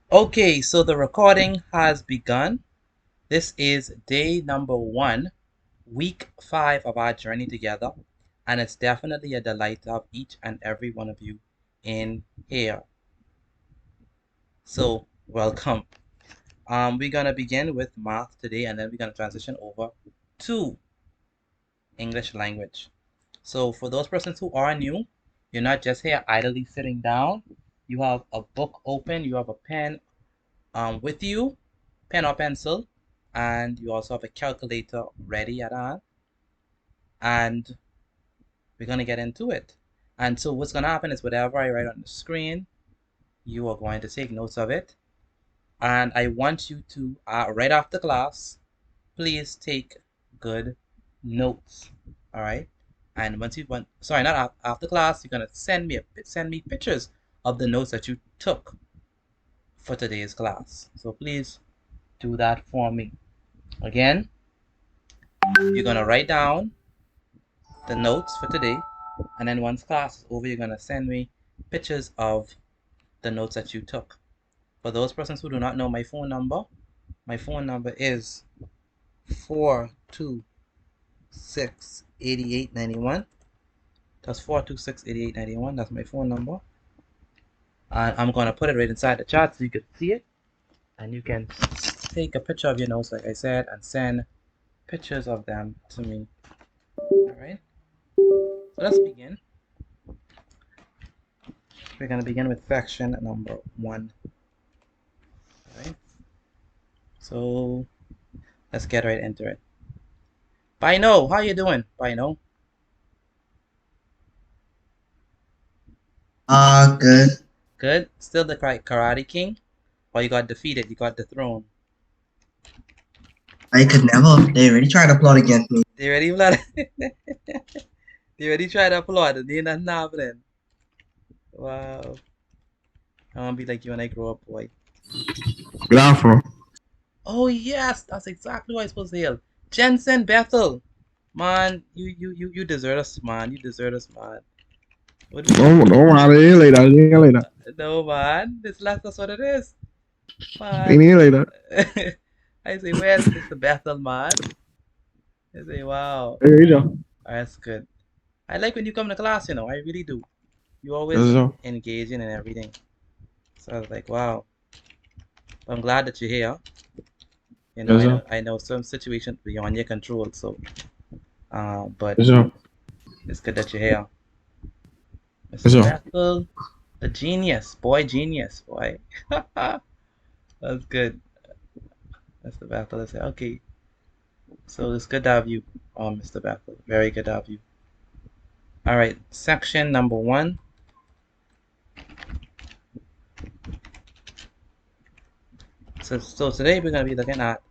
Okay, so the recording has begun. This is day number 1, week 5 of our journey together, and it's definitely a delight to have each and every one of you in here. So, welcome. We're gonna begin with math today, and then we're gonna transition over to English language. So, for those persons who are new, you're not just here idly sitting down. You have a book open, you have a pen with you, pen or pencil, and you also have a calculator ready at hand. And we're going to get into it. And so what's going to happen is whatever I write on the screen, you are going to take notes of it. And I want you to, right after class, please take good notes. All right. And once you want, sorry, not after class, you're going to send me pictures of the notes that you took for today's class. So please do that for me. Again, you're going to write down the notes for today, and then once class is over, you're going to send me pictures of the notes that you took. For those persons who do not know my phone number is 426-8891. That's 426-8891. That's my phone number. And I'm going to put it right inside the chat so you can see it. And you can take a picture of your notes, like I said, and send pictures of them to me. All right. So let's begin. We're going to begin with section number 1. All right. So let's get right into it. Bino, how you doing, Bino? Good. Good. Still the Karate King? Or you got defeated? You got dethroned? I could never. They already tried to plot against me. They already blood. They already tried to applaud. They not happening. Wow. I want to be like you when I grow up, boy. Good afro. Oh yes, that's exactly what I supposed to hear. Jensen Bethel, man, you deserve us, man. You deserve us, man. What do we? Don't worry later. Later. No, man. That's what it is, See man. you later. I say, where's Mr. Bethel, man? I say, wow, There you go. that's good. I like when you come to class, I really do. You Yes, always sir. engaging and everything. So I was like, wow. I'm glad that you're here. Yes, sir. I know some situations beyond your control, so but Yes, sir. it's good that you're here. Yes, Mr. sir. Bethel, the genius, boy. That's good. Mr. Bethel is here. Okay. So it's good to have you, Mr. Bethel. Very good to have you. All right, section number 1. So today we're gonna be looking at,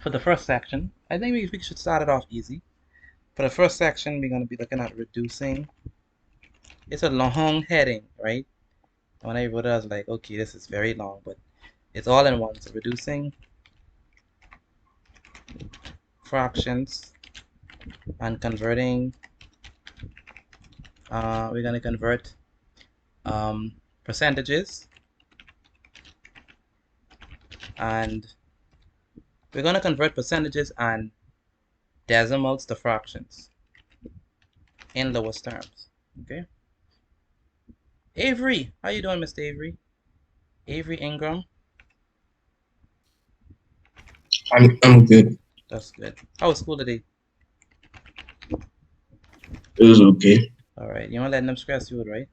for the first section, I think we should start it off easy. For the first section, we're gonna be looking at reducing. It's a long heading, right? When I wrote it, I was like, okay, this is very long, but it's all in one. So reducing fractions and converting. We're gonna convert percentages, and we're gonna convert percentages and decimals to fractions in lowest terms. Okay. Avery, how you doing, Mr. Avery? Avery Ingram. I'm good. That's good. How was school today? It was okay. All right. You want to let them stress you out, right?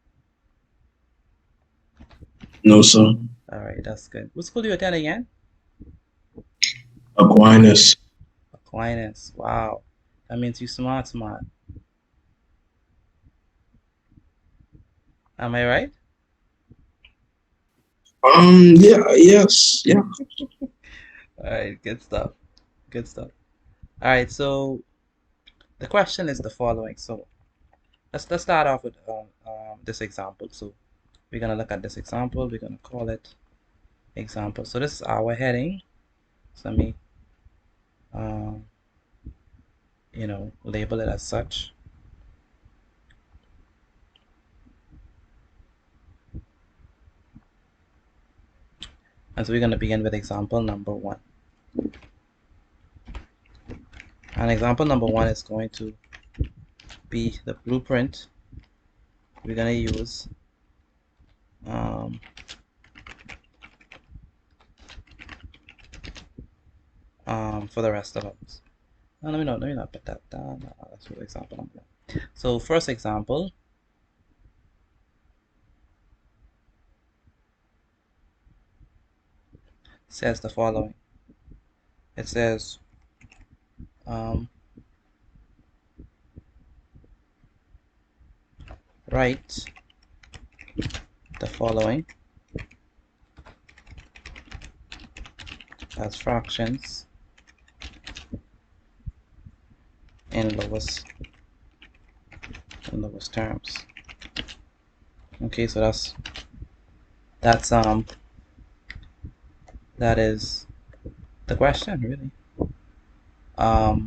No, sir. All right. That's good. What school do you attend again? Aquinas. Aquinas. Wow. That means you smart. Am I right? Yeah, yes, yeah. All right. Good stuff. Good stuff. All right. So the question is the following. So let's start off with this example. So we're gonna look at this example. We're gonna call it example. So this is our heading. So let me um, label it as such. And so we're going to begin with example number 1. And example number 1 is going to be the blueprint we're going to use for the rest of us. No, let me not put that down. No, that's for example number 1. So first example says the following. It says write the following as fractions in lowest terms. Okay, so that is the question, really. So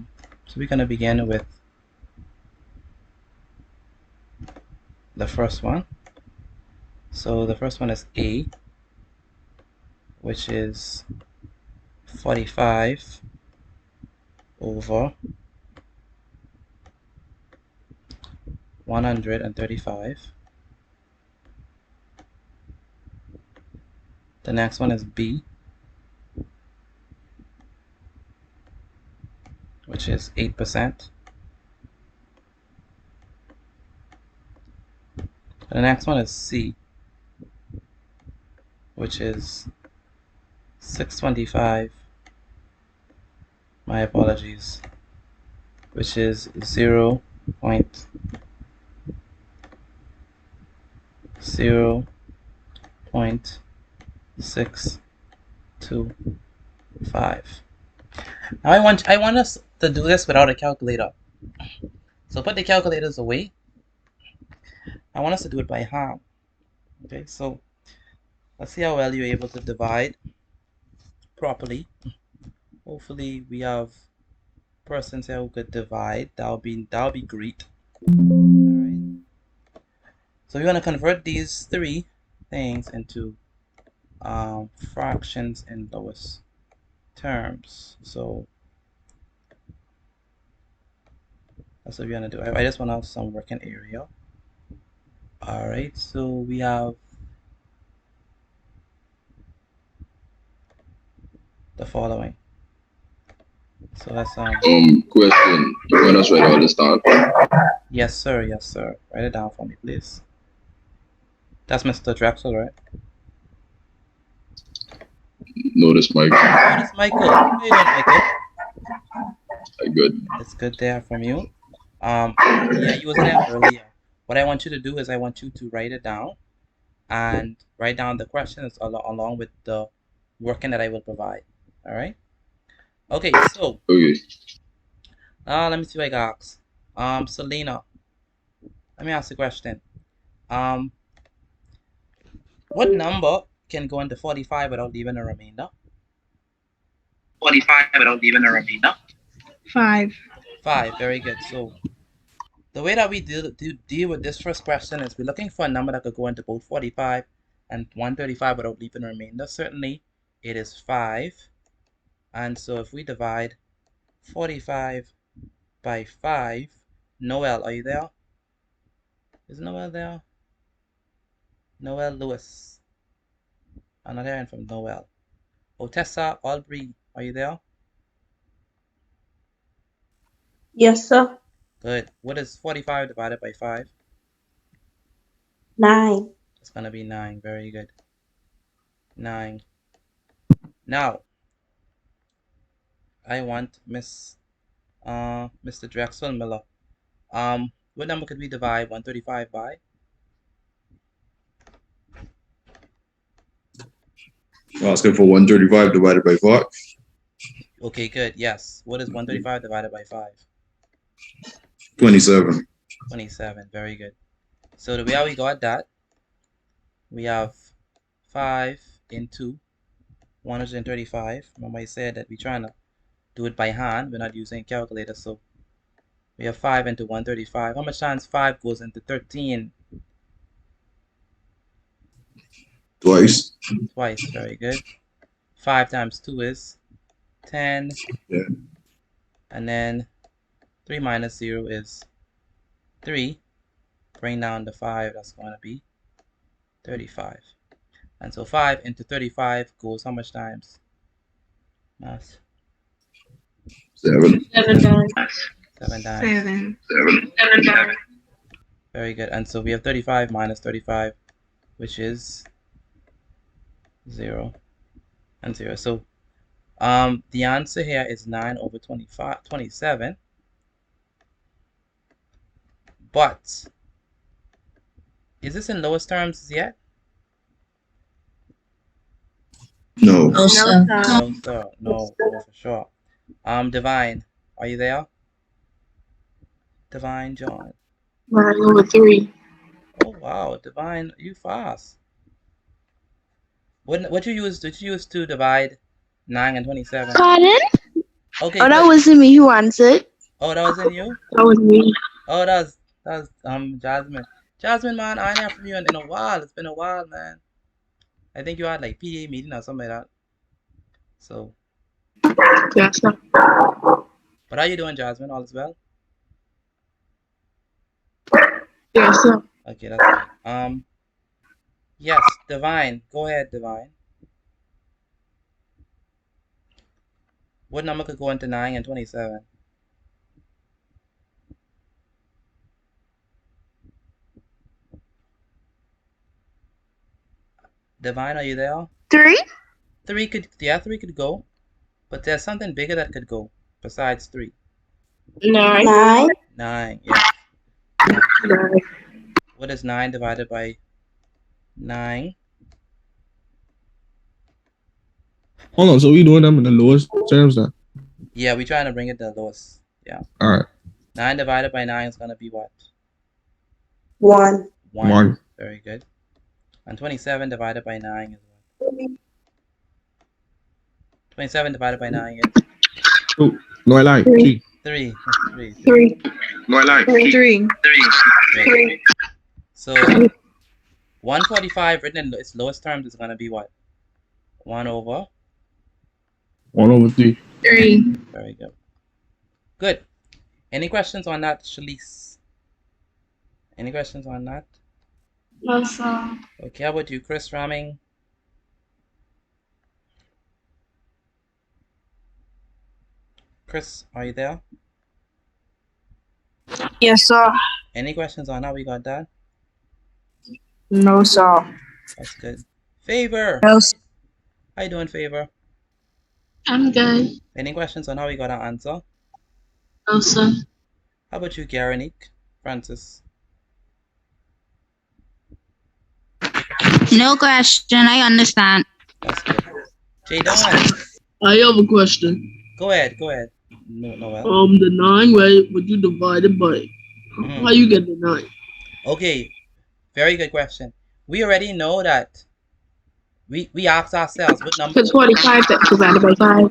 we're gonna begin with the first one. So the first one is A, which is 45 over 135. The next one is B, which is 8%. The next one is C, which is 625. My apologies, which is 0.625. Now I want us to do this without a calculator. So put the calculators away. I want us to do it by hand. Okay, so let's see how well you're able to divide properly. Hopefully we have persons here who could divide. That'll be great. Alright. So we're gonna convert these three things into fractions in lowest terms. So that's what we're gonna do. I just want to have some working area. Alright, so we have the following. So that's question. You want us to write all this down? yes sir, yes sir. Write it down for me, please. That's Mr. Drexel, right? Notice Mike. Notice Michael. How you doing, Michael? Good. It's good to hear from you. Yeah, you wasn't there earlier. What I want you to do is I want you to write it down and write down the questions along with the working that I will provide. All right. Okay. So. Okay. Let me see what I got asked. Selena. Let me ask you a question. What number can go into 45 without leaving a remainder? 45 without leaving a remainder? 5. 5. Very good. So the way that we deal with this first question is we're looking for a number that could go into both 45 and 135 without leaving a remainder. Certainly, it is 5. And so if we divide 45 by 5, Noel, are you there? Is Noel there? Noel Lewis. I'm not hearing from Noel. Otessa Aubrey, are you there? Yes, sir. Good. What is 45 divided by 5? 9. It's going to be 9. Very good. 9. Now, I want Mr. Drexel Miller. What number could we divide 135 by? Asking for 135 divided by 5. Okay, good. Yes. What is 135 divided by 5? 27. 27. Very good. So the way how we got that, we have 5 into 135. Remember I said that we're trying to do it by hand. We're not using a calculator. So we have 5 into 135. How much times 5 goes into 13? Twice. Twice. Very good. 5 times 2 is 10. Yeah. And then 3 minus 0 is 3. Bring down the 5, that's going to be 35. And so 5 into 35 goes how much times? Math. 7. 7 times. 7 times. 7. 7. Very good. And so we have 35 minus 35, which is 0 and 0. So the answer here is 9 over 27. But is this in lowest terms yet? No. No, sir. No, sir. No, for sure. Divine, are you there? Divine John. 9 over 3. Oh wow, Divine, you fast. What you use? Did you use to divide 9 and 27? Pardon? Okay, Oh, that good. wasn't me who answered. Oh, that wasn't you? That was me. Oh, that was Jasmine. Jasmine, man, I ain't heard from you in a while. It's been a while, man. I think you had like PA meeting or something like that. So, Yes, sir. what are you doing, Jasmine? All is well? Yes, sir. Okay, that's good. Yes, Divine. Go ahead, Divine. What number could go into 9 and 27? Divine, are you there? 3? 3 could go. But there's something bigger that could go besides 3. 9. 9. 9, yes. 9. What is 9 divided by 9? Hold on, so we doing them in the lowest terms then? Yeah, we're trying to bring it to the lowest. Yeah. All right. 9 divided by 9 is going to be what? 1. 1. Very good. And 27 divided by 9 is what? 27 divided by 9 is? 2. No, I like 3. 3. 3. 3. No, I like 3. 3. So 145 written in its lowest terms is going to be what? 1 over? 1 over 3. 3. Very good. Good. Any questions on that, Shalise? Any questions on that? No, sir. Okay, how about you, Chris Ramming? Chris, are you there? Yes, sir. Any questions on how we got that? No, sir. That's good. Favor. No, sir. How you doing, Favor? I'm good. Any questions on how we got our answer? No, sir. How about you, Garanique? Francis? No question. I understand. That's good. Jay Don, I have a question. go ahead. No, Noel. The 9, where would you divide it by? How you get the 9? Okay, very good question. We already know that we asked ourselves what number. Because 45 divided by 5.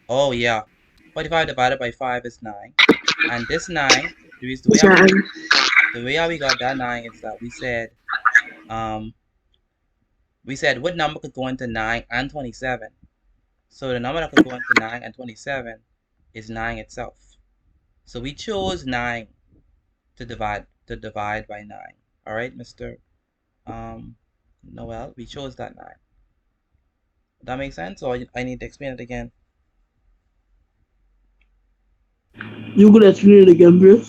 Oh yeah, 45 divided by 5 is 9, and this 9, the way how we got that 9 is that we said what number could go into 9 and 27. So the number that could go into 9 and 27 is 9 itself. So we chose 9 to divide by 9. All right, Mr. Noel, we chose that 9. That makes sense, or I need to explain it again? You could explain it again, bro.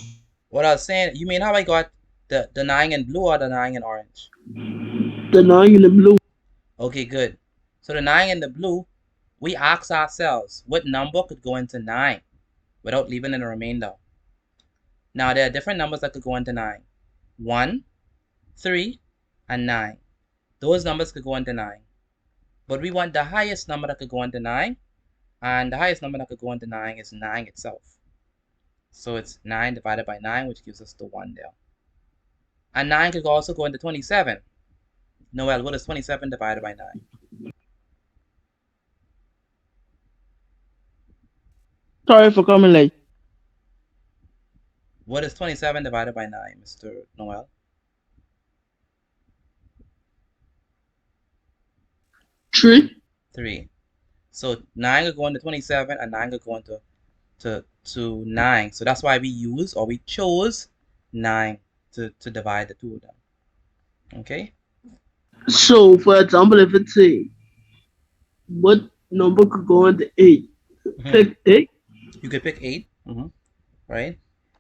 What I was saying, you mean how I got the 9 in blue or the 9 in orange? The 9 in the blue. Okay, good. So the 9 in the blue, we asked ourselves what number could go into 9 without leaving in a remainder. Now there are different numbers that could go into 9. 1, 3, and 9. Those numbers could go into 9. But we want the highest number that could go into 9, and the highest number that could go into 9 is 9 itself. So it's 9 divided by 9, which gives us the 1 there. And 9 could also go into 27. Noel, what is 27 divided by 9? Sorry for coming late. What is 27 divided by 9, Mr. Noel? 3. 3. So 9 will go into 27 and 9 will go into to 9. So that's why we chose 9 to divide the two of them. Okay? So, for example, if it's a, what number could go into 8? Pick 8? You could pick 8, right?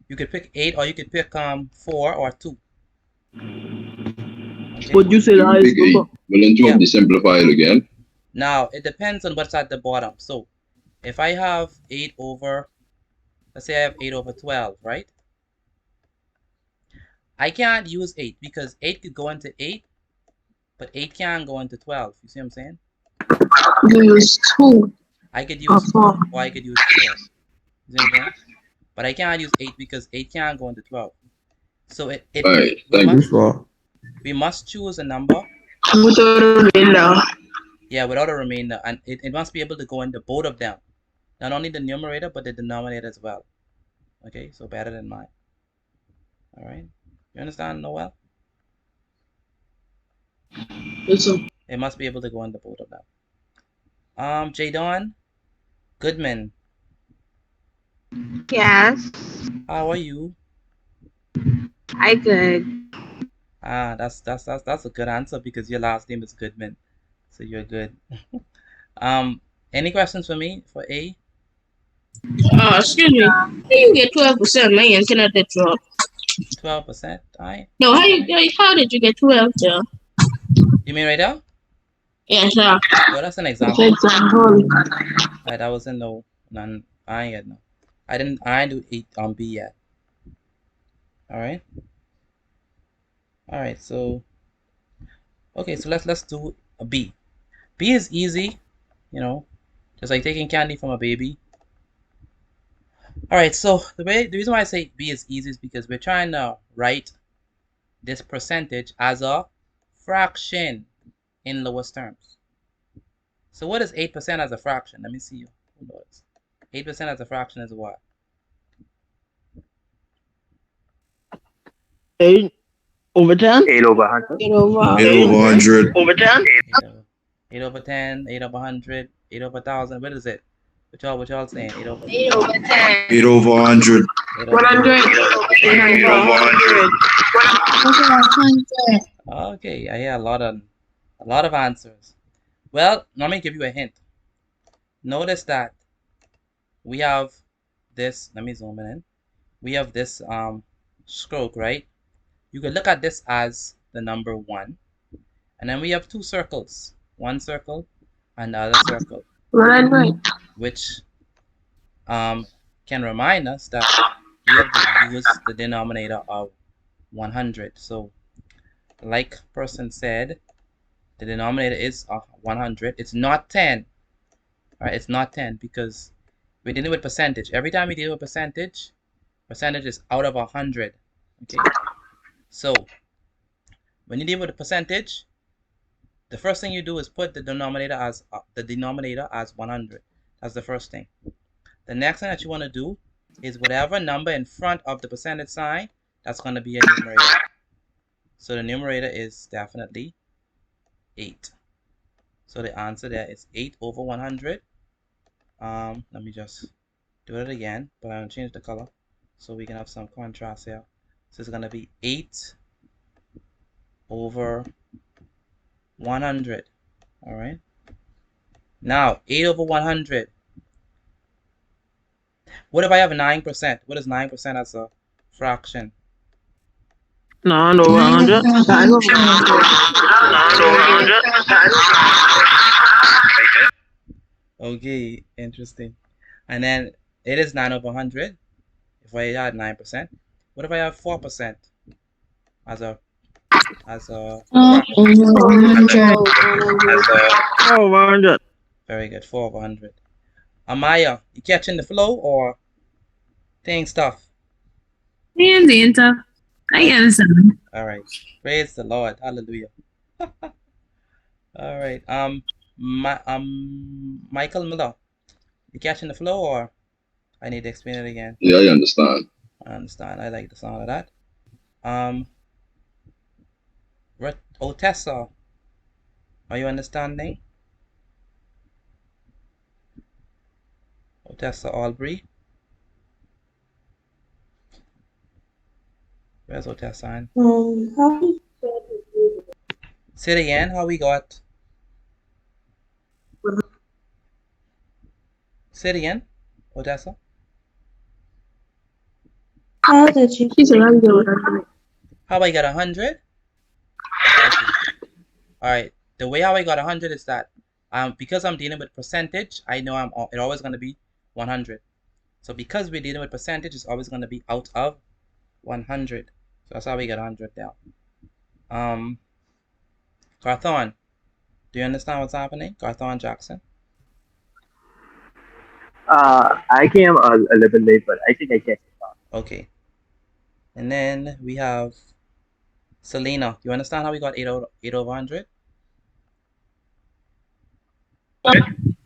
You could pick 8 or you could pick 4 or 2. Okay? Would you say the highest Big 8. number? Well, then you want to simplify it again. Now, it depends on what's at the bottom. So, if I have 8 over, let's say I have 8 over 12, right? I can't use 8 because 8 could go into 8, but 8 can't go into 12. You see what I'm saying? You use 2 I could or use 2 4. or I could use 4. You see what I'm saying? But I can't use 8 because 8 can't go into 12. So Alright, thank you. For we must choose a number. Without a remainder. Yeah, without a remainder. And it must be able to go into both of them. Not only the numerator, but the denominator as well. Okay, so better than mine. Alright. You understand, Noel? Yes, sir. It must be able to go into both of them. Jadon Goodman, Yes, how are you? I good. That's a good answer because your last name is Goodman, so you're good. Any questions for me for A? Excuse me. How you get 12%, man? Can I get 12? 12%. Alright. No, how did you get 12, sir? You mean right now? Yeah, sir. Oh, that's an For example. example, Right, that wasn't none. I ain't yet no. I didn't do 8 on B yet. Alright. Alright, so okay, so let's do a B. B is easy, you know, just like taking candy from a baby. Alright, so the reason why I say B is easy is because we're trying to write this percentage as a fraction in lowest terms. So what is 8% as a fraction? Let me see you. Who knows? 8% as a fraction is what? 8 over 10? 8 over 100. 8 over 8 over 100. over 10? 8 over 10, 8 over 100, 8 over 1,000. What is it? What y'all saying? 8 over 8 over 10. 8 over 100. 8 over 100. 8 over 100. Okay, I hear a lot of answers. Well, let me give you a hint. Notice that we have this. Let me zoom in. We have this stroke, right? You can look at this as the number 1, and then we have 2 circles. One circle and the other circle, Right. which can remind us that we have to use the denominator of 100. So, like person said, the denominator is 100. It's not 10. Right? It's not 10 because we're dealing with percentage. Every time we deal with percentage is out of 100. Okay. So when you deal with a percentage, the first thing you do is put the denominator as 100. That's the first thing. The next thing that you want to do is whatever number in front of the percentage sign, that's going to be a numerator. So the numerator is definitely 8. So the answer there is 8 over 100. Let me just do it again, but I'm going to change the color so we can have some contrast here. So it's going to be 8 over 100. All right. Now, 8 over 100. What if I have 9%? What is 9% as a fraction? 9 over 100. 9 over 100. 9 over 100. Okay, interesting. And then it is 9 over 100 if I add 9%. What if I have 4% as a fraction? 4 over 100. 4 over 100. Very good, 4 over 100. Amaya, you catching the flow or saying stuff? And the enter. I understand. All right. Praise the Lord. Hallelujah. All right. Michael Miller, you catching the flow or I need to explain it again? Yeah, I understand. I understand. I like the sound of that. Otessa, are you understanding? Odessa Albury. Where's Odessa? Say it again. How we got? Say it again. Odessa. She's around the How I got 100? Okay. All right. The way how I got 100 is that because I'm dealing with percentage, I know it's always going to be 100. So because we're dealing with percentage, it's always going to be out of 100. So that's how we get 100 there. Carthon, do you understand what's happening? Carthon Jackson. I came a little bit late, but I think I can. Okay. And then we have Selena. You understand how we got 8 over 100?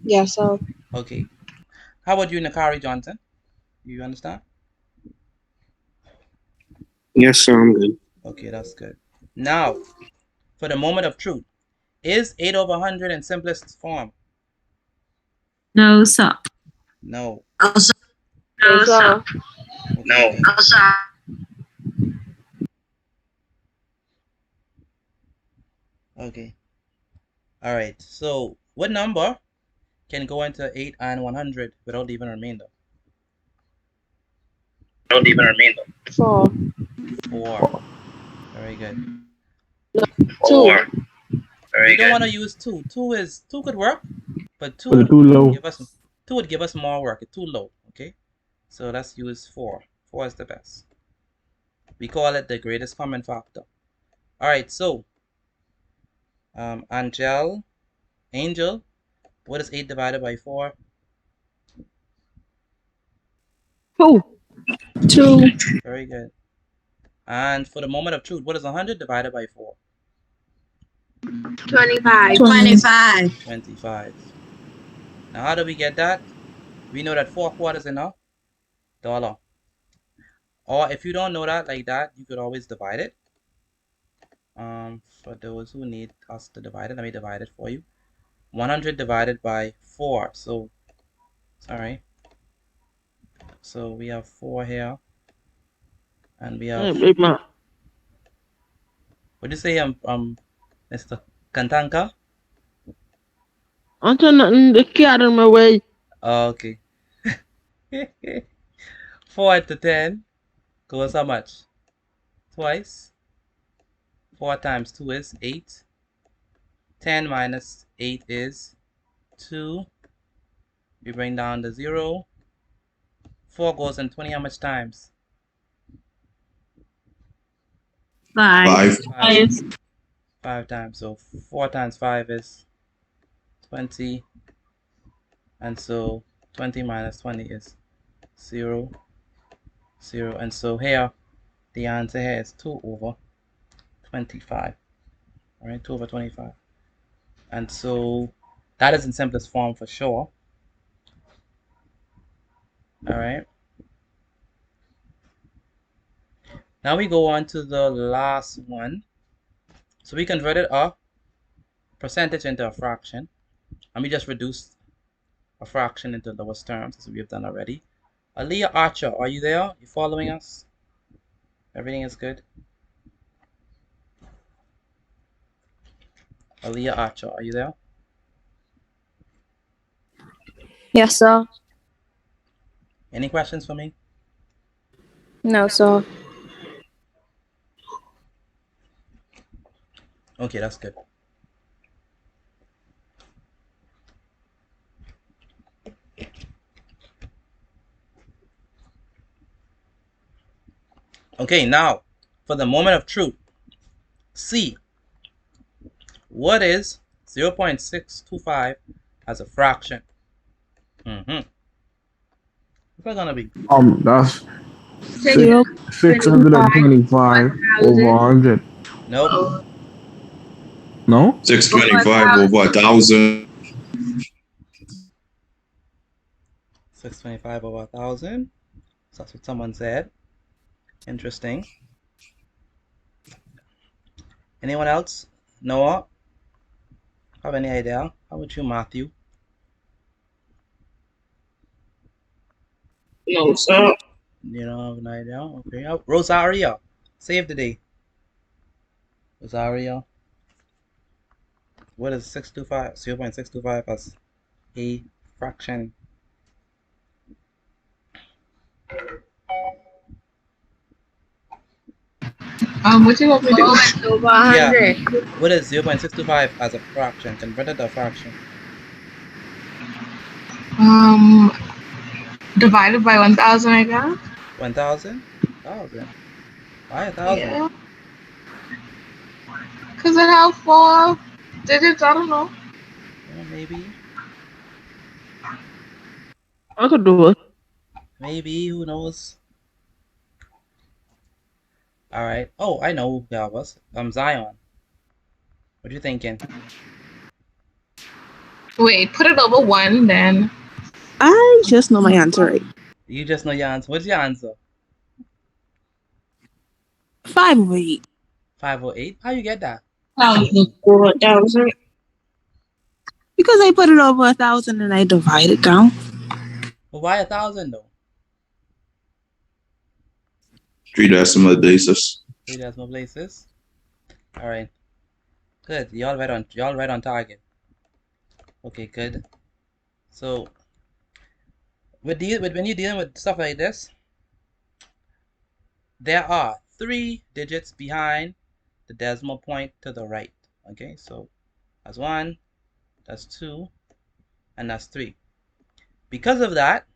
Yes, sir. Okay. How about you, Nakari Johnson? You understand? Yes, sir, I'm good. Okay, that's good. Now, for the moment of truth, is 8 over 100 in simplest form? No, sir. No. No, sir. Okay, good. Okay. All right. So, what number can go into 8 and 100 without leaving a remainder? 4. 4. Very good. Two. You don't want to use 2. 2 could work, but 2 Was it too low? would give us more work. It's too low. Okay. So let's use 4. 4 is the best. We call it the greatest common factor. All right. So, Angel, what is 8 divided by 4? 2. 2. Very good. And for the moment of truth, what is 100 divided by 4? 25. 25. Now, how do we get that? We know that 4 quarters in a dollar. Or if you don't know that like that, you could always divide it. For those who need us to divide it, let me divide it for you. 100 divided by 4. So, sorry. So we have 4 here. And we have, Big man. what do you say, Mr. Kantanka? I'm turning the cat in my way. Okay. 4 to 10 goes how much? Twice. 4 times 2 is 8. 10 minus 8 is 2. We bring down the 0. 4 goes in 20 how much times? 5. 5. 5 times. So 4 times 5 is 20. And so 20 minus 20 is 0. 0. And so here, the answer here is 2 over 25. All right, 2 over 25. And so that is in simplest form for sure. All right. Now we go on to the last one. So we converted a percentage into a fraction. And we just reduced a fraction into lowest terms, as we have done already. Aaliyah Archer, are you there? You following us? Everything is good? Aaliyah Archer, are you there? Yes, sir. Any questions for me? No, sir. Okay, that's good. Okay, now for the moment of truth. C. What is 0.625 as a fraction? What's that gonna be? That's 0. 625 over 100. Nope. No? 625 over 1,000. 625 over 1,000. So that's what someone said. Interesting. Anyone else? Noah? Have any idea? How about you, Matthew? No, sir. You don't have an idea? Okay. Rosario, save the day. Rosario, what is 625? 0.625 as a fraction? What you want me to do? It's over 100. What is 0.625 as a fraction? Convert it to a fraction. Divided by 1,000, I guess. 1,000? 1,000. Why 1,000? Yeah. Because it have 4 digits, I don't know. Well, maybe. I could do it. Maybe, who knows? Alright. Oh, I know who that was. Zion. What you thinking? Wait, put it over 1, then. I just know my answer right. You just know your answer. What's your answer? 508. 508? How you get that? 4,000. Because I put it over 1,000 and I divide it down. Well, why 1,000 though? 3 decimal places. 3 decimal places. Alright. Good. Y'all right on target. Okay, good. So when you're dealing with stuff like this, there are 3 digits behind the decimal point to the right. Okay, so that's 1, that's 2, and that's 3. Because of that,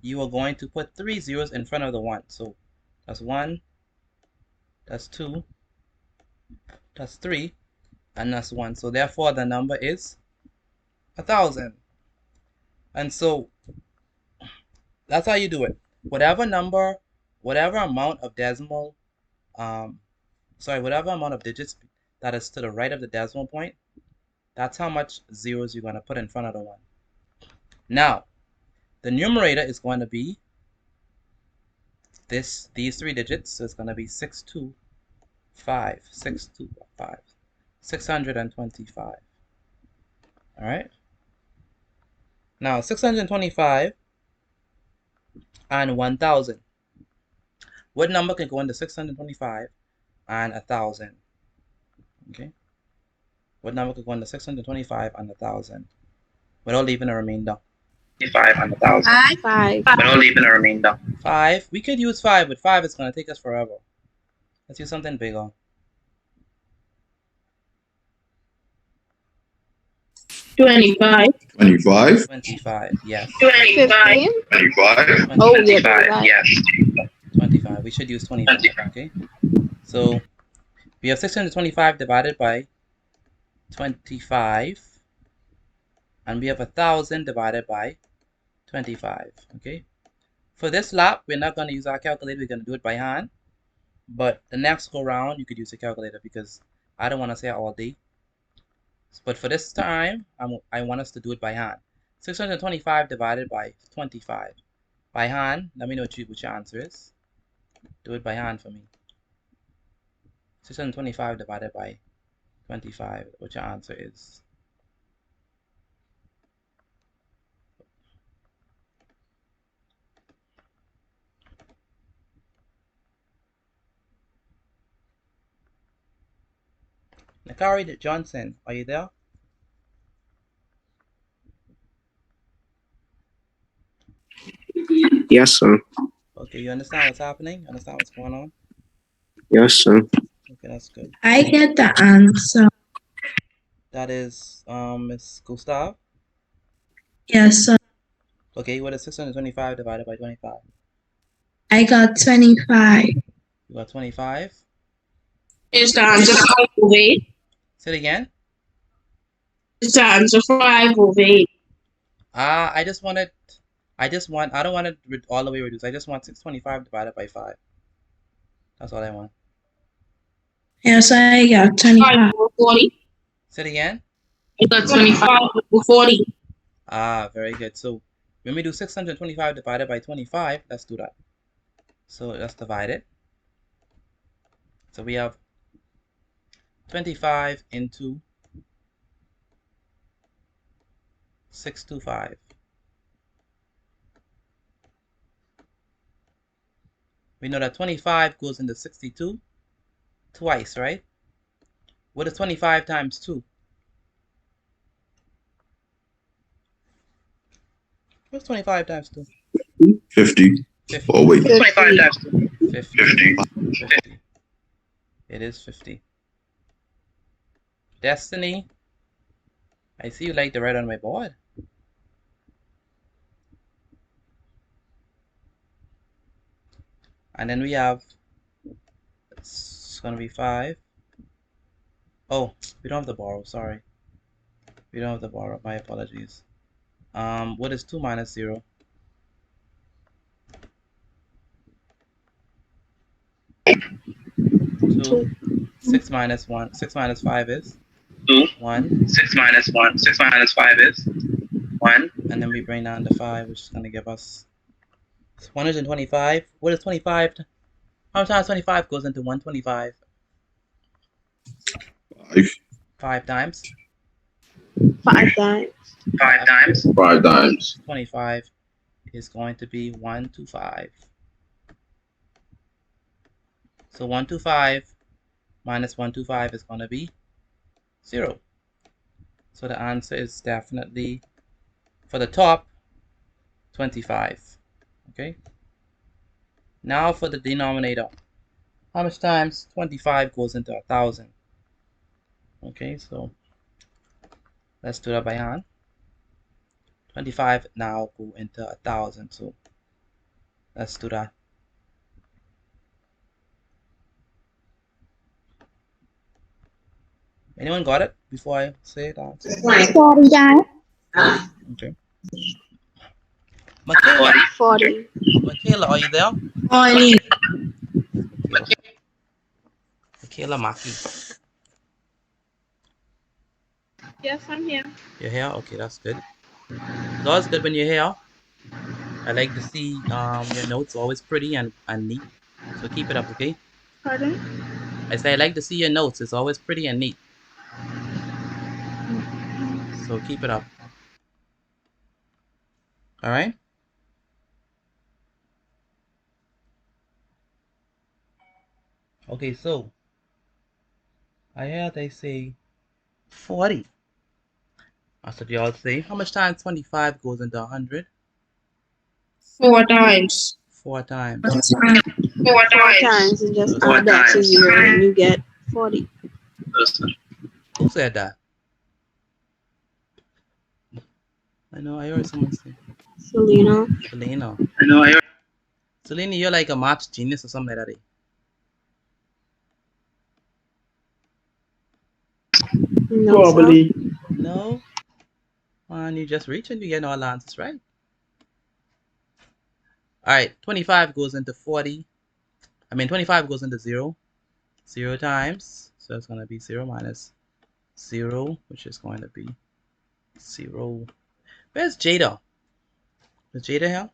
you are going to put 3 zeros in front of the 1. So that's 1, that's 2, that's 3, and that's 1. So therefore the number is 1,000. And so that's how you do it. Whatever amount of decimal, whatever amount of digits that is to the right of the decimal point, that's how much zeros you're going to put in front of the 1. Now, the numerator is going to be these 3 digits. So it's going to be 625, 625, 625. All right. Now, 625 and 1,000. What number can go into 625 and 1,000? Okay. What number could go into 625 and 1,000 without leaving a remainder? 5 and 1,000. 5. Without leaving a remainder. 5. We could use 5, but 5 is going to take us forever. Let's use something bigger. 25. 25. 25, yes. 25. 25. Oh, yeah, 25, yes. 25. We should use 25. Okay. So we have 625 divided by 25, and we have 1,000 divided by 25. Okay. For this lap, we're not going to use our calculator. We're going to do it by hand. But the next go round, you could use a calculator because I don't want to say it all day. But for this time, I want us to do it by hand. 625 divided by 25. By hand, let me know what your answer is. Do it by hand for me. 625 divided by 25, what your answer is. Nakari Johnson, are you there? Yes, sir. Okay, you understand what's happening? You understand what's going on? Yes, sir. Okay, that's good. I get the answer. That is Miss Gustav. Yes, sir. Okay, what is 625 divided by 25? I got 25. You got 25. Is the answer 508? Say it again. Is the answer 508? I don't want it all the way reduced. I just want 625 divided by 5. That's all I want. Yes, I got 25. 40. Say it again. I got 25 over 40. Very good. So when we do 625 divided by 25, let's do that. So let's divide it. So we have 25 into 625. We know that 25 goes into 62 twice, right? What is 25 times 2? What's 25 times 2? 50. 50. Oh, wait. 25 times 2. 50. 50. 50. It is 50. Destiny, I see you like to write on my board. And then we have, it's going to be 5. Oh, we don't have to borrow, sorry. We don't have to borrow, my apologies. What is 2 minus 0? 2. 6 minus 1. 6 minus 5 is? 2. 1. 6 minus 1. 6 minus 5 is 1. And then we bring down the 5, which is going to give us 125. What is 25? How much times 25 goes into 125? 5. 5 times? 5 times. 5 times. 5 times. 25 is going to be 125. So 125 minus 125 is going to be 0. So the answer is definitely, for the top, 25. Okay? Now for the denominator. How much times 25 goes into 1,000? Okay, so let's do that by hand. 25 now go into 1,000. So let's do that. Anyone got it before I say it out? 40, guys. 40? Okay. Michaela, 40. Michaela, are you there? Only. Michaela Maki. Yes, I'm here. You're here? Okay, that's good. It's always good when you're here. I like to see your notes, always pretty and neat. So keep it up, okay? Pardon? I say I like to see your notes. It's always pretty and neat. So keep it up. All right? Okay, so I hear they say 40. That's what y'all say. How much times 25 goes into 100? 4 times. 4 times. 4 4 times and just Four add that to times. 0 and you get 40. Who said that? I know, I heard someone say. Selena. Selena. I know. Selena, you're like a maths genius or something like that. No, sir. Probably. No? And you just reach and you get all the answers right. Alright, 25 goes into 40. 25 goes into 0. 0 times. So it's going to be 0 minus 0, which is going to be 0. Where's Jada? Is Jada here?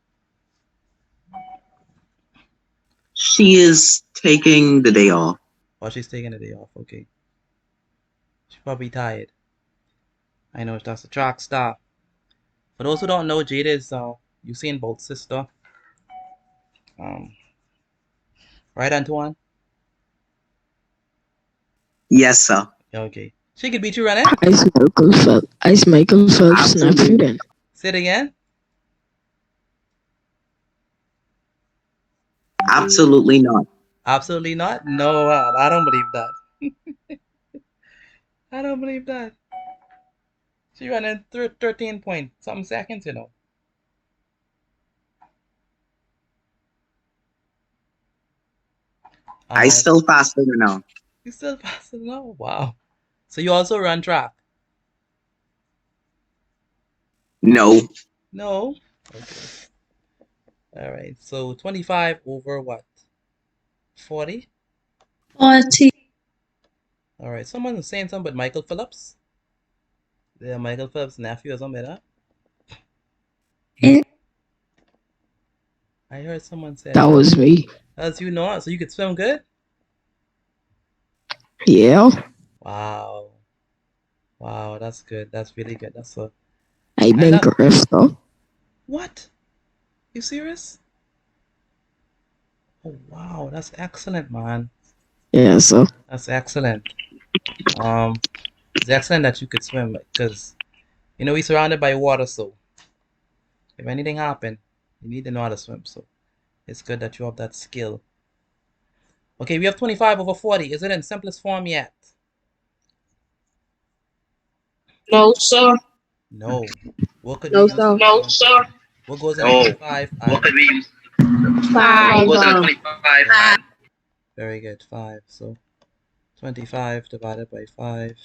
She is taking the day off. Oh, she's taking the day off. Okay. She's probably tired. I know that's a track star. For those who don't know, Jada is Usain Bolt's sister. Right, Antoine? Yes, sir. Okay. She could beat you running? Ice Michael Phelps nephew Absolutely. then. Say it again. Absolutely not. Absolutely not. No, I don't believe that. I don't believe that. She ran in 13 point something seconds, you know. I still faster than now. You still faster now? Wow. So you also run track? No. No? Okay. Alright. So 25 over what? 40? 40. Alright. Someone was saying something about Michael Phillips? Yeah, Michael Phillips' nephew or something like that? I heard someone say That was me. As you know, so you could swim good? Yeah. Wow. Wow, that's good. That's really good. That's a I been correct though. What? You serious? Oh wow, that's excellent, man. Yeah, so That's excellent. It's excellent that you could swim because we're surrounded by water, so if anything happen, you need to know how to swim. So it's good that you have that skill. Okay, we have 25 over 40. Is it in simplest form yet? No, sir. No. What could we No, use? sir. No, sir. What goes in a No. 25 What and could we use? Five. What goes in a 25 and very good, 5. So 25 divided by 5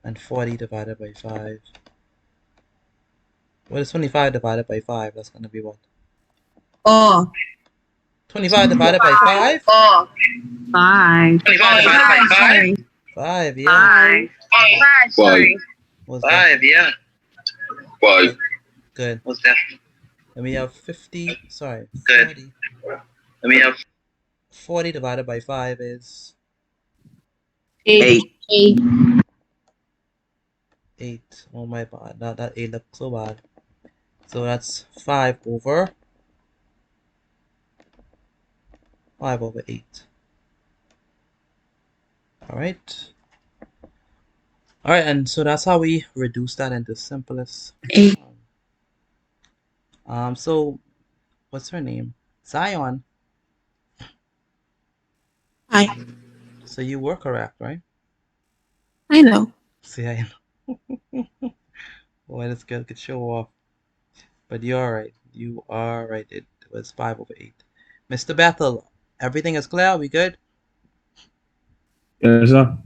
and 40 divided by 5. What is 25 divided by 5? That's going to be what? Oh. 25 divided by 5? Oh, 5. 25 divided by 5? 5, yeah. 5. 5. What's that? 5, yeah. 5. Good. What's that? And we have 50, sorry, Good. 40. Let me have 40 divided by 5 is 8. 8. Oh my god, that 8 looks so bad. So that's 5 over 8. Alright. Alright, and so that's how we reduce that into simplest. 8. So what's her name? Zion. hi. So you were correct, right? I know. See, I know. Boy, this girl could show off. But you're right. You are right. It was 5 over 8. Mr. Bethel, everything is clear? We good? Yes, sir.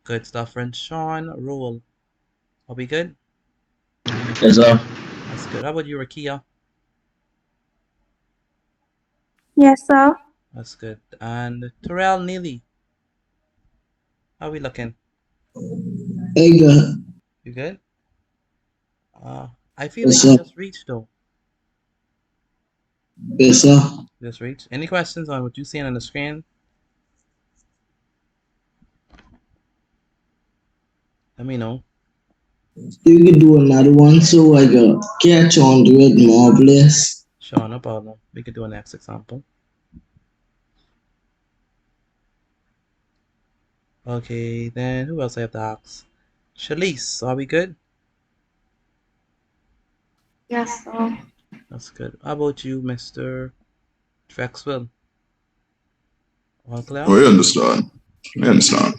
Good stuff, friend. Sean, roll. Are we good? Yes, sir. That's good. How about you, Rakia? Yes, sir. That's good. And Terrell, Neely, how we looking? Hey, good. You good? I feel Yes, like you sir. just reached though. Yes, sir. Just reached. Any questions on what you seeing on the screen? Let me know. You can do another one so I can catch on to it more, please. Sure, no problem. We could do a next example. Okay, then who else I have to ask? Shalise, are we good? Yes, sir. That's good. How about you, Mr. Drexwell? All clear? Oh, I understand. I understand.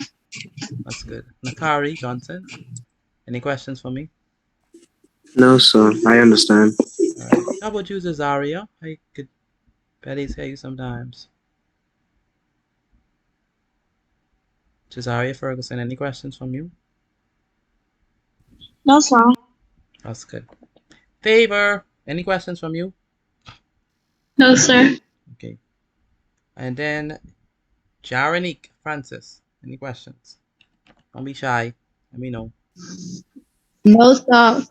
That's good. Nakari Johnson, any questions for me? No, sir. I understand. All right. How about you, Cesaria? I could barely hear you sometimes. Cesaria Ferguson, any questions from you? No, sir. That's good. Favor, any questions from you? No, sir. Okay. And then Jaronique Francis, any questions? Don't be shy. Let me know. No, sir.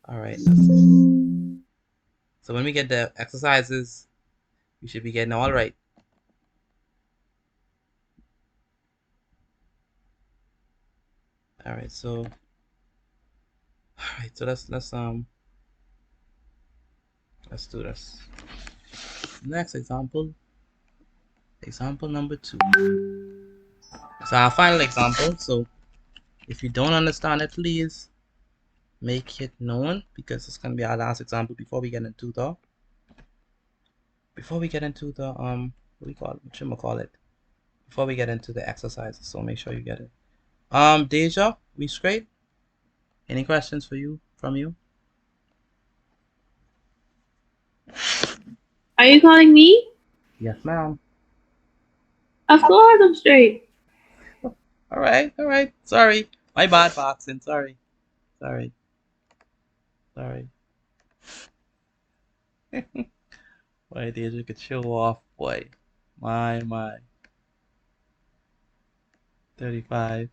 All right, that's good. So when we get the exercises, we should be getting all right. All right, so let's do this. Next example, example number 2. So our final example. So if you don't understand it, please make it known because it's gonna be our last example before we get into the what do you call it? What should I call it? Before we get into the exercises. So make sure you get it. Deja, we straight? Any questions from you? Are you calling me? Yes, ma'am. Of course, I'm straight. All right. Sorry, my bad, Foxen. Sorry. Boy, Deja could show off, boy. My. 35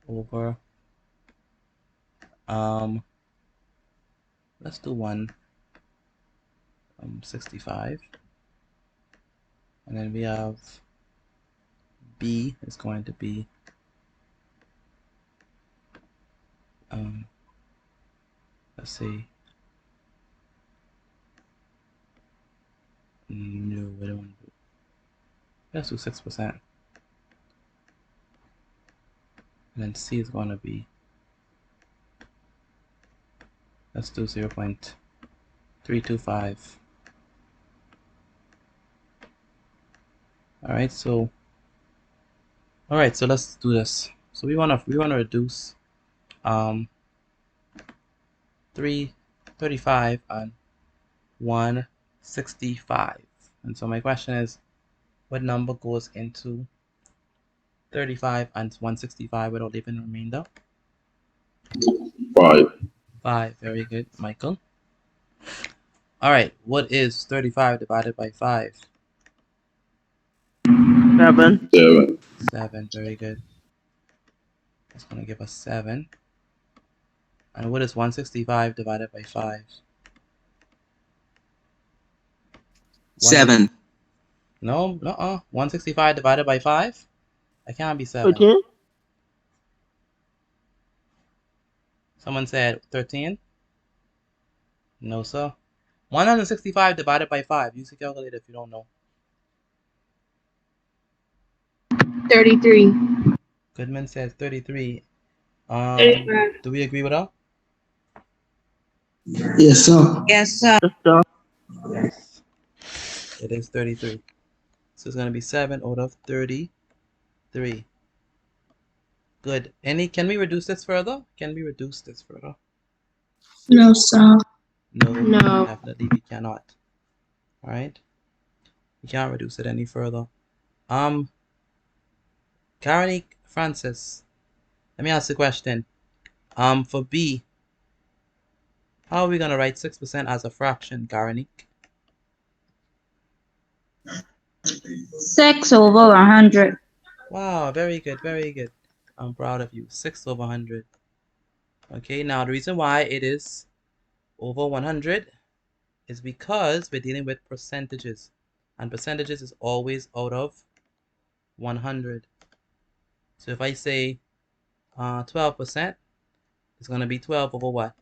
over. Let's do 65, and then we have B is going to be let's see. No, we Let's do 6%. And then C is going to be, let's do 0.325. All right, so let's do this. So we want to reduce 335 and 165. And so my question is, what number goes into 35 and 165 without leaving a remainder? 5. 5. Very good, Michael. All right, what is 35 divided by 5? 7. 7. 7. Very good. That's going to give us 7. And what is 165 divided by 5? 7. No, 165 divided by 5? That can't be 7. 13. Someone said 13? No, sir. 165 divided by 5. Use a calculator if you don't know. 33. Goodman says 33. 35. Do we agree with her? Yes, sir. Yes, sir. Yes. It is 33. So it's going to be 7 out of 33. Good. Can we reduce this further? Can we reduce this further? No, sir. No. Definitely we cannot. All right. We can't reduce it any further. Karani Francis, let me ask you a question. For B, how are we going to write 6% as a fraction, Karani? 6 over 100. Wow, very good, very good. I'm proud of you. 6 over 100. Okay, now the reason why it is over 100 is because we're dealing with percentages. And percentages is always out of 100. So if I say 12%, it's going to be 12 over what?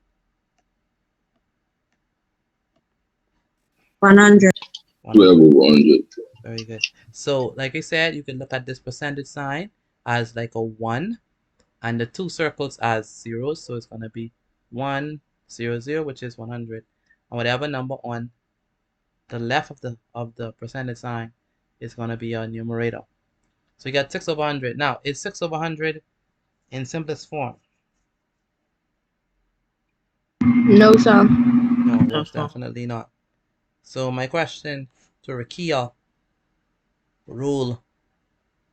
100. 12 over 100. Very good. So like I said, you can look at this percentage sign as like a 1 and the two circles as zeros. So it's going to be 1, 0, 0, which is 100. And whatever number on the left of the percentage sign is going to be a numerator. So you got 6 over 100. Now, is 6 over 100 in simplest form? No, sir. No, most sir. definitely not. So my question to Rakia rule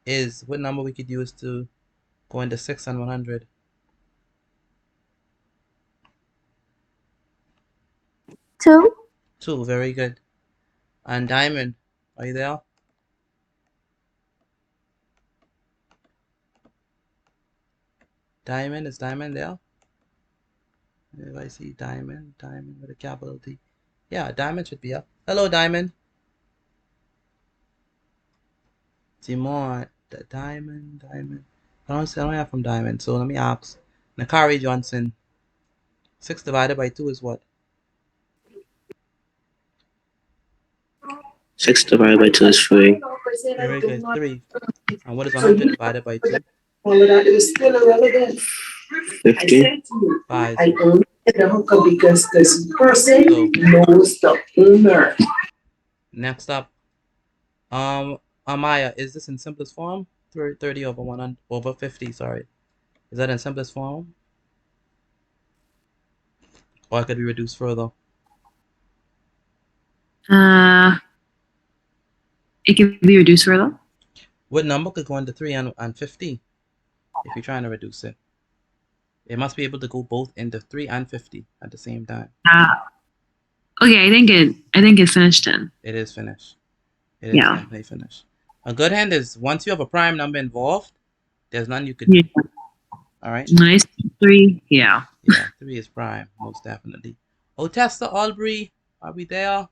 is, what number we could use to go into 6 and 100? 2. 2, very good. And Diamond, are you there? Diamond, is Diamond there? If I see Diamond with a capital D. Yeah, Diamond should be up. Hello, Diamond. Timon, Diamond. I don't have from Diamond, so let me ask. Nakari Johnson. 6 divided by 2 is what? 6 divided by 2 is 3. Very good, 3. And what is 100 divided by 2? All of that is still irrelevant. 50. 5. I only get the hookup because this person knows the owner. Next up, Amaya, is this in simplest form? 30 over 100 over 50, sorry. Is that in simplest form? Or could be reduced further? It can be reduced further. What number could go into 3 and 50 if you're trying to reduce it? It must be able to go both into 3 and 50 at the same time. Okay, I think it's finished then. It is finished. It is definitely finished. A good hand is, once you have a prime number involved, there's none you could do. All right? Nice. 3, yeah. Yeah, 3 is prime, most definitely. Otesta Albury, are we there?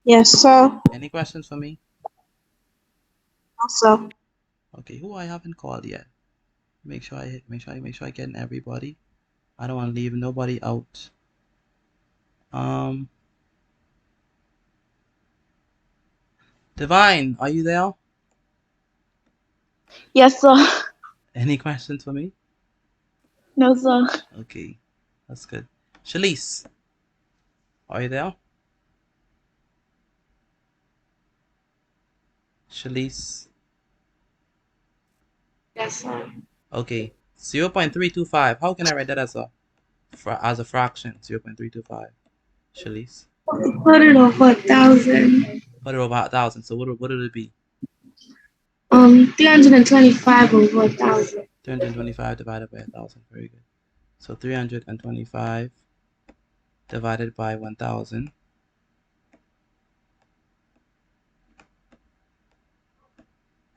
Yes, sir. Any questions for me? Also. Okay, who I haven't called yet? Make sure I get everybody. I don't want to leave nobody out. Divine, are you there? Yes, sir. Any questions for me? No, sir. Okay, that's good. Shalise, are you there? Shalise. Yes, sir. Okay, 0.325. How can I write that as a fraction? 0.325. Shalise. Put it over 1,000. Put it over 1,000. So what would it be? 325 over 1,000. 325 divided by 1,000. Very good. So 325 divided by 1,000.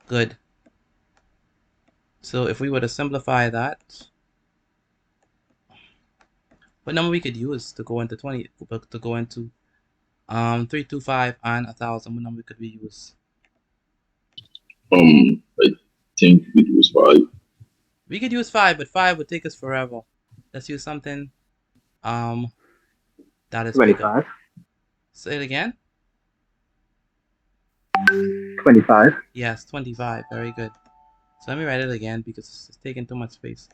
Good. So if we were to simplify that, what number we could use to go into 325 and 1,000? What number could we use? I think it was 5. We could use 5, but 5 would take us forever. Let's use something that is 25. bigger. Say it again. 25. Yes, 25. Very good. So let me write it again because it's taking too much space.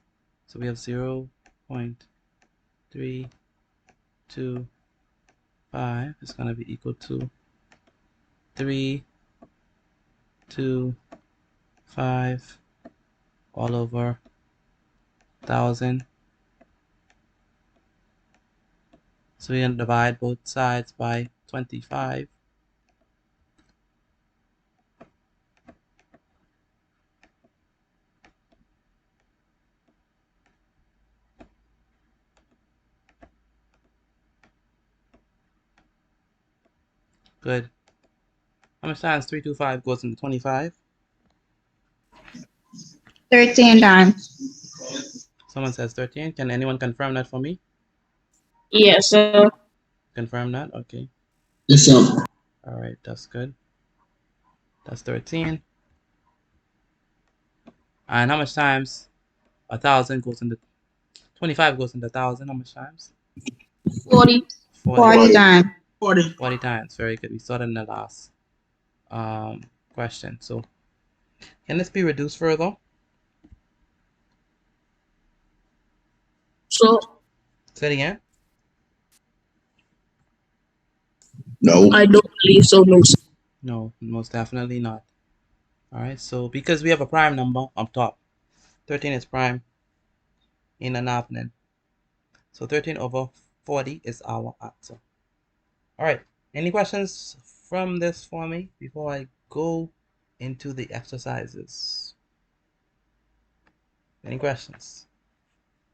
So we have 0.325 is going to be equal to 325 all over 1,000. So we're going to divide both sides by 25. Good. How much times 325 goes into 25? 13 times. Someone says 13. Can anyone confirm that for me? Yes, sir. Confirm that? Okay. Yes, sir. All right, that's good. That's 13. And how much times 1,000 goes into 25 goes into 1,000? How much times? 40. 40 times. 40 times. Very good. We saw that in the last question. So can this be reduced further? So Say it again. No. I don't believe so, no, sir. No, most definitely not. All right. So because we have a prime number up top, 13 is prime in an happening. So 13 over 40 is our answer. All right. Any questions from this for me before I go into the exercises? Any questions?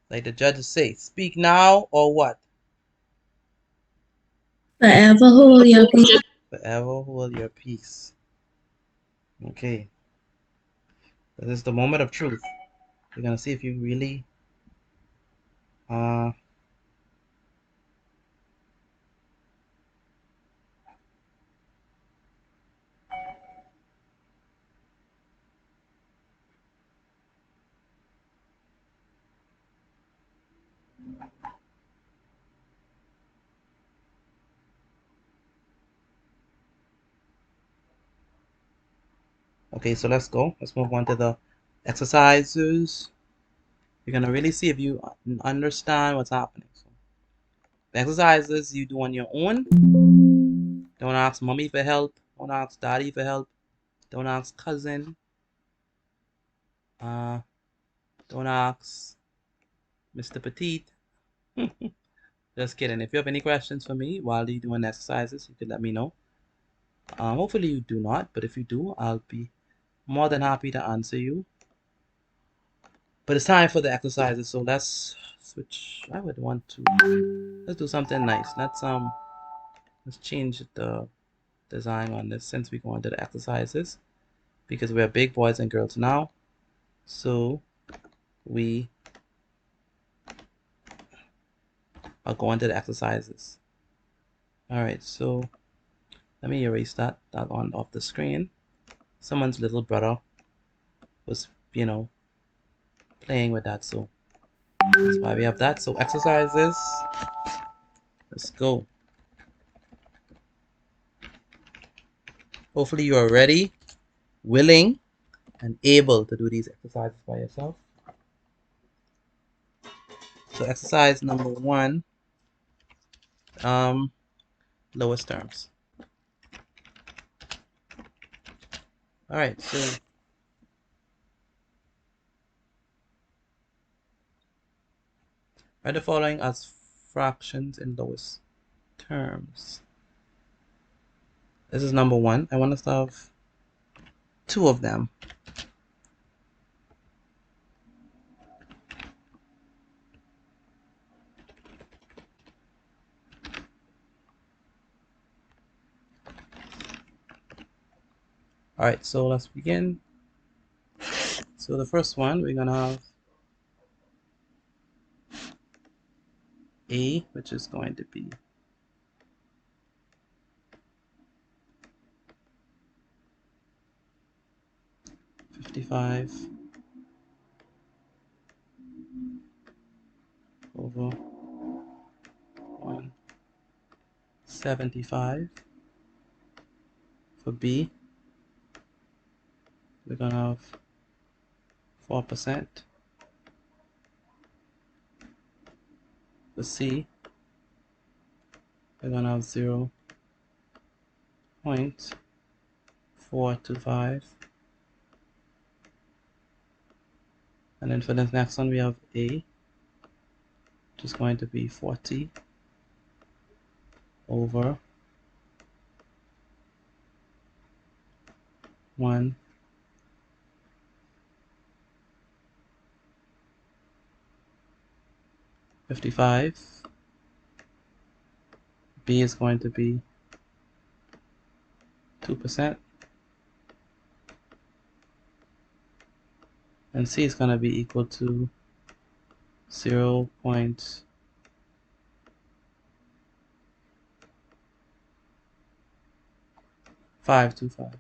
Like the judges say, speak now or what? Forever hold your peace. Forever hold your peace. Okay. This is the moment of truth. We're gonna see if you really Okay, so let's go. Let's move on to the exercises. You're gonna really see if you understand what's happening. So, the exercises you do on your own. Don't ask mommy for help. Don't ask daddy for help. Don't ask cousin. Don't ask Mr. Petite. Just kidding. If you have any questions for me while you're doing exercises, you can let me know. Hopefully you do not, but if you do, I'll be more than happy to answer you. But it's time for the exercises, so let's switch. I would want to let's do something nice. Let's change the design on this since we go into the exercises because we're big boys and girls now. So we are going to the exercises. All right, so let me erase that on off the screen. Someone's little brother was, playing with that, so that's why we have that. So exercises, let's go. Hopefully you are ready, willing, and able to do these exercises by yourself. So exercise number 1, lowest terms. All right, so write the following as fractions in lowest terms. This is number 1. I want us to have 2 of them. All right, so let's begin. So the first one, we're gonna have A, which is going to be 55 over 175. For B, we're gonna have 4%. For C, we're gonna have 0.425. And then for the next one, we have A, which is going to be 40 over 155. B is going to be 2%. And C is going to be equal to 0.525. All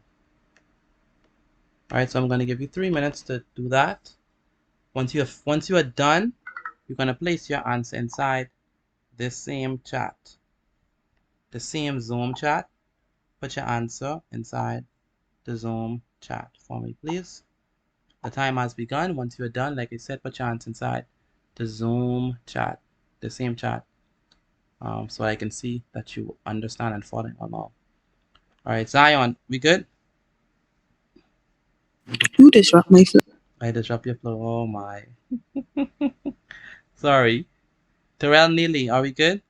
right, so I'm going to give you 3 minutes to do that. Once you are done, you're going to place your answer inside this same chat, the same Zoom chat. Put your answer inside the Zoom chat for me, please. The time has begun. Once you're done, like I said, put your answer inside the Zoom chat, the same chat, so I can see that you understand and following along. All right, Zion, we good? You disrupt my flow. I disrupt your flow. Oh my. Sorry. Terrell Neely, are we good?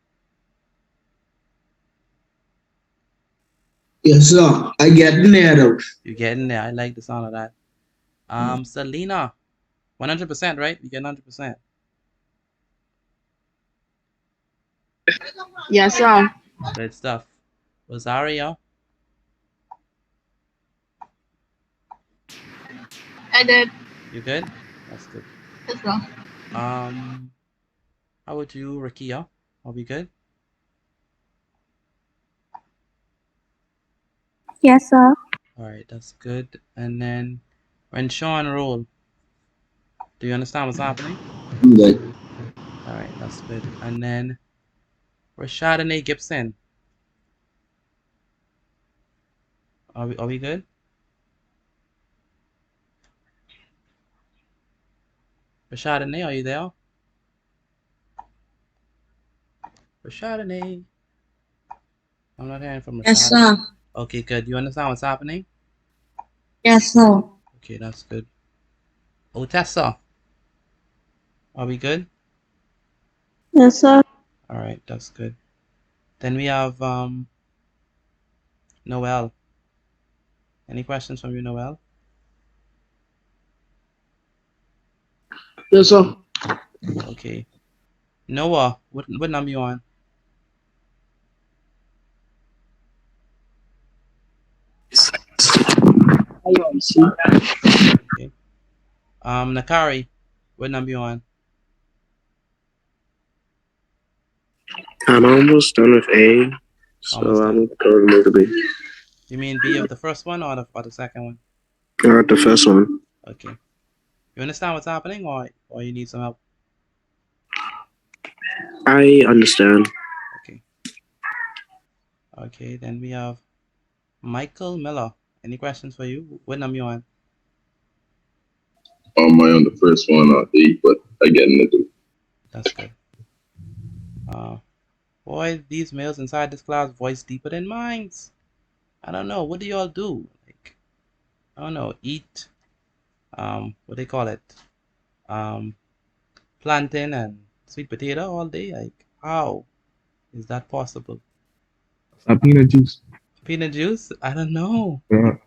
Yes, sir. I get there though. You're getting there. I like the sound of that. Selena, 100%, right? You get 100%. Yes, sir. Good stuff. Rosario, I did. you good? That's good. Yes, sir. How about you, Rakia? Are we good? Yes, sir. All right, that's good. And then when Sean roll, do you understand what's happening? Good. All right, that's good. And then Rashadane Gibson, are we good? Rashadane, are you there? Rashadane, I'm not hearing from Rashadane. Yes, sir. Okay, good. You understand what's happening? Yes, sir. Okay, that's good. Otessa, are we good? Yes, sir. All right, that's good. Then we have Noel. Any questions from you, Noel? Yes, sir. Okay. Noah, what number you on? Okay. Nakari, what number you on? I'm almost done with A, Almost so done. I'm going to move to B. You mean B of the first one or the second one? The first one. Okay. You understand what's happening or you need some help? I understand. Okay. Okay, then we have Michael Miller. Any questions for you? What number you on? On the first one, 8, but I get in the 2. That's good. Boy, these males inside this class voice deeper than mine. I don't know. What do y'all do? Like, I don't know. Eat. What they call it? Plantain and sweet potato all day. Like, how is that possible? Peanut juice. Peanut juice? I don't know. Yeah.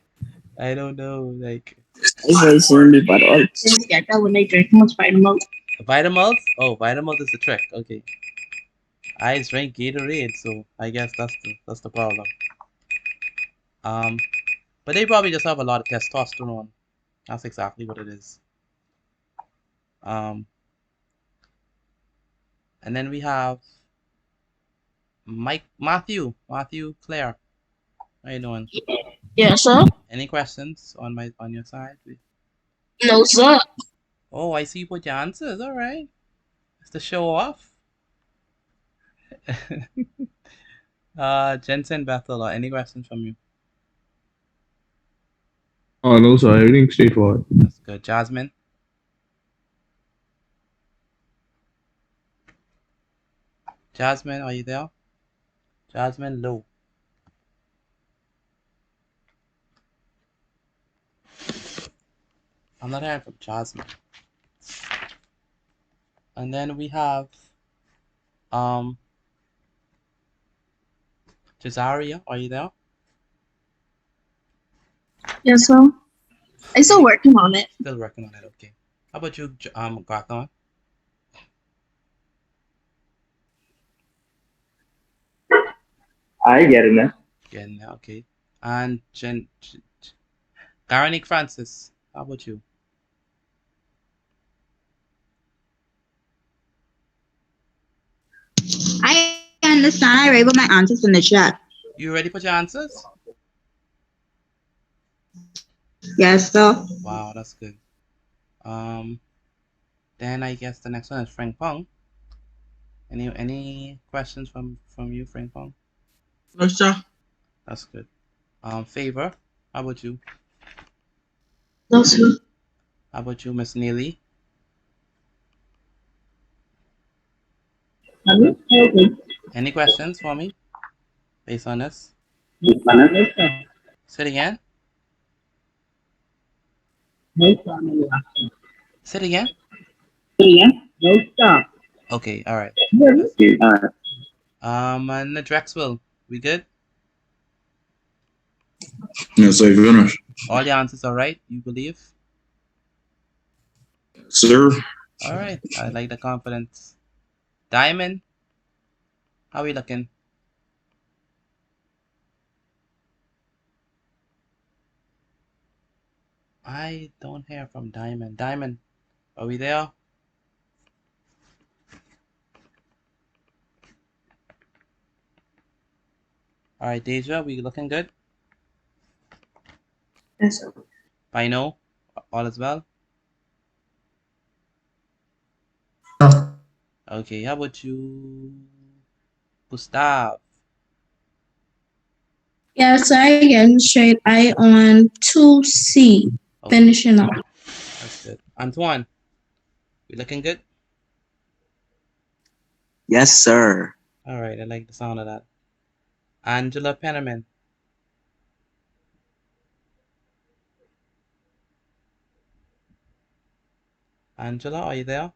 I don't know. Like, It's only but all. Get that when they drink much vitamin. Vitamals? Oh, Vitamals is the trick. Okay. I drink Gatorade, so I guess that's the problem. But they probably just have a lot of testosterone. That's exactly what it is. And then we have Matthew Claire. How you doing? Yes, sir. Any questions on your side? No, sir. Oh, I see you put your answers. All right. It's to show off. Jensen Bethel, any questions from you? Oh no, sir. Everything straightforward. That's good. Jasmine? Jasmine, are you there? Jasmine Low. I'm not hearing from Jasmine. And then we have Cesaria, are you there? Yes, sir. I'm still working on it. Still working on it, okay. How about you, Gotham? I get it now. Getting there, okay. And Garonic Francis, how about you? I understand. I wrote my answers in the chat. You ready for your answers? Yes, sir. Wow, that's good. Then I guess the next one is Frank Pong. Any questions from you, Frank Pong? No, sir. That's good. Favor, how about you? No, sir. How about you, Miss Neely? Any questions for me based on this? Say it again. Say it again. No, sir. Okay, all right. And the Drexel, we good? Yes, I finished. All your answers are right, you believe? Sir, All right, I like the confidence. Diamond, how are we looking? I don't hear from Diamond. Diamond, are we there? All right, Deja, we looking good? Yes, sir. Pino, all is well? Okay, how about you, Gustav? Yes, I get straight I on 2C. Okay, Finishing up. that's good. Antoine, we looking good? Yes, sir. All right, I like the sound of that. Angela Pennerman. Angela, are you there?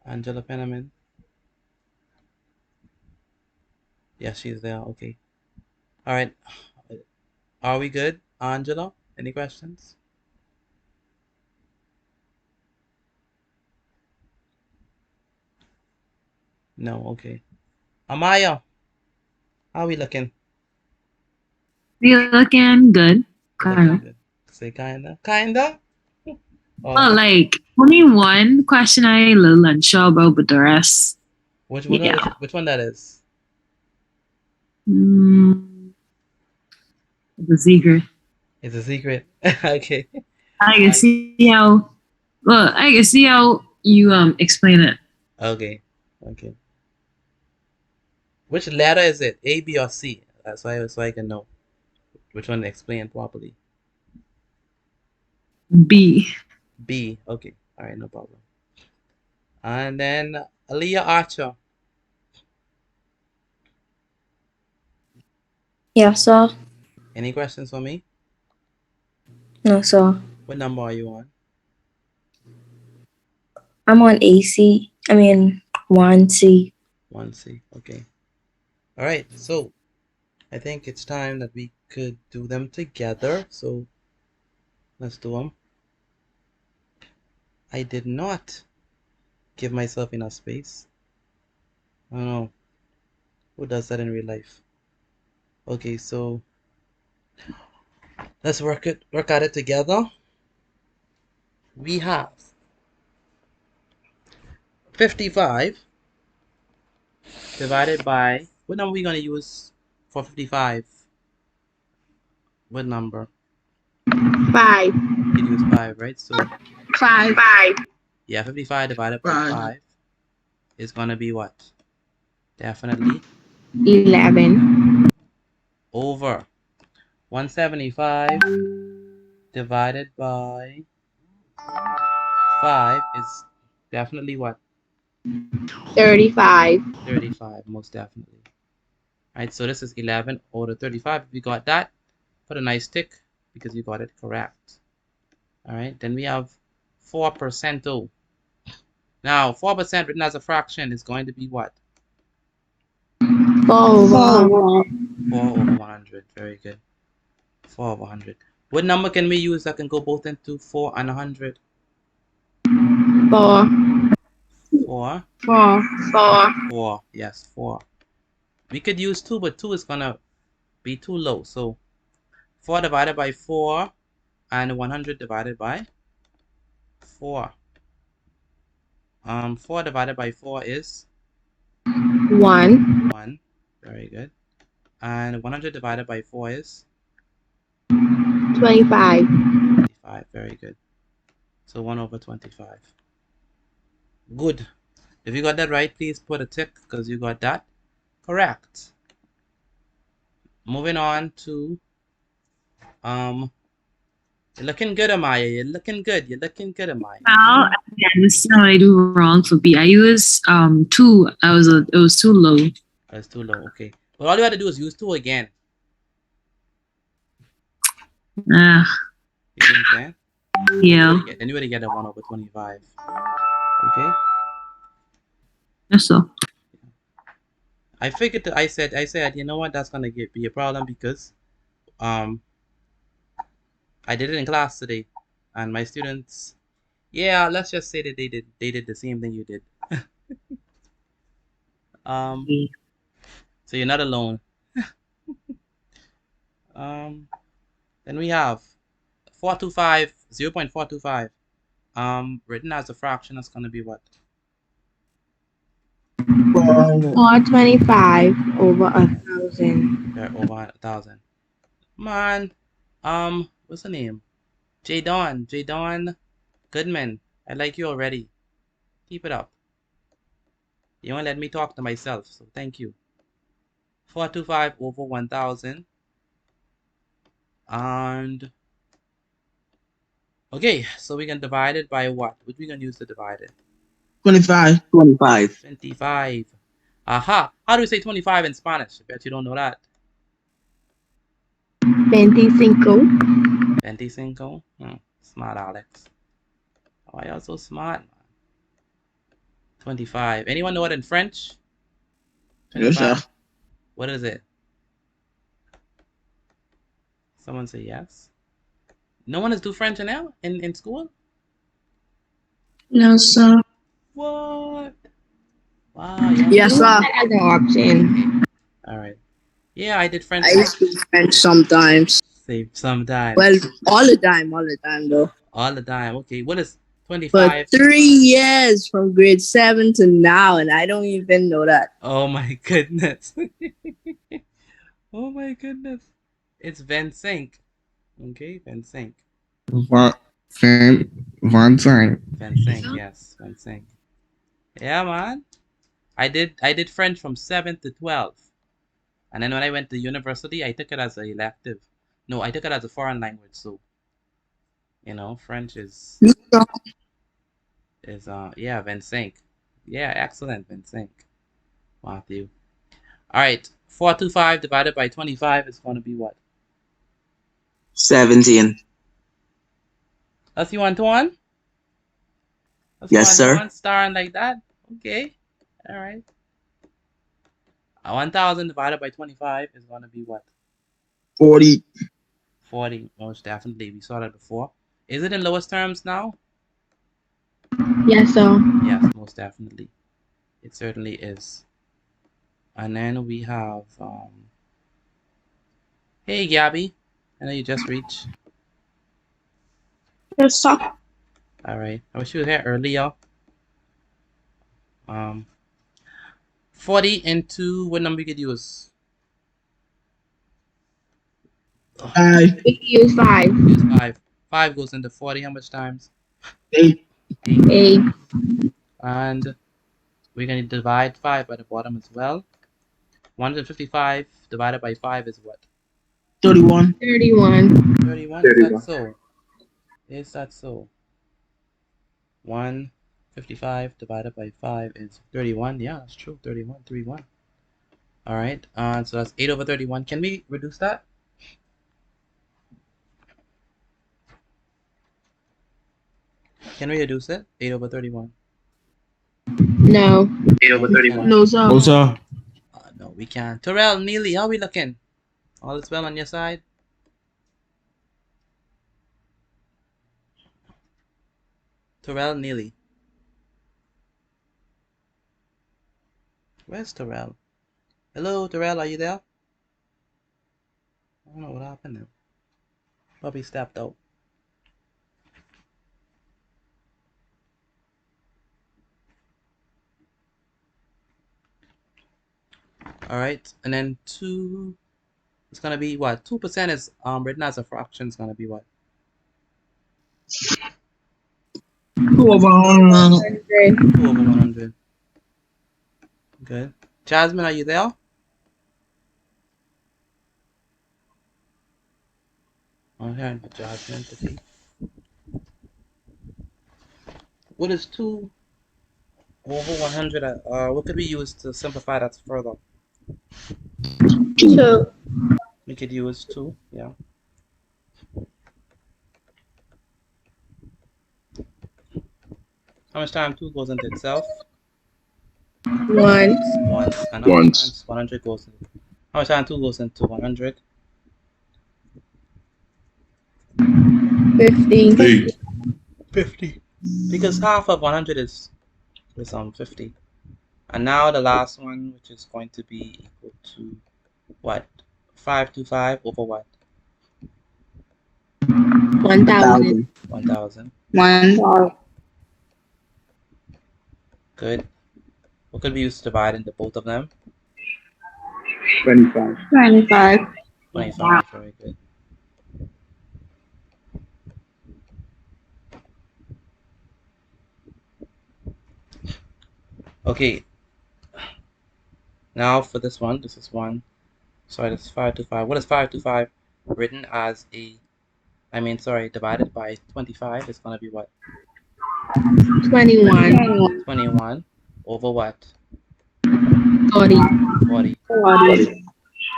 Angela Pennerman. Yes, she's there. Okay. All right. Are we good, Angela? Any questions? No. Okay. Amaya, how are we looking? We're looking good. Looking good. Say kinda. Well, like only one question I a little unsure about, but the rest. Which one that is? It's a secret. It's a secret. Okay. I can see how. Well, I can see how you explain it. Okay. Okay. Which letter is it? A, B, or C? That's why so I can know which one to explain properly. B. B. Okay. All right. No problem. And then Aaliyah Archer. Yeah, sir. Any questions for me? No, sir. What number are you on? I'm on AC. I mean, 1C. 1C. Okay. All right. So I think it's time that we could do them together. So let's do them. I did not give myself enough space. I don't know. Who does that in real life? Okay, so let's work at it together. We have 55 divided by, what number are we gonna use for 55? What number? 5. You could use 5, right? So 5. yeah, 55 divided by 5 is gonna be what? Definitely 11. over 175 divided by 5 is definitely what? 35. 35, most definitely. Right, so this is 11 over 35. We got that. Put a nice tick because you got it correct. All right, then we have 4%. Now, 4% written as a fraction is going to be what? 4 over 4 over 100. Very good. 4 over 100. What number can we use that can go both into 4 and 100? 4. 4. 4. 4. 4. Yes, 4. We could use 2, but 2 is going to be too low. So 4 divided by 4 and 100 divided by 4. 4 divided by 4 is 1. 1. Very good. And 100 divided by 4 is 25. 25. Very good. So 1 over 25. Good. If you got that right, please put a tick because you got that correct. Moving on to you're looking good, Amaya. You're looking good. You're looking good, Amaya. Now, again, this is how I do wrong for B. I used 2. It was too low. That's too low. Okay. But all you have to do is use 2 again. Ah, You see what I'm saying? yeah. Then you would get a 1 over 25. Okay. That's all. I figured that I said, you know what, that's gonna be a problem because I did it in class today, and my students, yeah, let's just say that they did the same thing you did. So you're not alone. Then we have 425, 0.425. Written as a fraction, that's gonna be what? 425 over 1,000. Yeah, over 1,000. Man, what's the name? J-Dawn Goodman. I like you already. Keep it up. You won't let me talk to myself, so thank you. 425 over 1,000. And okay, so we can divide it by what? What we gonna use to divide it? 25. 25. 25. Aha! How do we say 25 in Spanish? I bet you don't know that. 25. 25. Smart, Alex. Why are you so smart? 25. Anyone know it in French? 25. Yes, sir. What is it? Someone say yes. No one is do French now in school? No, sir. What? Wow. Yes, sir. As an option. All right. Yeah, I did French. I speak French sometimes. Sometimes. Well, all the time though. All the time. Okay. What is For 25? 3 years from grade 7 to now, and I don't even know that. Oh my goodness. Oh my goodness. It's 25. Okay, 25. 25. 25, yes, 25. Yeah, man. I did French from 7 to 12. And then when I went to university, I took it as an elective. No, I took it as a foreign language. So, you know, French is yeah, 25. Yeah, excellent, 25. Matthew. All right, 425 divided by 25 is going to be what? 17. That's you want to one? That's Yes, sir. one starring like that? Okay. All right. 1,000 divided by 25 is going to be what? 40. 40, most definitely. We saw that before. Is it in lowest terms now? Yes, sir. Yes, most definitely. It certainly is. And then we have, hey, Gabby. I know you just reached. Yes, sir. All right. I wish you were here earlier. 40 into what number you could use? 5. We use 5. Use 5. 5 goes into 40 how much times? 8. 8. And we're going to divide 5 by the bottom as well. 155 divided by 5 is what? 31. 31. 31? Is that so? Is that so? 155 divided by 5 is 31. Yeah, that's true. 31. 31. All right. So that's 8 over 31. Can we reduce that? Can we reduce it? 8 over 31. No. 8 over 31. No, sir. Oh, sir. No, we can't. Terrell, Neely, how are we looking? All is well on your side? Terrell, Neely. Where's Terrell? Hello, Terrell, are you there? I don't know what happened now. Probably stepped out. All right, and then 2, it's gonna be what? 2% is written as a fraction. It's gonna be what? 2 over 100. 2 over 100. Good. Jasmine, are you there? I'm hearing Jasmine to see. What is 2 over 100? What could we use to simplify that further? 2. We could use 2, yeah. How much time 2 goes into itself? 1. Once. And how much Once. times 100 goes into? How much time 2 goes into 100? 50. 8. 50. Because half of 100 is 50. And now the last one, which is going to be equal to what? 525 over what? 1,000. 1,000. 1,000. Good. What could we use to divide into both of them? 25. 25. 25. Very good. Okay. Now for this one, this is 1. Sorry, this is 525. What is 525 written as a, divided by 25 is going to be what? 21. 21 over what? 40. 40.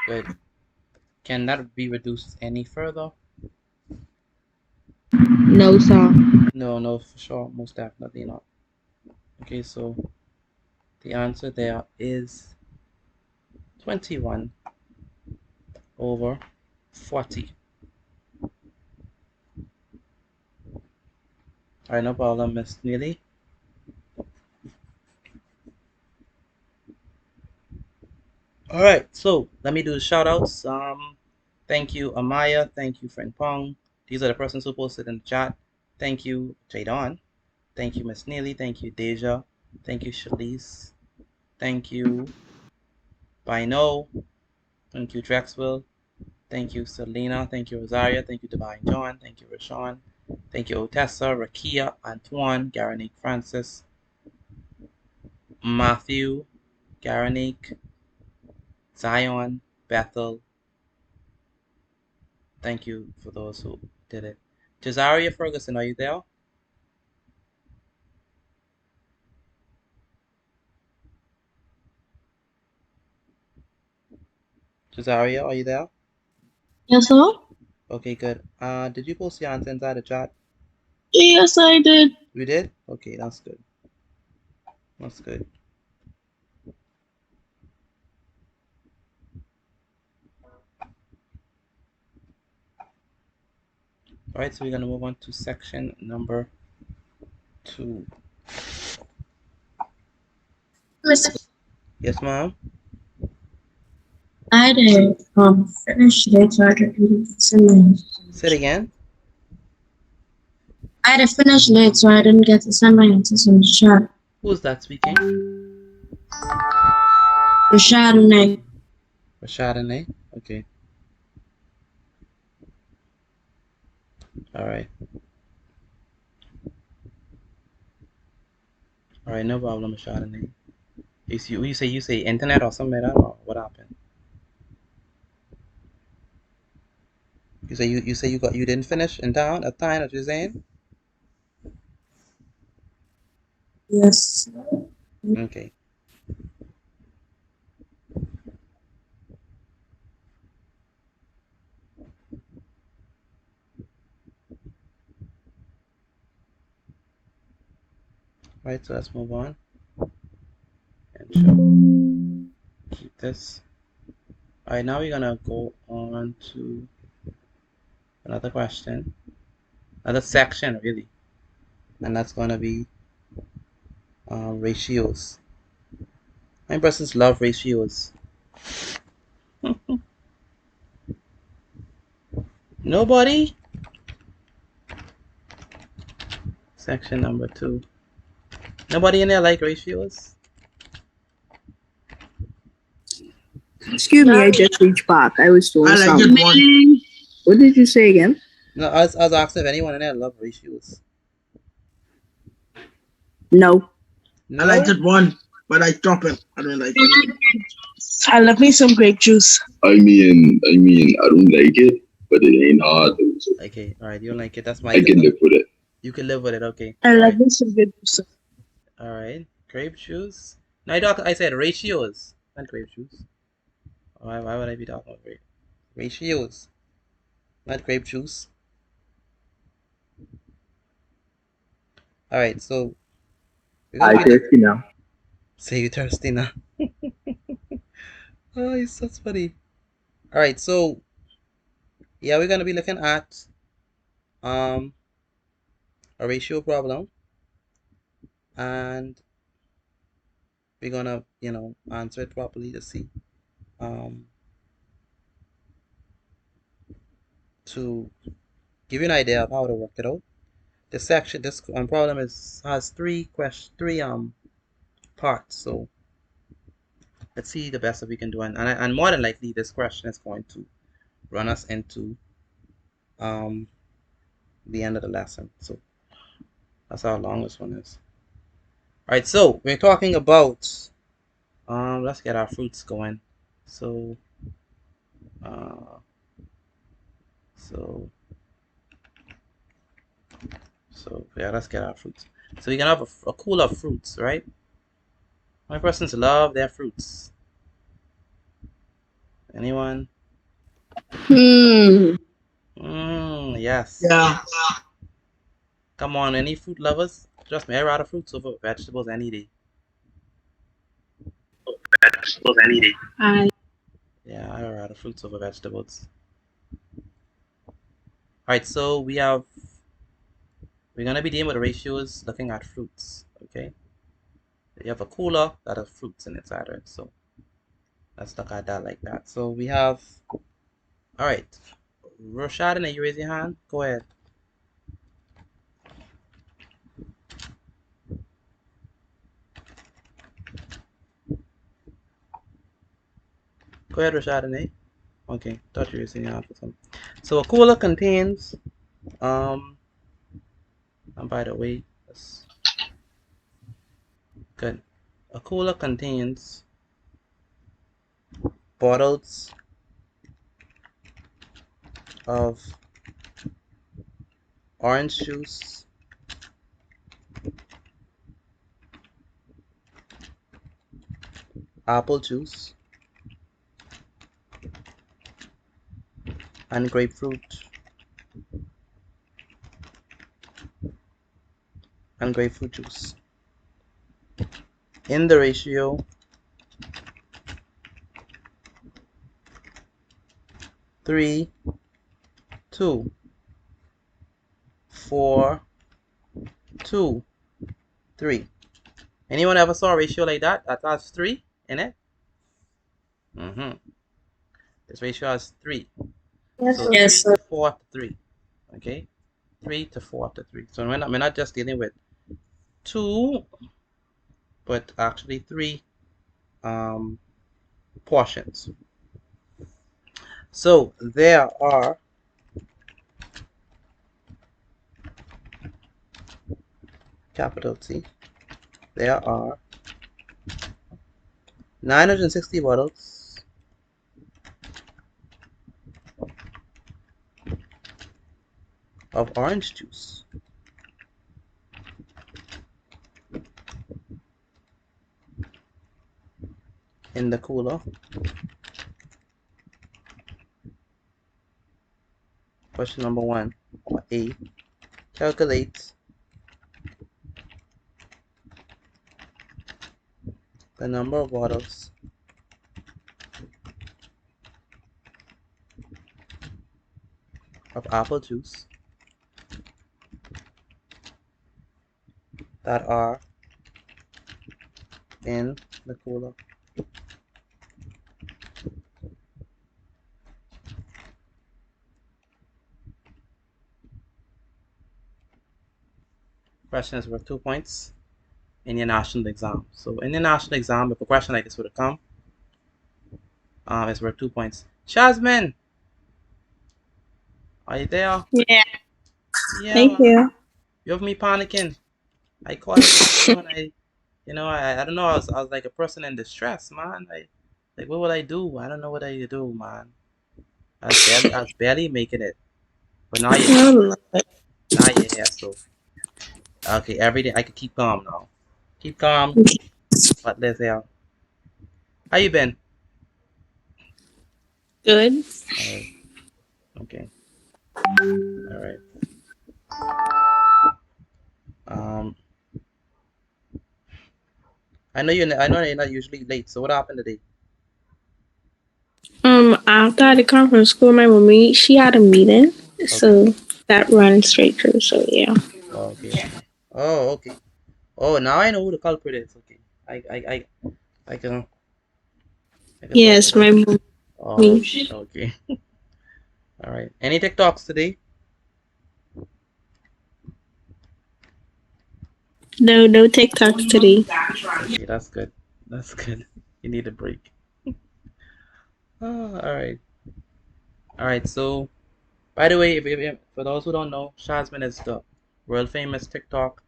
Good. Can that be reduced any further? No, sir. No, for sure. Most definitely not. Okay, so the answer there is 21 over 40. All right, no problem, Miss Neely. All right, so let me do the shout outs. Thank you, Amaya. Thank you, Friend Pong. These are the persons who posted in the chat. Thank you, Jadon. Thank you, Miss Neely. Thank you, Deja. Thank you, Shalise. Thank you, Bino. Thank you, Drexville. Thank you, Selena. Thank you, Rosaria. Thank you, Divine John. Thank you, Rashawn. Thank you, Otessa, Rakia, Antoine, Garanique Francis, Matthew, Garanique, Zion, Bethel. Thank you for those who did it. Jazaria Ferguson, are you there? Jazaria, are you there? Yes, sir. Okay, good. Did you post your answer inside the chat? Yes, I did. You did? Okay, that's good. That's good. All right, so we're gonna move on to section number 2. Yes, ma'am. I did finish it so I could read the sentence. Say it again. I had to finish late, so I didn't get to send my answers in the chat. Who's that speaking? Rashad and I. Rashad and A? Okay. All right. All right, no problem, Rashad and A. You say internet or something like that, or what happened? You say you didn't finish in town at time that you're saying? Yes. Okay. Right, so let's move on and keep this. All right, now we're gonna go on to another question, another section really, and that's gonna be ratios. My persons love ratios. Nobody? Section number 2. Nobody in there like ratios? Excuse me, I just reached back. I was doing something. What did you say again? No, I was asking if anyone in there love ratios. No. No? I like it one, but I drop it. I don't like it. I love me some grape juice. I mean, I don't like it, but it ain't hard. So Okay, all right, you don't like it. That's my. I can live with it. You can live with it. Okay. I All love right. me some grape juice. All right. Grape juice. No, I said ratios, not grape juice. Why would I be talking about ratios, not grape juice? All right, so we're gonna I thirsty now. say you thirsty now. Oh, it's so funny. All right, so yeah, we're gonna be looking at a ratio problem, and we're gonna answer it properly to see to give you an idea of how to work it out. This problem has three parts. So let's see the best that we can do, and more than likely this question is going to run us into the end of the lesson. So that's how long this one is. All right, so we're talking about let's get our fruits going. So yeah, let's get our fruits. So you can have a pool of fruits, right? My persons love their fruits. Anyone? Yes. Yeah. Come on, any fruit lovers? Trust me, I rather fruits over vegetables any day. Vegetables any day. Yeah, I rather fruits over vegetables. Alright, so we're gonna be dealing with ratios looking at fruits, okay? You have a cooler that has fruits in inside it, so let's look at that like that. So we have, alright, Rashad, you raise your hand? Go ahead. Go ahead, Rashad. Okay, thought you were raising your hand for something. So a cooler contains, and by the way, good. A cooler contains bottles of orange juice apple juice and grapefruit juice in the ratio 3 to 4 to 3. Anyone ever saw a ratio like that? That has 3 in it? This ratio has 3. So 3 to 4 to 3. Okay? 3 to 4 to 3. So we're not just dealing with 2, but actually 3 portions. So there are capital T. There are 960 bottles of orange juice. In the cooler. Question number 1, or A. Calculate the number of bottles of apple juice that are in the cooler. Question is worth 2 points in your national exam. So in your national exam, if a question like this would have come, it's worth 2 points. Jasmine, are you there? Yeah. Yeah, thank you. You have me panicking. I called you and I don't know. I was like a person in distress, man. Like, what would I do? I don't know what I do, man. I was barely making it. But now you're here, so okay. Every day I could keep calm now. Keep calm. But let's see how you been? Good. All right. Okay. All right. I know you're not usually late. So what happened today? After the conference call my mommy, she had a meeting, so that ran straight through. So yeah. Okay. Oh, okay. Oh, now I know who the culprit is. Okay. I can. Yes, my mommy. Oh, okay. All right. Any TikToks today? No TikToks today. Okay, that's good. That's good. You need a break. Oh, all right. All right. So, by the way, if for those who don't know, Shazman is the world famous TikTok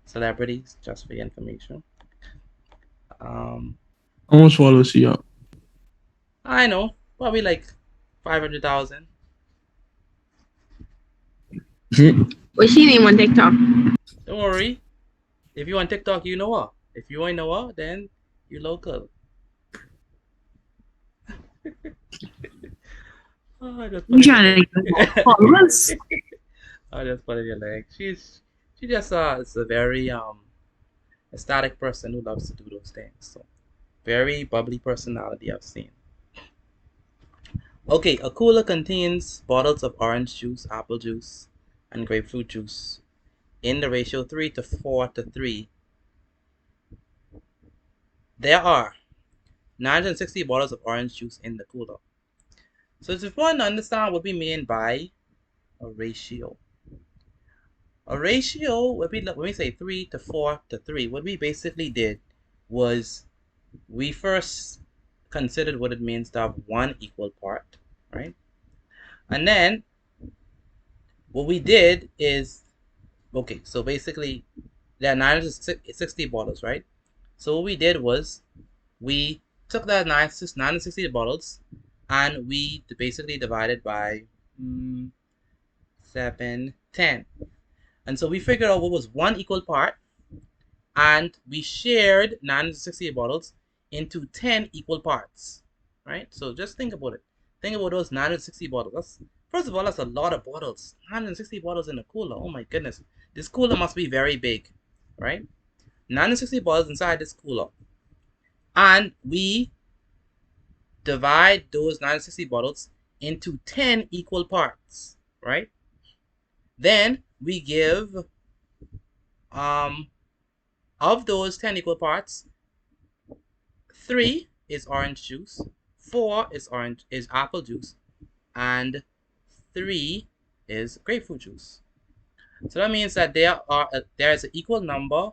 celebrities. Just for your information. How much followers she up? I know, probably like 500,000. What's she name on TikTok? Don't worry. If you on TikTok, you know her. If you ain't know her, then you local. Oh, I just put You it in trying to get followers? I just put it in your leg. She just is a very ecstatic person who loves to do those things. So very bubbly personality I've seen. Okay, a cooler contains bottles of orange juice, apple juice, and grapefruit juice in the ratio 3 to 4 to 3. There are 960 bottles of orange juice in the cooler. So it's important to understand what we mean by a ratio. A ratio, when we say 3 to 4 to 3, what we basically did was we first considered what it means to have one equal part, right? And then what we did is, okay, so basically there are 960 bottles, right? So what we did was we took that 960 bottles and we basically divided by 7, 10. And so we figured out what was one equal part, and we shared 960 bottles into 10 equal parts, right? So just think about it. Think about those 960 bottles. First of all, that's a lot of bottles. 960 bottles in a cooler. Oh my goodness. This cooler must be very big, right? 960 bottles inside this cooler. And we divide those 960 bottles into 10 equal parts, right? Then we give, of those 10 equal parts, 3 is orange juice, 4 is apple juice, and 3 is grapefruit juice. So that means that there is an equal number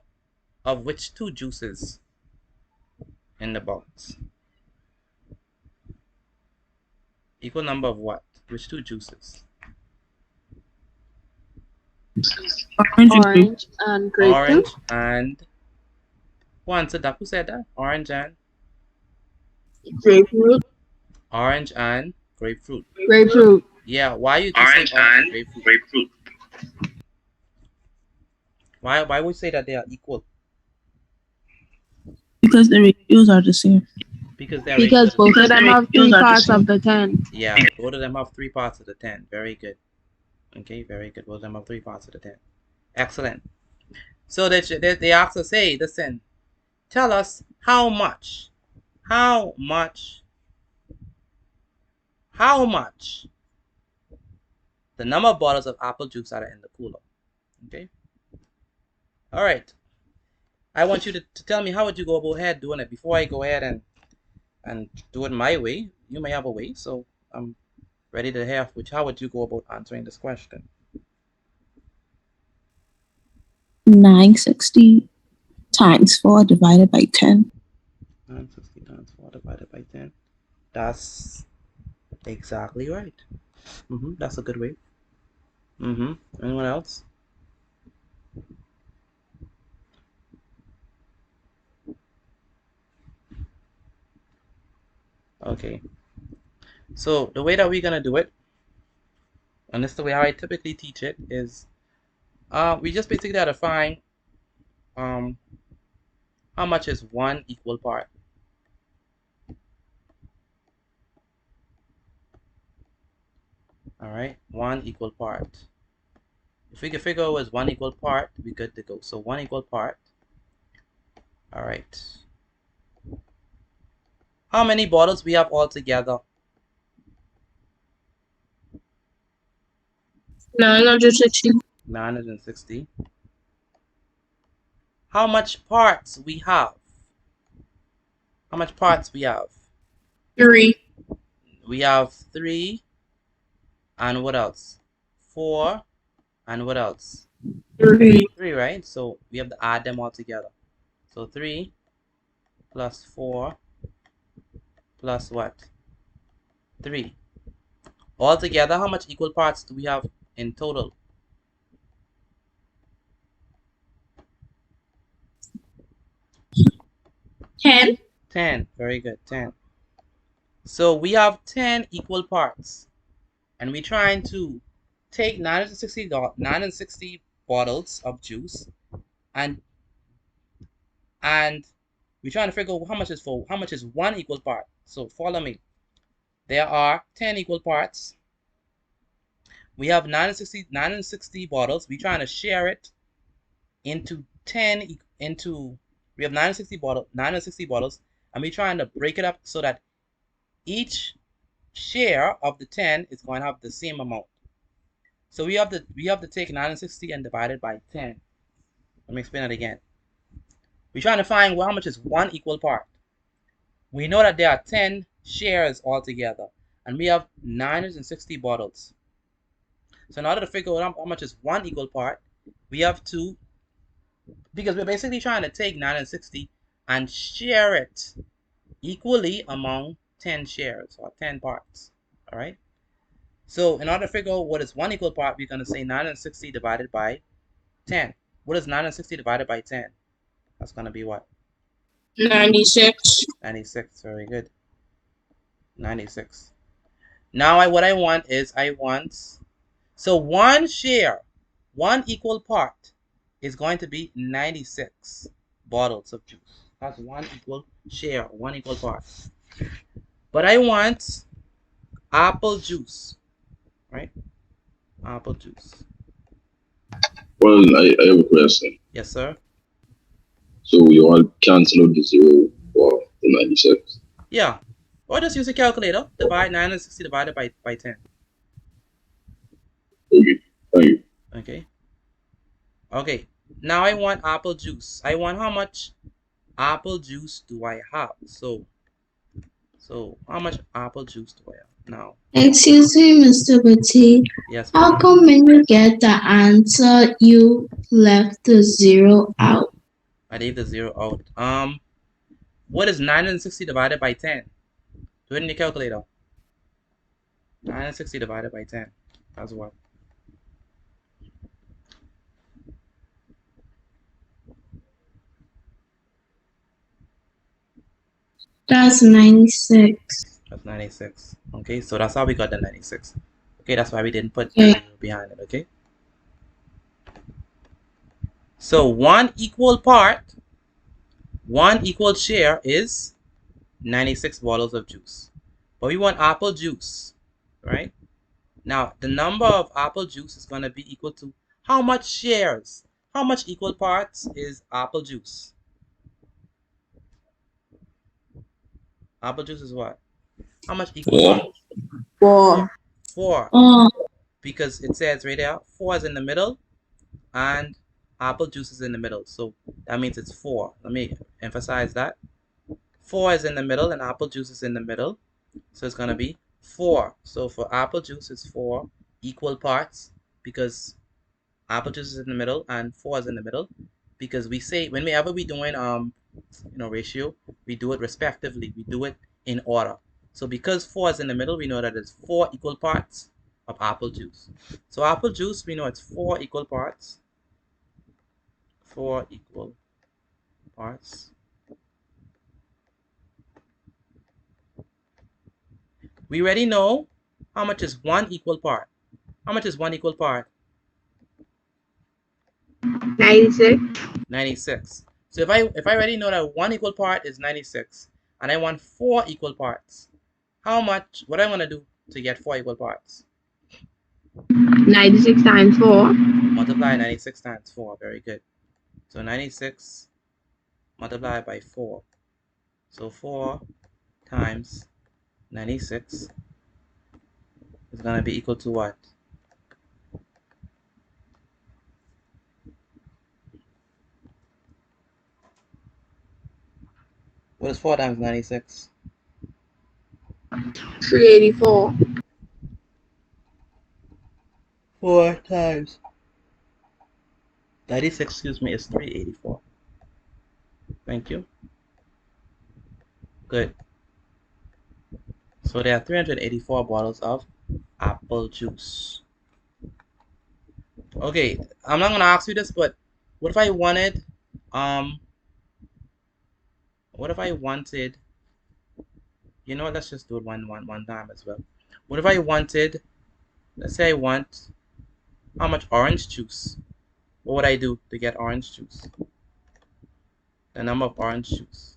of which 2 juices in the box. Equal number of what? Which 2 juices? Orange and grapefruit. Orange and one. So who said that? Orange and Grapefruit. Orange and grapefruit. Grapefruit. Yeah. Why you say orange and grapefruit? Why would you say that they are equal? Because the ratios are the same. Because both of them have 3 parts of the 10. Yeah, both of them have 3 parts of the 10. Very good. Okay, very good. Both of them have 3 parts of the 10. Excellent. So they ask us, hey, listen, tell us how much the number of bottles of apple juice that are in the cooler. Okay. All right. I want you to tell me, how would you go ahead doing it? Before I go ahead and do it my way, you may have a way. So I'm ready to hear how would you go about answering this question? 960 times 4 divided by 10. 960 times 4 divided by 10. That's exactly right. That's a good way. Anyone else? Okay. So the way that we're gonna do it, and this is the way I typically teach it, is we just basically gotta find how much is one equal part. All right, one equal part. If we can figure out what's one equal part, we're good to go. So one equal part. All right. How many bottles we have all together? 960. 960. How much parts we have? How much parts we have? 3. We have 3. And what else? 4. And what else? 3. 3, right? So we have to add them all together. So 3 plus 4 plus what? 3. All together, how much equal parts do we have in total? 10. 10. Very good. 10. So we have 10 equal parts. And we're trying to take 960 bottles of juice and we're trying to figure out how much is one equal part. So follow me. There are 10 equal parts. We have 960 bottles. We're trying to share it into 10 we have 960 bottles, and we're trying to break it up so that each share of the 10 is going to have the same amount. So we have to take 960 and divide it by 10. Let me explain it again. We're trying to find how much is one equal part. We know that there are 10 shares altogether, and we have 960 bottles. So in order to figure out how much is one equal part, we have to, because we're basically trying to take 960 and share it equally among 10 shares or 10 parts. All right. So in order to figure out what is one equal part, we're going to say 960 divided by 10. What is 960 divided by 10? That's going to be what? 96. 96. Very good. 96. Now what I want is so one share, one equal part is going to be 96 bottles of juice. That's one equal share, one equal part. But I want apple juice, right? Apple juice. Well, I have a question. Yes, sir. So you want to cancel out the 0 for the 96? Yeah. Or just use a calculator. Divide 960 divided by 10. Okay, thank you. Okay. Okay. Now I want apple juice. I want how much apple juice do I have? So how much apple juice do I have now? Excuse me, Mr. Batty. Yes, How ma'am. come when you get the answer, you left the 0 out? I leave the 0 out. What is 960 divided by 10? Do it in your calculator. 960 divided by 10. That's what? That's 96. That's 96. Okay, so that's how we got the 96. Okay, that's why we didn't put Okay. 0 behind it, okay? So one equal part, one equal share is 96 bottles of juice. But we want apple juice, right? Now, the number of apple juice is going to be equal to how much shares? How much equal parts is apple juice? Apple juice is what? How much equal parts? 4. 4. Oh, Because it says right there, 4 is in the middle and apple juice is in the middle. So that means it's 4. Let me emphasize that. 4 is in the middle and apple juice is in the middle. So it's going to be 4. So for apple juice, it's 4 equal parts because apple juice is in the middle and 4 is in the middle. Because we say whenever we doing ratio, we do it respectively. We do it in order. So because 4 is in the middle, we know that it's 4 equal parts of apple juice. So apple juice, we know it's 4 equal parts. 4 equal parts. We already know how much is 1 equal part. How much is 1 equal part? 96. 96. So if I already know that 1 equal part is 96 and I want 4 equal parts, what I'm going to do to get 4 equal parts? 96 times 4. Multiply 96 times 4. Very good. So 96 multiplied by 4. So 4 times 96 is going to be equal to what? What is 4 times 96? 384. 4 times 96, excuse me, is 384. Thank you. Good. So there are 384 bottles of apple juice. Okay, I'm not gonna ask you this, but what if I wanted, let's just do it one time as well. What if I wanted, let's say I want how much orange juice? What would I do to get orange juice? The number of orange juice.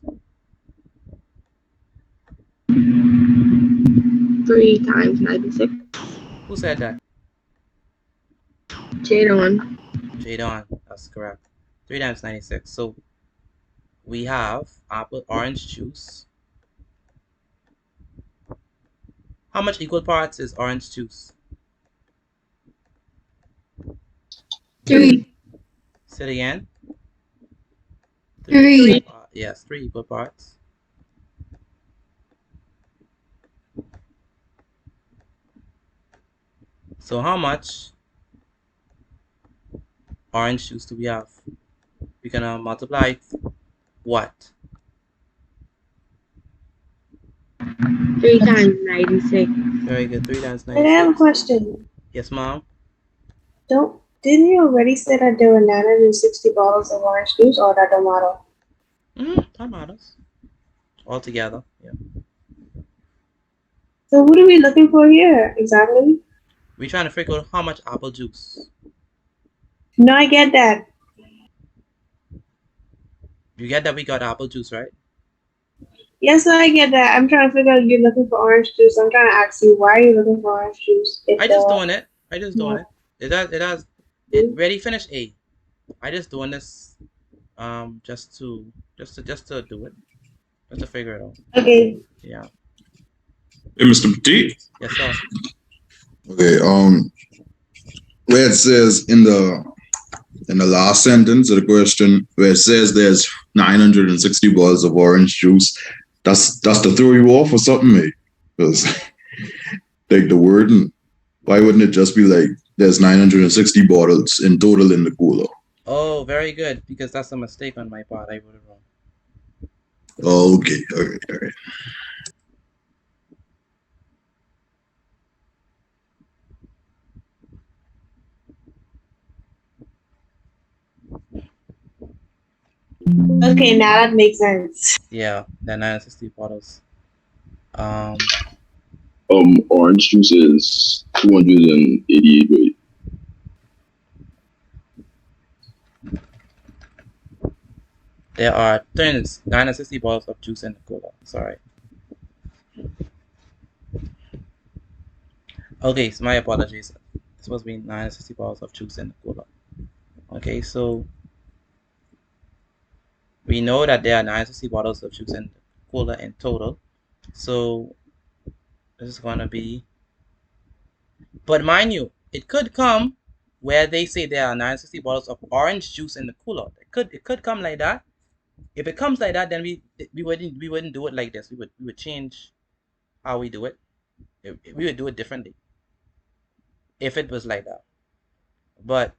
3 times 96. Who said that? Jadon. Jadon, that's correct. 3 times 96. So we have orange juice. How much equal parts is orange juice? 3. Say it again. 3. Yes, 3 equal parts. So how much orange juice do we have? We're gonna multiply what? 3 times 96. Very good. 3 times And I have a 96. question. Yes, mom. Didn't you already say that there were 960 bottles of orange juice, or that don't matter? That matters. All together. Yeah. So what are we looking for here exactly? We're trying to figure out how much apple juice. No, I get that. You get that we got apple juice, right? Yes, I get that. I'm trying to figure out you're looking for orange juice. I'm trying to ask you why are you looking for orange juice? I just doing it. I just doing it. It ready finish A. I just doing this just to do it. Just to figure it out. Okay. Yeah. Hey, Mr. Petit. Yes, sir. Okay, where it says in the last sentence of the question, where it says there's 960 bottles of orange juice, that's to throw you off or something, mate? Because like the wording, why wouldn't it just be like there's 960 bottles in total in the cooler? Oh, very good, because that's a mistake on my part. I wrote it wrong. Oh, okay, all right. Okay, now that makes sense. Yeah, the 960 bottles. Orange juice is 288, right? There are 960 bottles of juice in the cooler. Sorry. Okay, so my apologies. It's supposed to be 960 bottles of juice in the cooler. Okay, so we know that there are 960 bottles of juice in the cooler in total. So this is gonna be, but mind you, it could come where they say there are 960 bottles of orange juice in the cooler. It could come like that. If it comes like that, then we wouldn't do it like this. We would change how we do it. We would do it differently if it was like that. But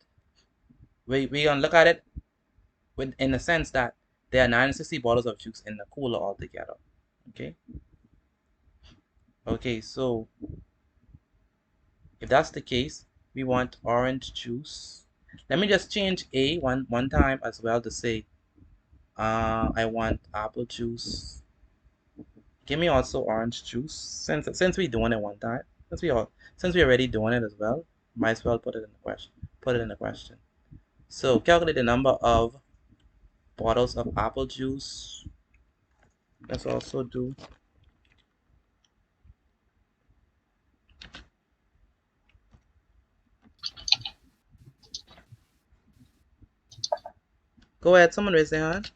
we gonna look at it in the sense that there are 960 bottles of juice in the cooler altogether. Okay, so if that's the case, we want orange juice. Let me just change A one time as well to say I want apple juice. Give me also orange juice. Since we're doing it one time, since we're already doing it as well, might as well put it in the question. So calculate the number of bottles of apple juice. Let's also do go ahead, someone raise their hand.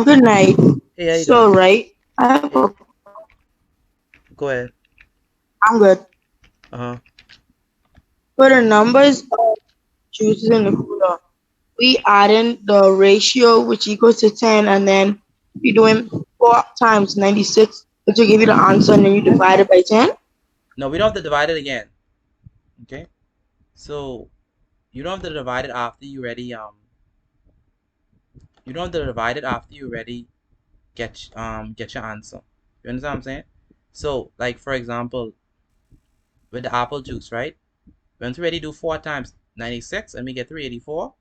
Good night. Hey, how you So, doing? right, I have a, Go ahead. I'm good. Uh-huh. For the numbers of juices in the cooler, we add in the ratio, which equals to 10, and then you're doing 4 times 96, which will give you the answer, and then you divide it by 10. No, we don't have to divide it again. Okay? So you don't have to divide it after you already you don't have to divide it after you already get your answer. You understand what I'm saying? So like for example, with the apple juice, right? Once we already do 4 times 96 and we get 384,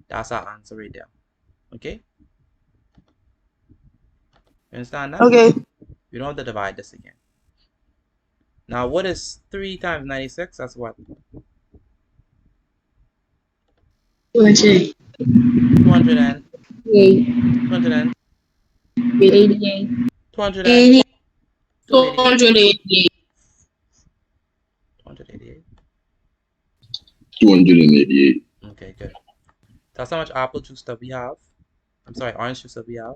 that's our answer right there. Okay? You understand that? Okay. You don't have to divide this again. Now what is 3 times 96? That's what? 200. 200 and 200 and 88. 200 and 288. 288. 288. Okay, good. That's how much apple juice that we have. I'm sorry, orange juice that we have.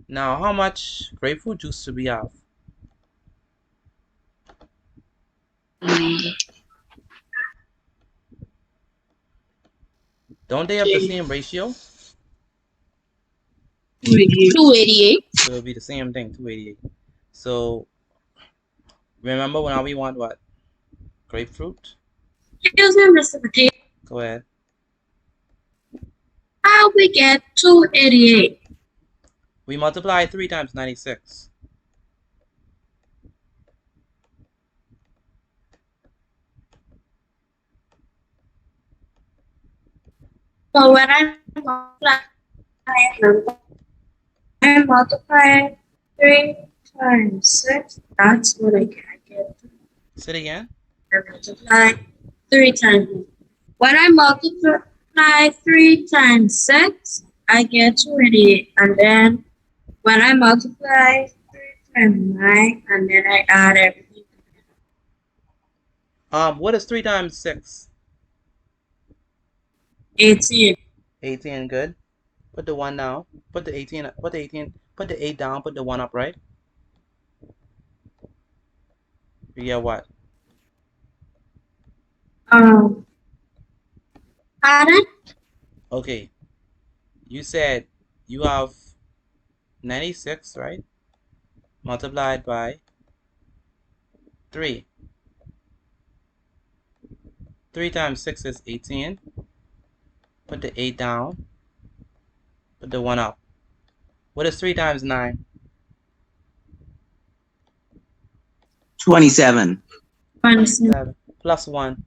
Now, how much grapefruit juice do we have? Don't they have the same ratio? 288. So it'll be the same thing, 288. So remember when we want what? Grapefruit? Excuse me, Mr. Potato. Go ahead. How we get 288? We multiply 3 times 96. So when I multiply 3 times 6, that's what I get. Say it again. I multiply 3 times. When I multiply 3 times 6, I get 28. And then when I multiply 3 times 9, and then I add everything. What is 3 times 6? 18. 18, good. Put the 1 down. Put the 18, put the 18, put the 8 down, put the 1 up, right? You get what? Pardon? Okay. You said you have 96, right? Multiplied by 3. 3 times 6 is 18. Put the 8 down. Put the 1 up. What is 3 times 9? 27. 27. Plus 1.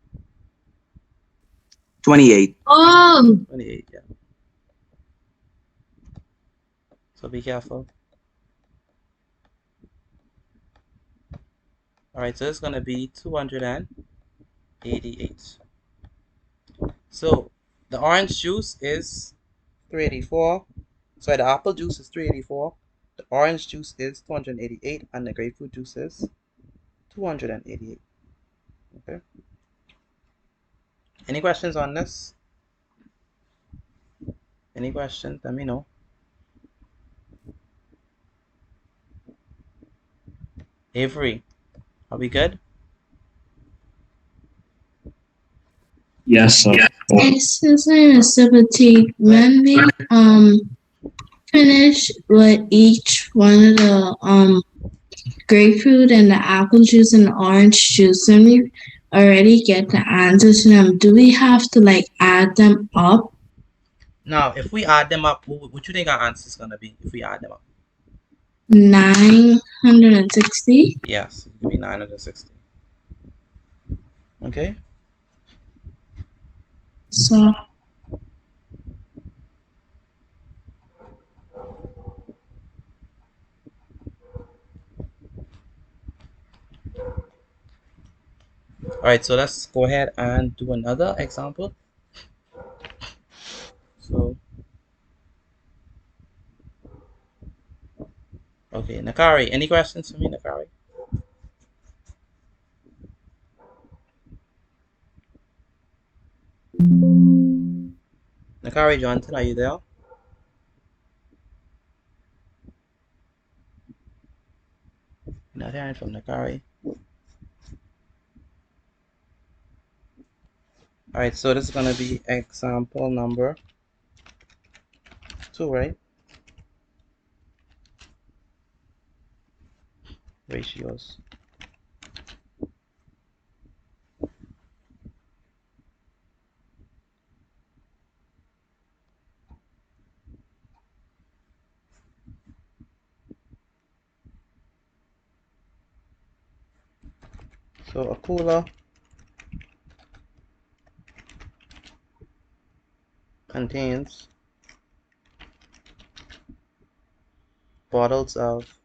28. Oh! 28, yeah. So be careful. Alright, so it's going to be 288. So the orange juice is 384. Sorry, the apple juice is 384. The orange juice is 288. And the grapefruit juice is 288. Okay. Any questions on this? Any questions? Let me know. Avery, are we good? Yes, sir. Exercise 17. When we finish with each one of the grapefruit and the apple juice and the orange juice, and we already get the answers to them, do we have to like add them up? Now, if we add them up, what you think our answer is going to be if we add them up? 960. Yes, it will be 960. Okay. So Alright, so let's go ahead and do another example. So, okay, Nakari, any questions for me, Nakari? Nakari Johnson, are you there? Not hearing from Nakari. Alright, so this is going to be example number 2, right? Ratios. So a cooler contains bottles of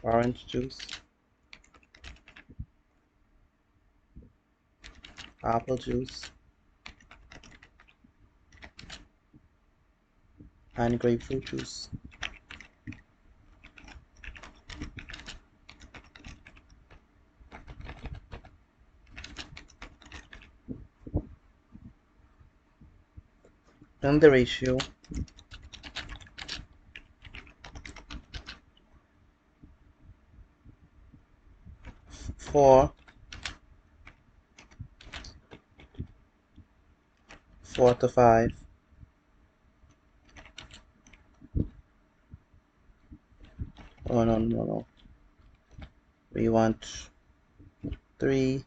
orange juice, apple juice, and grapefruit juice. Then the ratio for 4 to 5. Oh, no. We want 3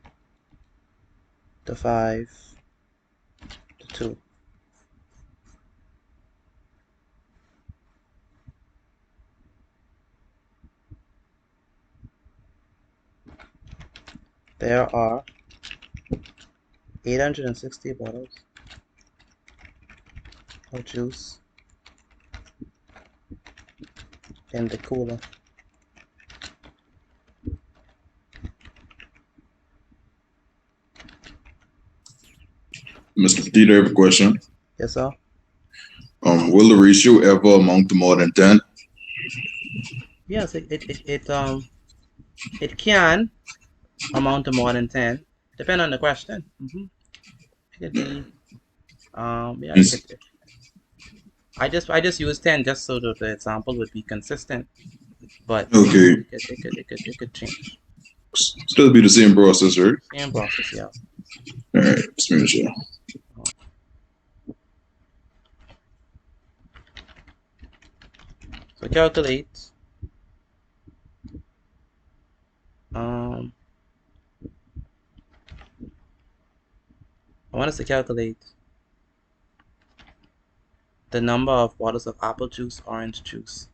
to 5 to 2. There are 860 bottles of juice in the cooler. Mr. Petito, I have a question. Yes, sir. Will the ratio ever amount to more than 10? Yes, it can amount to more than 10, depending on the question. It could be, yeah, it could. I just use 10 just so that the example would be consistent, but Okay. it could change. Still be the same process, right? Same process, yeah. All right, just make sure. So calculate. I want us to calculate the number of bottles of apple juice, orange juice,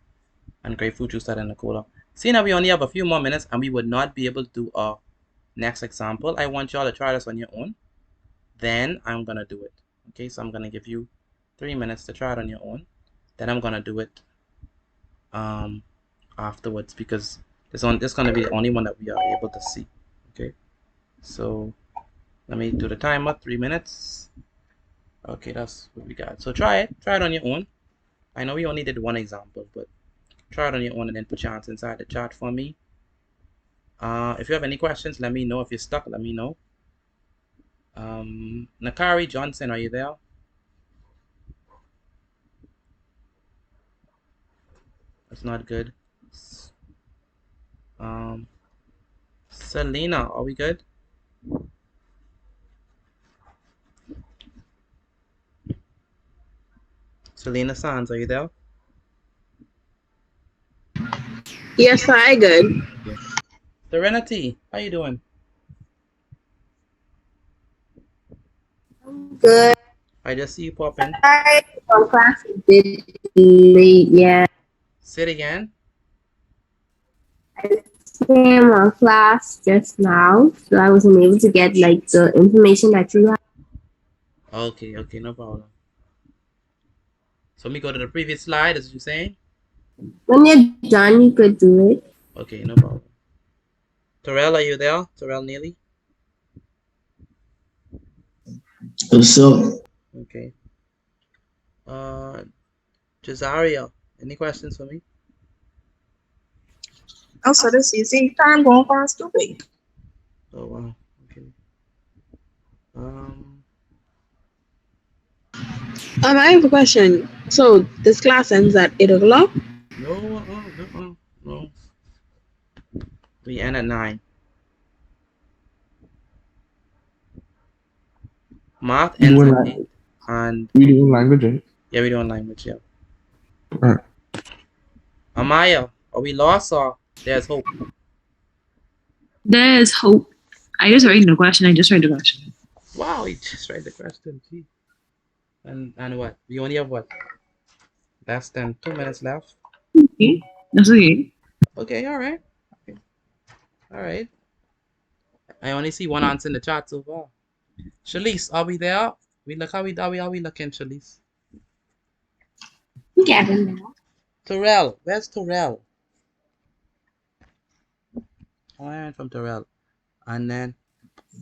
and grapefruit juice that are in the cooler. Seeing that we only have a few more minutes and we would not be able to do a next example, I want y'all to try this on your own. Then I'm gonna do it. Okay, so I'm gonna give you 3 minutes to try it on your own. Then I'm gonna do it afterwards, because this is gonna be the only one that we are able to see. Okay, so let me do the timer. 3 minutes. Okay, that's what we got. So try it on your own. I know we only did one example, but try it on your own and then put your answer inside the chat for me. If you have any questions, let me know. If you're stuck, let me know. Nakari Johnson, are you there? That's not good. Selena, are we good? Selena Sands, are you there? Yes, I good. Serenity, how you doing? Good. I just see you popping. From class a bit late, yeah. Say it again. I came on class just now, so I wasn't able to get like the information that you have. Okay, no problem. So let me go to the previous slide, as you're saying. When you're done, you could do it. Okay, no problem. Terrell, are you there? Terrell Neely? What's up? Okay. Jazaria, any questions for me? Oh, so this is easy. Time going fast, stupid. Oh wow. Okay. I have a question. So this class ends at 8 o'clock? No. We end at 9. Math ends at 8. And we doing language, right? Yeah, we're doing language, yeah. Alright. Amaya, are we lost or there's hope? There's hope. I just read the question. Wow, you just read the question. Gee. And what? We only have what? Less than 2 minutes left. Okay. That's okay. Okay, alright. Okay. Alright. I only see one answer in the chat so far. Shalise, are we there? We look how we are we looking, Shalise? We got him now. Terrell, where's Terrell? Oh, I heard from Terrell. And then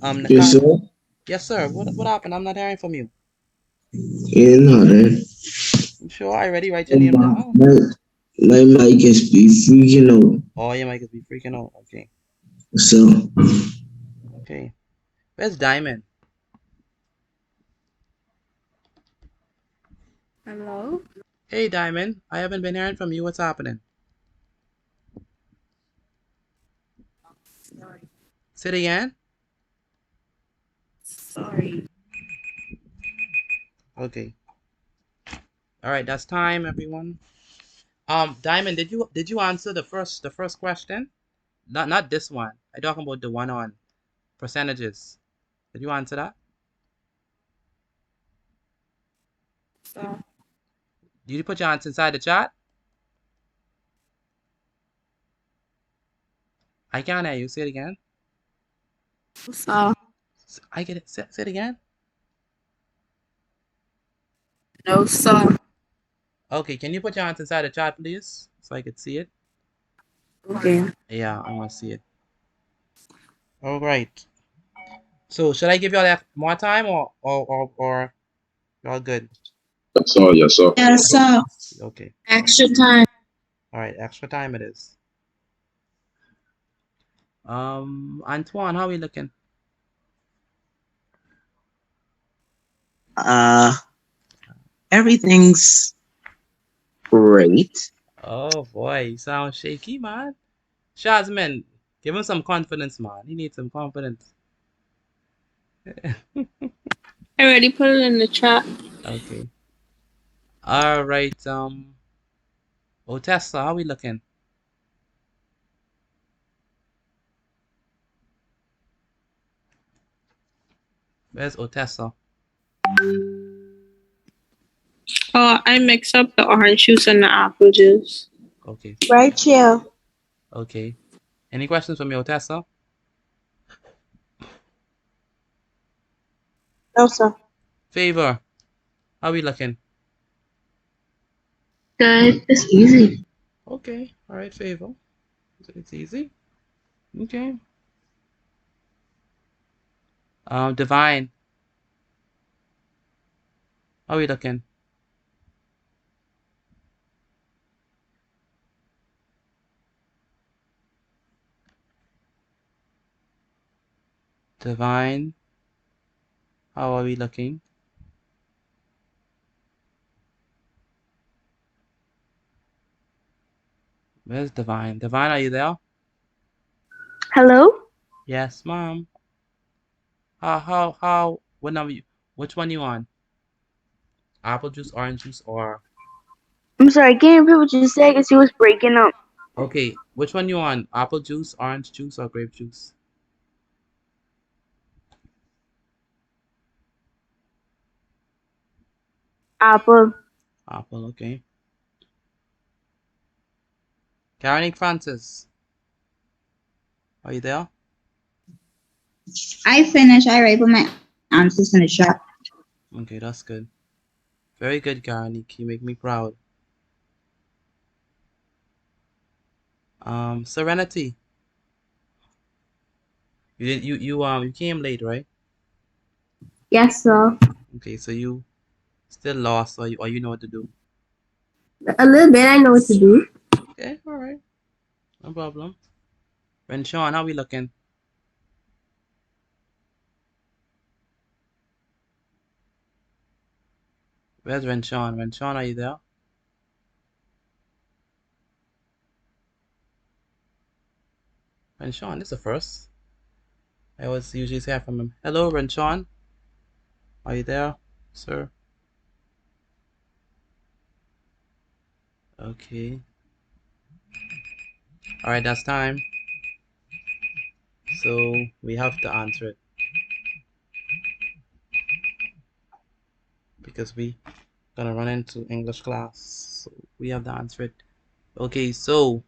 Yes, Nakari. sir. Yes, sir. What happened? I'm not hearing from you. Yeah, no, right? I'm sure I already write your name down. My mic is be freaking out. Oh, your mic is be freaking out. Okay. So. Okay. Where's Diamond? Hello? Hey, Diamond. I haven't been hearing from you. What's happening? Sorry. Say it again. Sorry. Okay. All right. That's time, everyone. Diamond, did you answer the first question? Not this one. I'm talking about the one on percentages. Did you answer that? So. Did you put your answer inside the chat? I can't hear you. Say it again. So. I get it. Say it again. No, sir. Okay, can you put your hands inside the chat, please, so I could see it? Okay. Yeah, I want to see it. All right. So should I give y'all that more time or y'all good? That's all, yes, sir. Yes, sir. Okay. Extra time. All right, extra time it is. Antoine, how are we looking? Everything's great. Oh boy, you sound shaky, man. Shazman, give him some confidence, man. He needs some confidence. I already put it in the chat. Okay. All right. Tesla, how we looking? Where's Otessa? Oh, I mix up the orange juice and the apple juice. Okay. Right here. Okay. Any questions from your Otessa? No, sir. Favor, how we looking? Good. It's easy. Okay. All right, Favor. It's easy. Okay. Divine, how we looking? Divine, how are we looking? Where's Divine? Divine, are you there? Hello? Yes, ma'am. What number which one you on? Apple juice, orange juice, or I'm sorry, can you repeat what you said? Because you was breaking up. okay, which one you on? Apple juice, orange juice, or grape juice? Apple. Apple, okay. Karenique Francis, are you there? I finished. I already put my answers in the chat. Okay, that's good. Very good, Karenique. You make me proud. Serenity. You came late, right? Yes, sir. Okay, so you still lost, or you know what to do. A little bit. I know what to do. Okay, all right, no problem. Renshawn, how we looking? Where's Renshawn? Renshawn, are you there? Renshawn, this is the first. I always usually say from him. Hello, Renshawn. Are you there, sir? Okay. All right, that's time. So we have to answer it because we gonna run into English class. So we have to answer it. Okay, so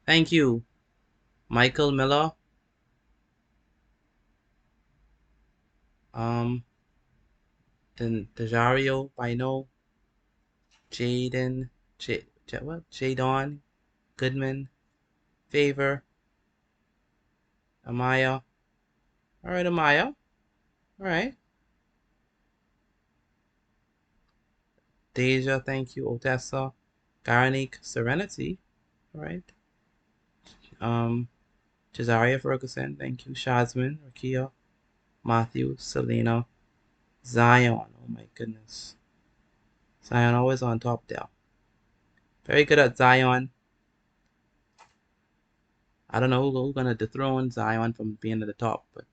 thank you, Michael Miller. Then Dejario Bino, Jaden, Jadon, Goodman, Favor, Amaya. All right, Amaya. All right. Deja, thank you. Otessa, Garnick, Serenity. All right. Cesaria Ferguson, thank you. Shazmin, Rakia, Matthew, Selena, Zion. Oh my goodness. Zion always on top there. Very good at Zion. I don't know who's gonna dethrone Zion from being at the top, but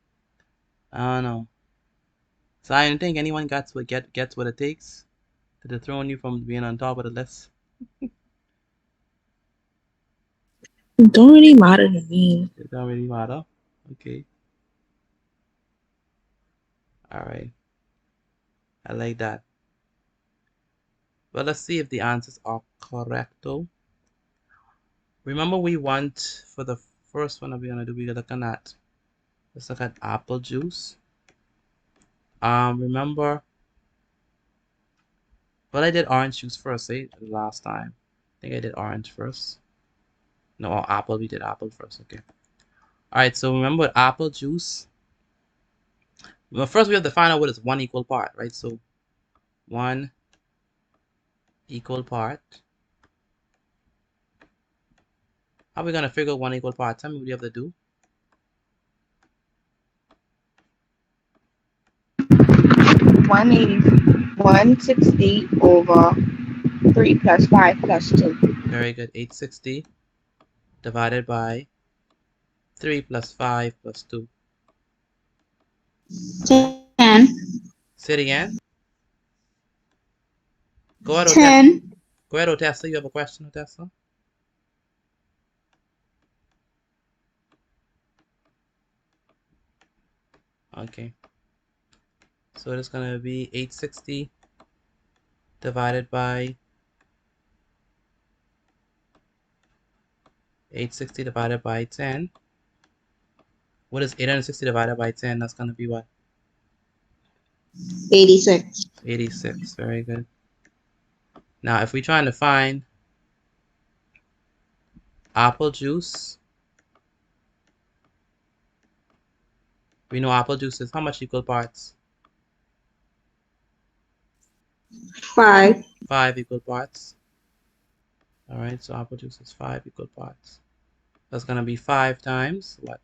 I don't know. Zion, think anyone gets what it takes to dethrone you from being on top of the list? It don't really matter to me. It don't really matter. Okay. All right. I like that. Well, let's see if the answers are correct though. Remember, we want for the first one that we're gonna do, we're looking at, let's look at apple juice. Remember, well, I did orange juice first, eh? Last time. I think I did orange first. No, or apple. We did apple first. Okay. All right. So remember with apple juice. Well, first we have to find out what is 1 equal part, right? So 1 equal part. How are we gonna figure 1 equal part? Tell me what you have to do. 160 over 3 plus 5 plus 2. Very good. 860 divided by 3 plus 5 plus 2. 10. Say it again. Go ahead, 10. Go ahead, Otessa. You have a question, Otessa? Okay. So it's gonna be 860 divided by 10. What is 860 divided by 10? That's gonna be what? 86. 86. Very good. Now, if we're trying to find apple juice, we know apple juice is how much equal parts? 5. 5 equal parts. All right, so apple juice is 5 equal parts. That's gonna be 5 times what?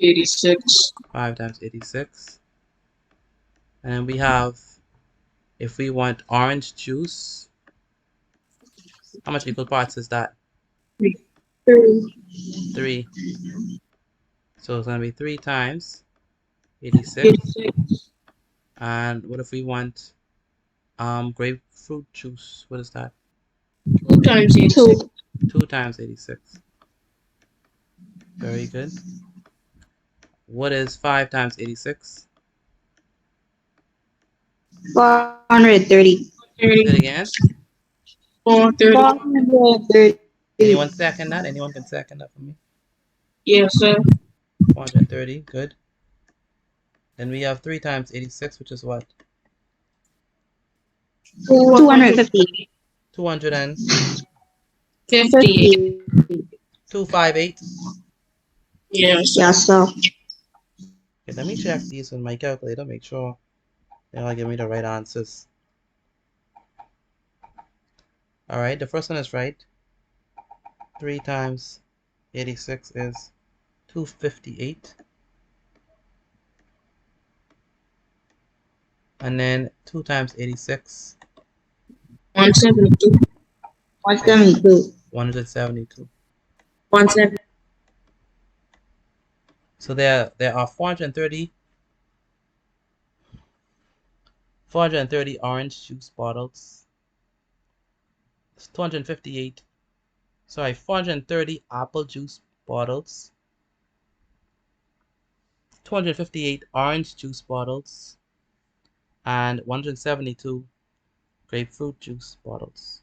86. 5 times 86. And then we have, if we want orange juice, how much equal parts is that? 3. 3. So it's gonna be 3 times 86. And what if we want grapefruit juice? What is that? 2 times 86. 2 times 86. Very good. What is 5 times 86? 430. Say it again. 430. Anyone second that? Anyone can second that for me? Yes, sir. 430. Good. Then we have 3 times 86, which is what? 250. 250. 258. Yes. Yes, sir. Okay, let me check these with my calculator, make sure they'll give me the right answers. Alright, the first one is right. 3 times 86 is 258. And then 2 times 86. 172. 172. 172. 170. So there are 430 orange juice bottles. 430 apple juice bottles. 258 orange juice bottles. And 172 grapefruit juice bottles.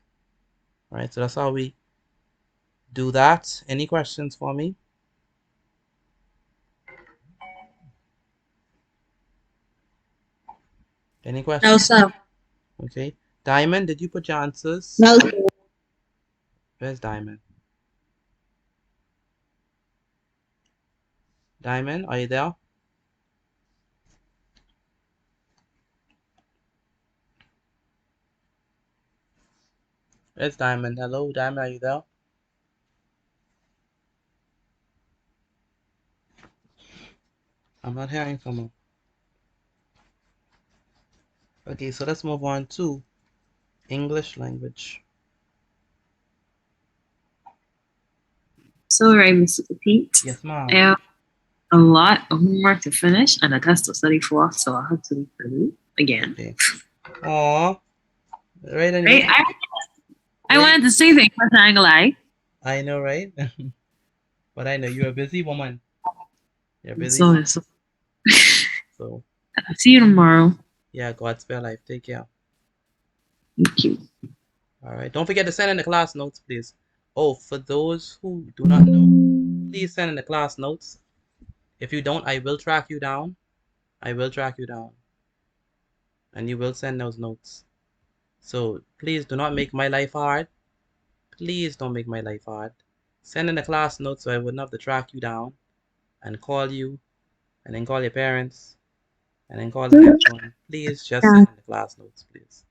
All right, so that's how we do that. Any questions for me? Any questions? No, sir. Okay. Diamond, did you put your answers? No. Where's Diamond? Diamond, are you there? Where's Diamond? Hello, Diamond, are you there? I'm not hearing from her. Okay, so let's move on to English language. So, right, Mr. Pete. Yes, ma'am. I have a lot of homework to finish and a test to study for, so I'll have to leave early again. Okay. Aww. Right, Right? I wanted to say things, but I ain't gonna lie. I know, right? But I know you're a busy woman. You're busy. So. So. I'll see you tomorrow. Yeah, God spare life. Take care. Thank you. All right. Don't forget to send in the class notes, please. Oh, for those who do not know, please send in the class notes. If you don't, I will track you down. I will track you down. and you will send those notes. So please do not make my life hard. Please don't make my life hard. Send in the class notes so I wouldn't have to track you down and call you and then call your parents and then call the next one. Please just send in the class notes, please.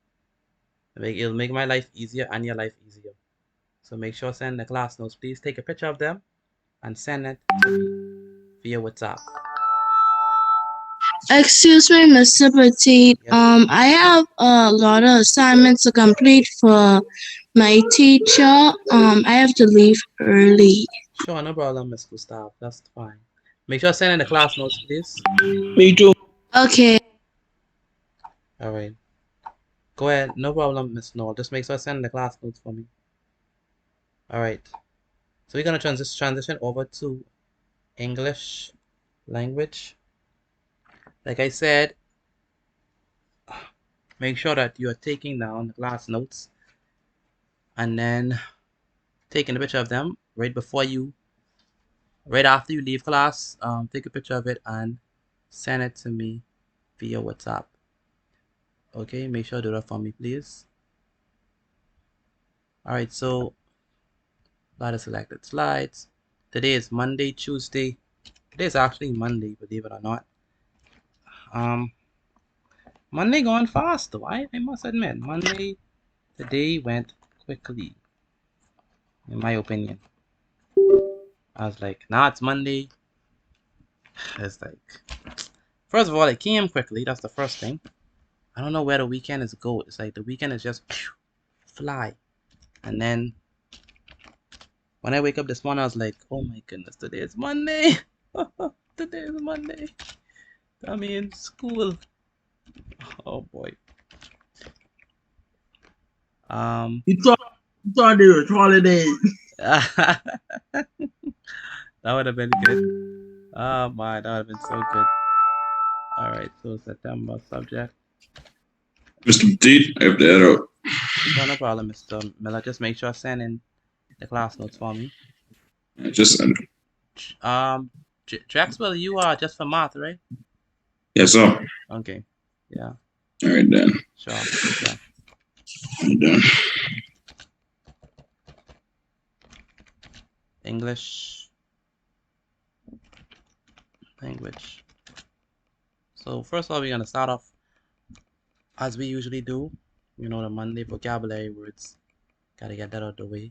It'll make my life easier and your life easier. So make sure send the class notes. Please take a picture of them and send it to me via WhatsApp. Excuse me, Mr. Petit. I have a lot of assignments to complete for my teacher. I have to leave early. Sure, no problem, Miss Gustav. That's fine. Make sure send in the class notes, please. Me too. Okay. All right. Go ahead. No problem, Miss Noel. Just make sure send the class notes for me. All right. So we're gonna transition over to English language. Like I said, make sure that you are taking down the class notes and then taking a picture of them right after you leave class. Take a picture of it and send it to me via WhatsApp. Okay, make sure to do that for me, please. All right, so a lot of selected slides. Today is Monday, Tuesday. Today is actually Monday, believe it or not. Monday going fast though. I must admit, Monday, the day went quickly, in my opinion. I was like, nah, it's Monday. It's like, first of all, it came quickly. That's the first thing. I don't know where the weekend is go. It's like the weekend is just fly. And then when I wake up this morning, I was like, oh my goodness, today is Monday. Today is Monday. That means school. Oh boy. You thought it was holidays. That would have been good. Oh my, that would have been so good. All right, so September subject. Mr. Petit, I have to head out. Sure, no problem, Mr. Miller. Just make sure send in the class notes for me. Just send it. Jackswell, you are just for math, right? Yes, sir. Okay. Yeah. All right, then. Sure. Okay. I'm done. English language. So first of all, we're gonna start off as we usually do. You know, the Monday vocabulary words. Gotta get that out of the way.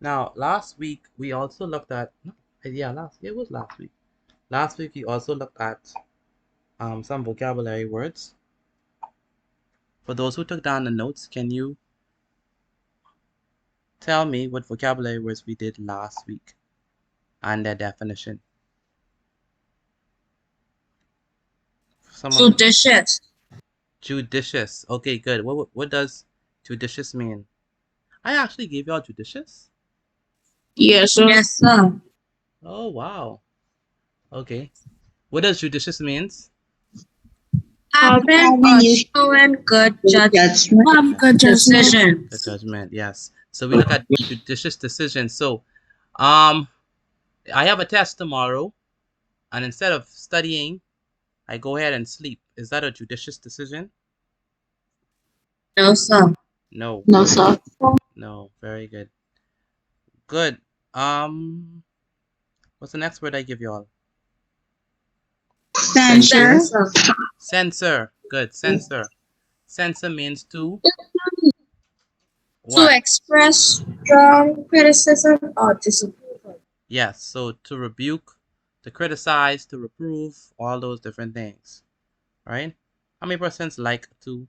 Now, last week we also looked at it was last week. Last week we also looked at some vocabulary words. For those who took down the notes, can you tell me what vocabulary words we did last week and their definition? Judicious. Judicious. Okay, good. What does judicious mean? I actually gave y'all judicious. Yes, sir. Yes, sir. Oh wow. Okay. What does judicious means? Having or showing good judgment. Good Decision. Good judgment. Yes. So we look at judicious decisions. So, I have a test tomorrow, and instead of studying, I go ahead and sleep. Is that a judicious decision? No, sir. No. No, sir. No. Very good. Good. What's the next word I give y'all? Censor. Censor. Good. Censor. Censor means to To express strong criticism or disapproval. Yes. So to rebuke, to criticize, to reprove, all those different things. Right? How many persons like to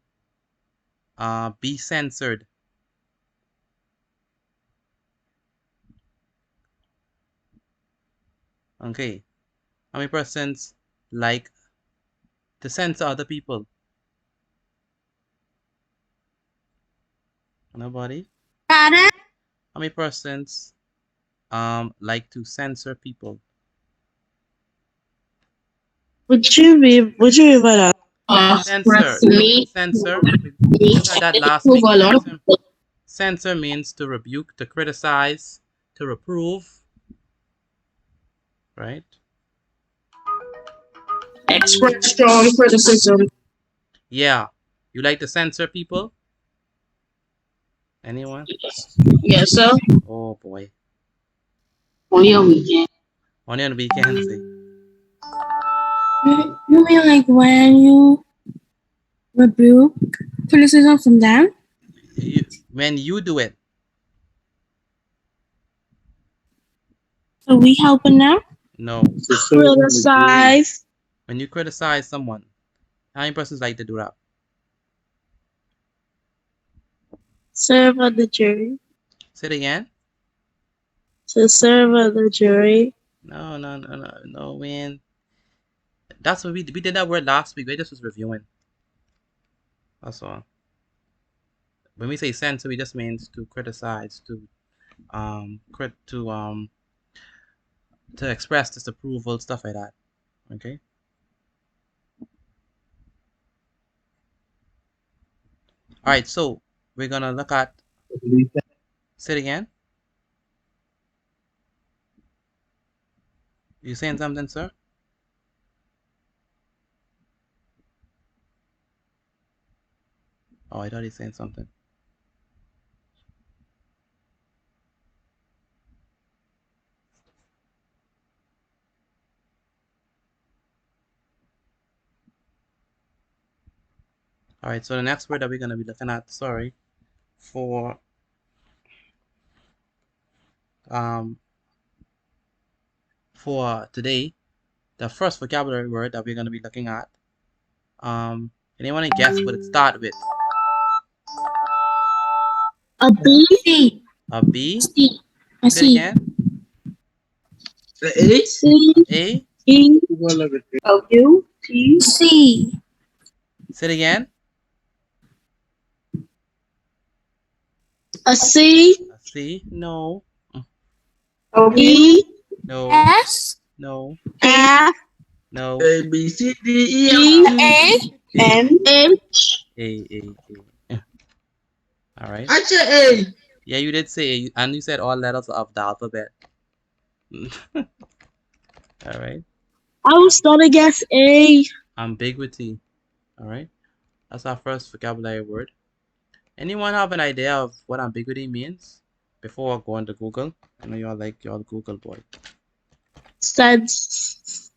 be censored? Okay. How many persons like to censor other people? Nobody? Pardon? How many persons like to censor people? Would you mean by that? Censor. You know, censor. We looked at that last week. Censor means to rebuke, to criticize, to reprove, right? Express strong criticism. Yeah. You like to censor people? Anyone? Yes, sir. Oh boy. Only on weekend. Only on the weekends. You mean like when you rebuke criticism from them? When you do it. So we helping them? No. Criticize. When you criticize someone, how many persons like to do that? Serve on the jury. Say it again. To serve on the jury. No, man. That's what we did that word last week. We just was reviewing. That's all. When we say censor, we just means to criticize, to express disapproval, stuff like that. Okay. All right. So we're gonna look at. Say it again. You saying something, sir? Oh, I thought he's saying something. All right, so the next word that we're going to be looking at, for today, the first vocabulary word that we're going to be looking at, anyone guess what it starts with? A B. A B? C. A C. Again? A. C. A. E. O U T C. Say it again. A C. A C? No. O E. No. S. No. F. No. A B C D E. F A. N. H. A. All right. I said A. Yeah, you did say A, and you said all letters of the alphabet. All right. I was gonna guess A. Ambiguity. All right. That's our first vocabulary word. Anyone have an idea of what ambiguity means before going to Google? I know y'all like y'all Google boy. Sense.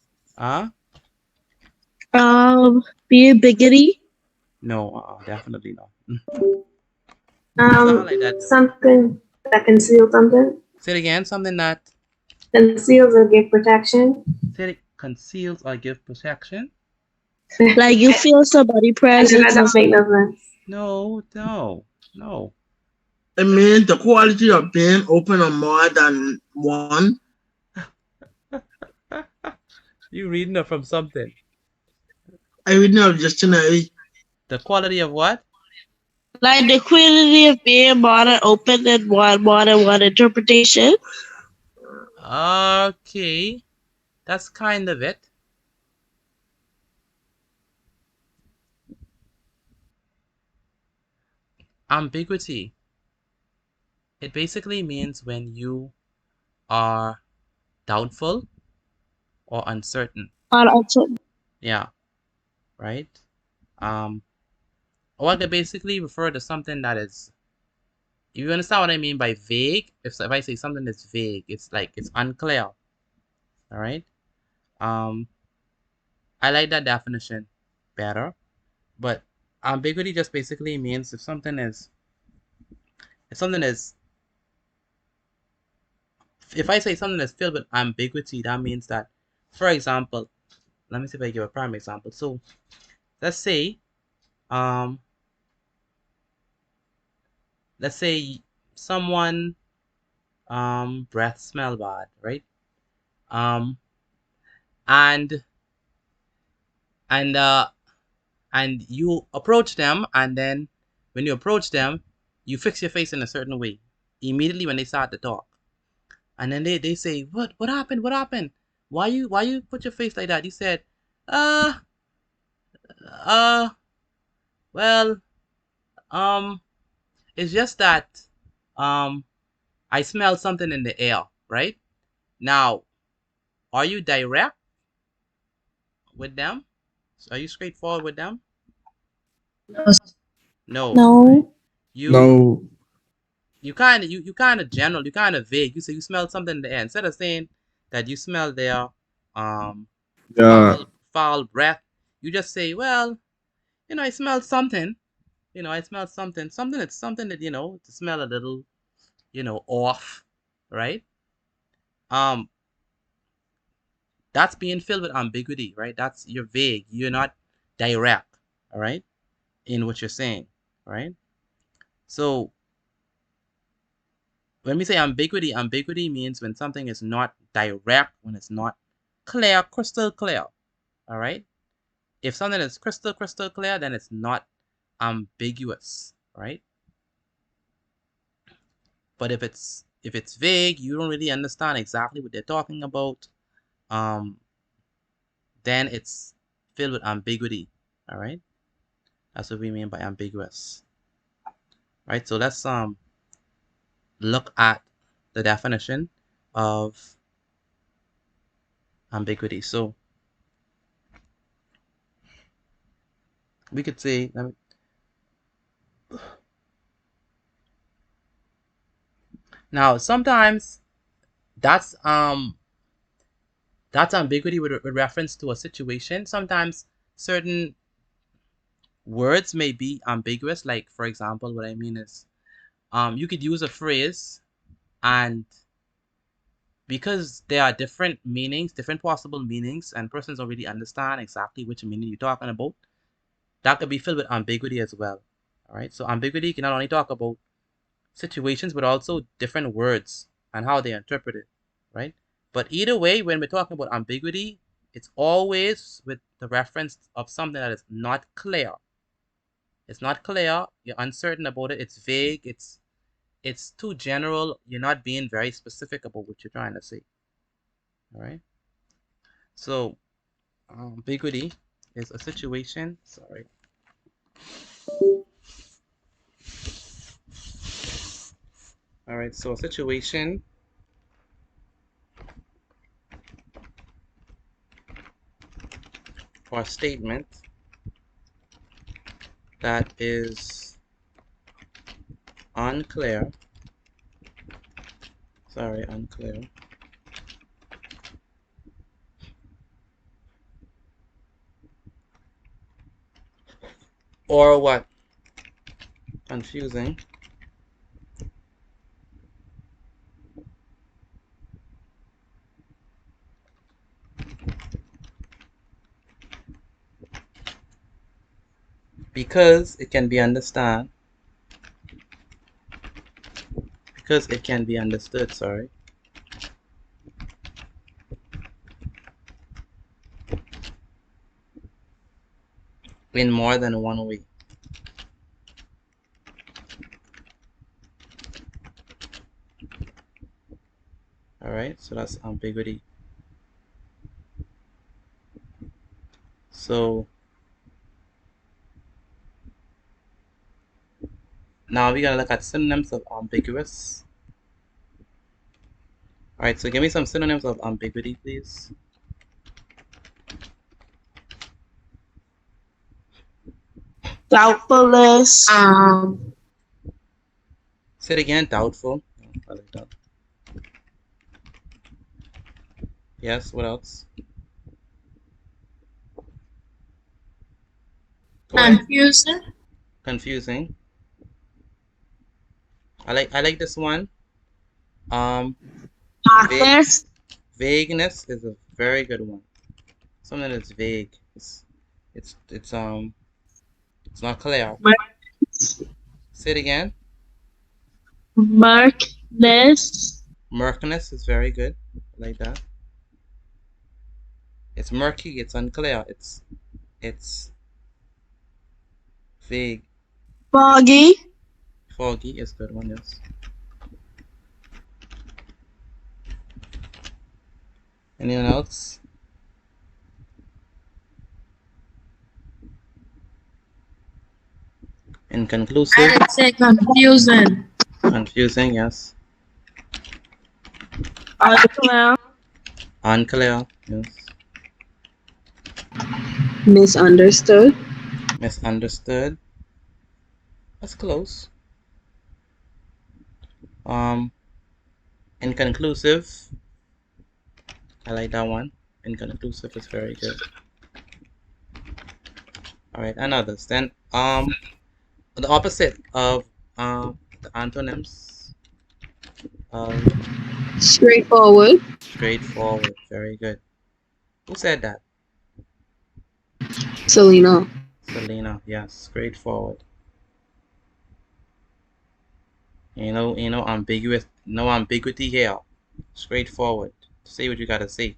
Being bigoty. No, definitely not. something that conceals something. Say it again. Something that Conceals or give protection. Say it conceals or give protection. Like you feel somebody present. That doesn't make no sense. No. It means the quality of being open on more than one. You reading it from something? I read it dictionary. The quality of what? Like the quality of being more than open than more than one interpretation. Okay, that's kind of it. Ambiguity. It basically means when you are doubtful or uncertain. Yeah, right. Well, they basically refer to something that is. You understand what I mean by vague? If I say something that's vague, it's like it's unclear. All right. I like that definition better, but ambiguity just basically means if something is. If I say something that's filled with ambiguity, that means that, for example, let me see if I give a prime example. So, let's say someone breath smell bad, right? And you approach them, and then when you approach them, you fix your face in a certain way immediately when they start to talk. And then they say, what happened? What happened? Why you put your face like that? You said, uh, uh, well, it's just that, I smelled something in the air, right? Now, are you direct with them? Are you straightforward with them? No. No. No. You kind of general, you kind of vague. You say you smelled something in the air instead of saying that you smell their um Yeah. foul breath. You just say, well, I smelled something. I smelled something. It's something that to smell a little, off, right? That's being filled with ambiguity, right? You're vague. You're not direct, all right, in what you're saying, right? So when we say ambiguity, ambiguity means when something is not direct, when it's not clear, crystal clear, all right? If something is crystal clear, then it's not ambiguous, right? But if it's vague, you don't really understand exactly what they're talking about, then it's filled with ambiguity, all right? That's what we mean by ambiguous. Right? So let's look at the definition of ambiguity. So we could say, now sometimes that's ambiguity with reference to a situation. Sometimes certain words may be ambiguous. Like, for example, what I mean is, you could use a phrase, and because there are different meanings, different possible meanings, and persons don't really understand exactly which meaning you're talking about, that could be filled with ambiguity as well. All right. So ambiguity can not only talk about situations, but also different words and how they are interpreted, right? But either way, when we're talking about ambiguity, it's always with the reference of something that is not clear. It's not clear. You're uncertain about it. It's vague. It's too general. You're not being very specific about what you're trying to say. All right. So ambiguity is a situation. Sorry. All right. So a situation or a statement that is unclear. Sorry, unclear. Or what? Confusing. Because it can be understood. Because it can be understood, sorry. In more than one way. Alright, so that's ambiguity. So now we gotta look at synonyms of ambiguous. Alright, so give me some synonyms of ambiguity, please. Doubtfulness. Say it again, doubtful. I like that. Yes, what else? Confusing. Confusing. I like this one. Vagueness is a very good one. Something that's vague. It's not clear. Say it again. Murkiness. Murkiness is very good. I like that. It's murky. It's unclear. It's vague. Foggy. Foggy is a good one. Yes. Anyone else? Inconclusive. I would say confusing. Confusing, yes. Unclear. Unclear, yes. Misunderstood. Misunderstood. That's close. Inconclusive. I like that one. Inconclusive is very good. All right, and others. Then the opposite of the antonyms of Straightforward. straightforward. Very good. Who said that? Selena. Selena. Yes, straightforward. Ambiguous. No ambiguity here. Straightforward. Say what you gotta say.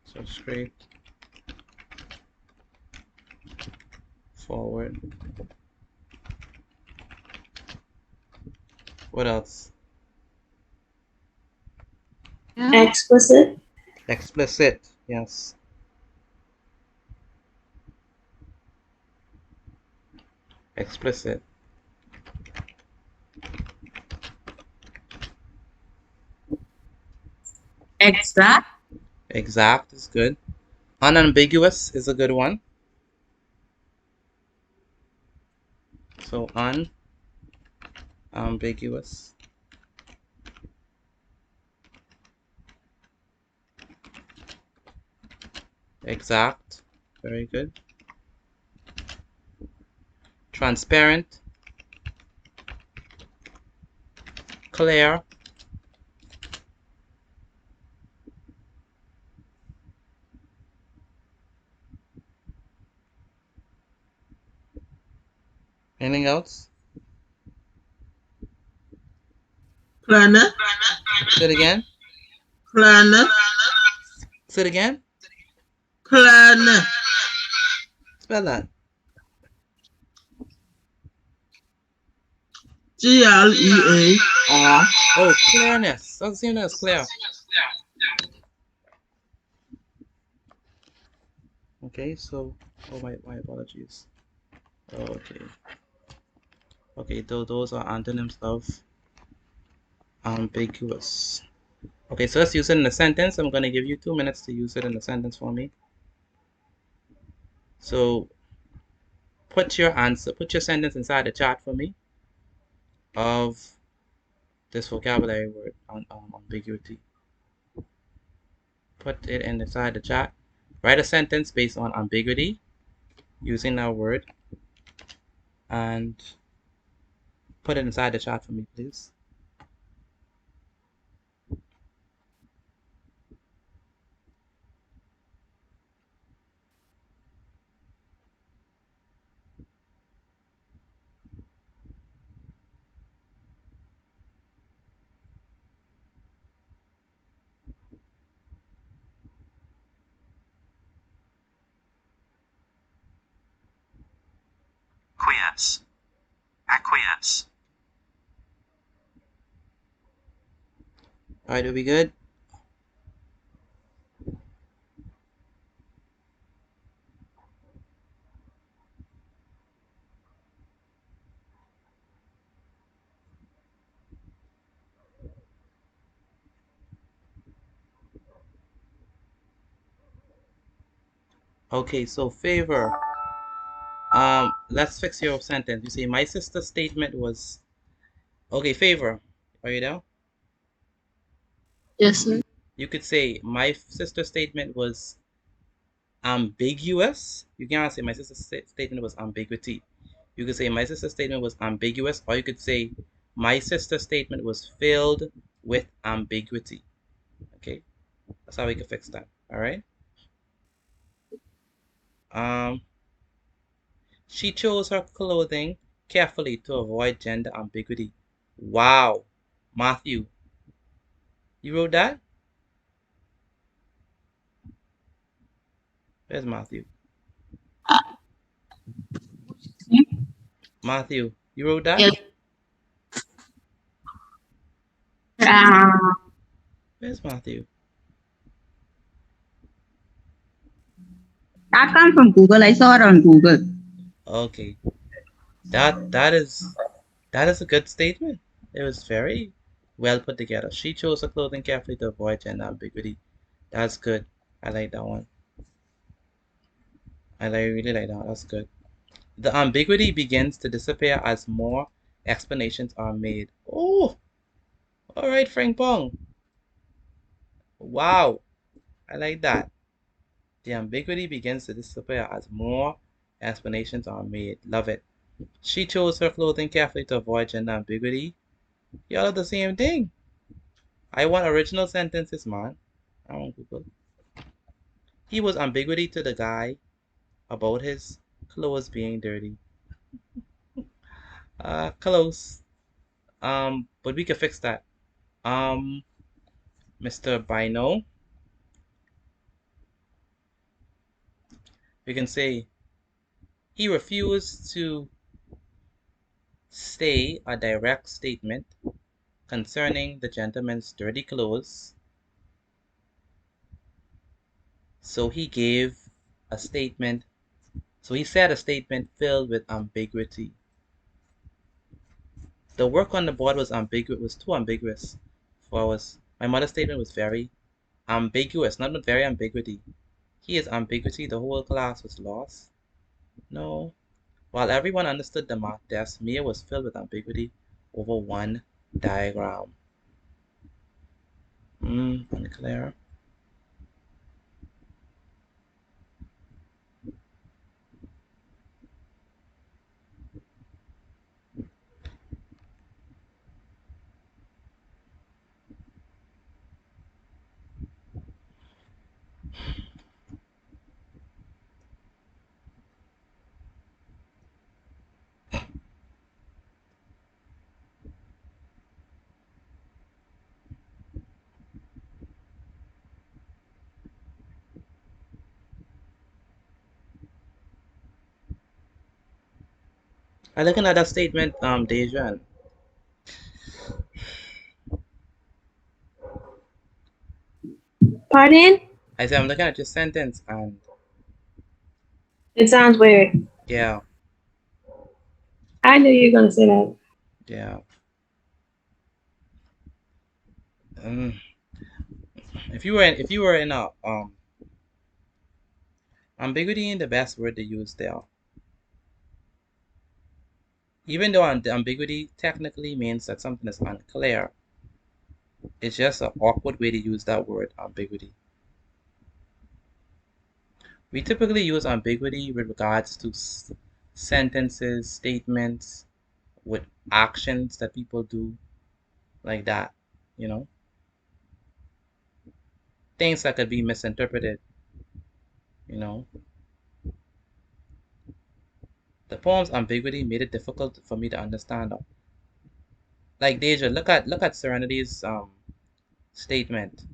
So straight forward. What else? Explicit. Explicit. Yes. Explicit. Exact. Exact is good. Unambiguous is a good one. So unambiguous. Exact. Very good. Transparent. Clear. Anything else? Planet. Say it again. Planet. Say it again. Planet. Spell that. Clear. Oh, clearness. That's the same as clear. Okay, so my apologies. Okay. Okay, those are antonyms of ambiguous. Okay, so let's use it in a sentence. I'm going to give you 2 minutes to use it in a sentence for me. So put your sentence inside the chat for me of this vocabulary word on ambiguity. Put it inside the chat. Write a sentence based on ambiguity using that word and put it inside the chat for me, please. Acquiesce. Acquiesce. All right, are we good? Okay, so favor. Let's fix your sentence. You say my sister's statement was okay. Favor, are you there? Yes, sir. You could say my sister's statement was ambiguous. You cannot say my sister's statement was ambiguity. You could say my sister's statement was ambiguous, or you could say my sister's statement was filled with ambiguity. Okay, that's how we can fix that. All right. She chose her clothing carefully to avoid gender ambiguity. Wow, Matthew, you wrote that? Where's Matthew? Matthew, you wrote that? Where's Matthew? That comes from Google. I saw it on Google. Okay. That is a good statement. It was very well put together. She chose her clothing carefully to avoid gender ambiguity. That's good. I like that one. Really like that. That's good. The ambiguity begins to disappear as more explanations are made. Oh, all right, Frank Pong. Wow, I like that. The ambiguity begins to disappear as more explanations are made. Love it. She chose her clothing carefully to avoid gender ambiguity. Y'all are the same thing. I want original sentences, man. I want Google. He was ambiguity to the guy about his clothes being dirty. Close. But we can fix that. Mr. Bino, we can say he refused to say a direct statement concerning the gentleman's dirty clothes, so he gave a statement. So he said a statement filled with ambiguity. The work on the board was ambiguous. Was too ambiguous for us. My mother's statement was very ambiguous, not very ambiguity. He is ambiguity. The whole class was lost. No. While everyone understood the math test, Mia was filled with ambiguity over one diagram. Unclear. I looking at that statement, Dejan. Pardon? I said I'm looking at your sentence and It sounds weird. yeah, I knew you were gonna say that. yeah. If you were in a ambiguity ain't the best word to use there. Even though ambiguity technically means that something is unclear, it's just an awkward way to use that word, ambiguity. We typically use ambiguity with regards to sentences, statements, with actions that people do, like that, you know? Things that could be misinterpreted, you know? The poem's ambiguity made it difficult for me to understand. Like Deja, look at Serenity's statement.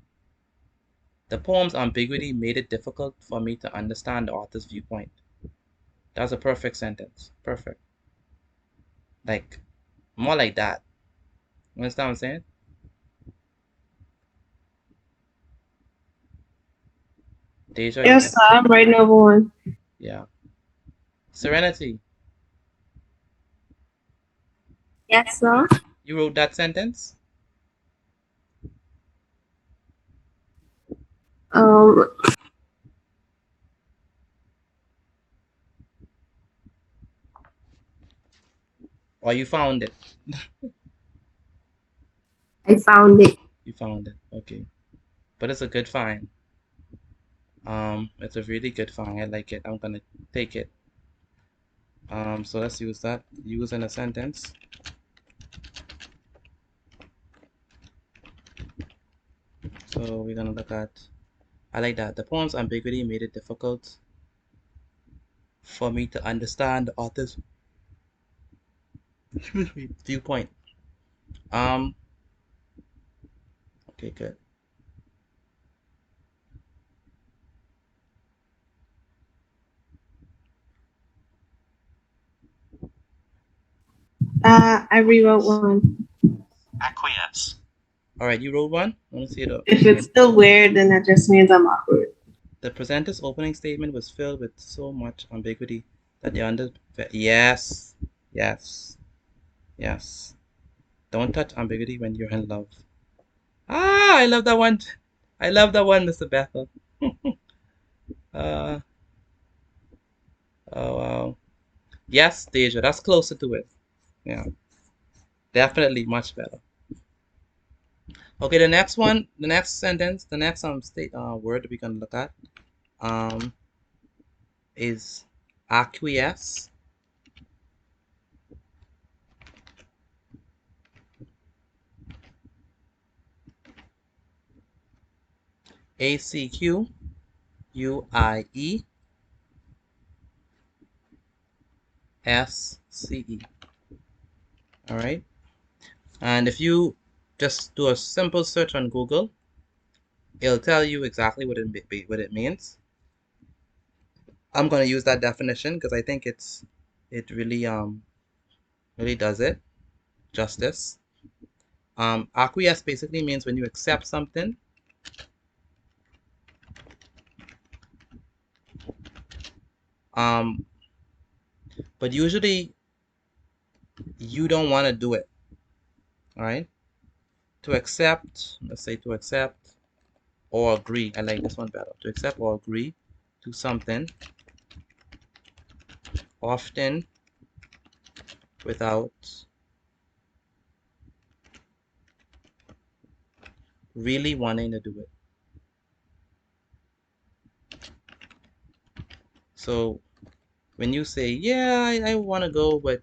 The poem's ambiguity made it difficult for me to understand the author's viewpoint. That's a perfect sentence. Perfect. Like, more like that. You understand what I'm saying? Deja, you Yes, got. sir. I'm writing over one. Yeah. Serenity, Yes, sir. you wrote that sentence? Um, Or you found it? I found it. You found it. Okay. But it's a good find. It's a really good find. I like it. I'm gonna take it. So let's use that. Use in a sentence. So we're gonna look at. I like that. The poem's ambiguity made it difficult for me to understand the author's viewpoint. Um. Okay. Good. I rewrote one. Acquiesce. All right, you wrote one. Let me see it up. If it's still weird, then that just means I'm awkward. The presenter's opening statement was filled with so much ambiguity that the under. Yes, yes, yes. Don't touch ambiguity when you're in love. Ah, I love that one. I love that one, Mr. Bethel. Oh wow. Yes, Deja, that's closer to it. Yeah, definitely much better. Okay, the next one, the next sentence, the next word we can look at is acquiesce. ACQUIE. SCE. All right, and if you just do a simple search on Google, it'll tell you exactly what it means. I'm gonna use that definition because I think it really really does it justice. Acquiesce basically means when you accept something. But usually you don't want to do it. All right. To accept, let's say to accept or agree. I like this one better. To accept or agree to something, often without really wanting to do it. So when you say, yeah, I want to go, but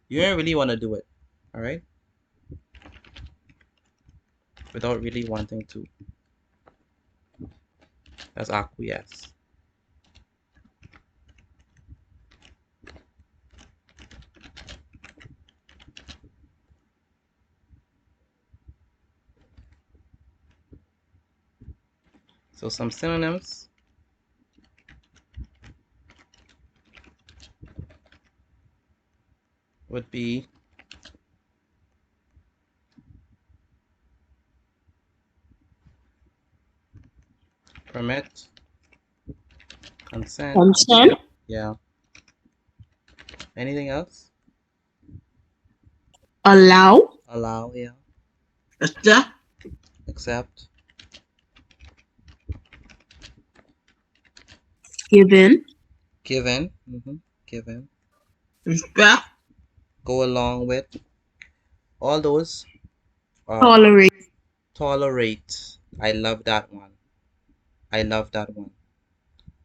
you don't really want to do it. All right. Without really wanting to. That's acquiesce. So some synonyms would be permit, consent. Consent. Yeah. Anything else? Allow. Allow, yeah. Accept. Given. Given. Given. Respect. Go along with. All those. Tolerate. Tolerate. I love that one. I love that one.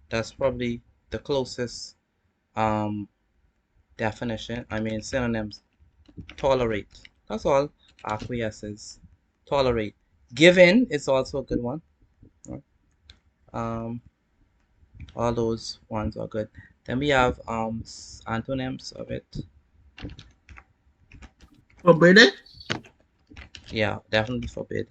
That's probably the closest definition. I mean synonyms. Tolerate. That's all. Acquiesces. Tolerate. Given is also a good one. All those ones are good. Then we have antonyms of it. Forbidden. Yeah, definitely forbid.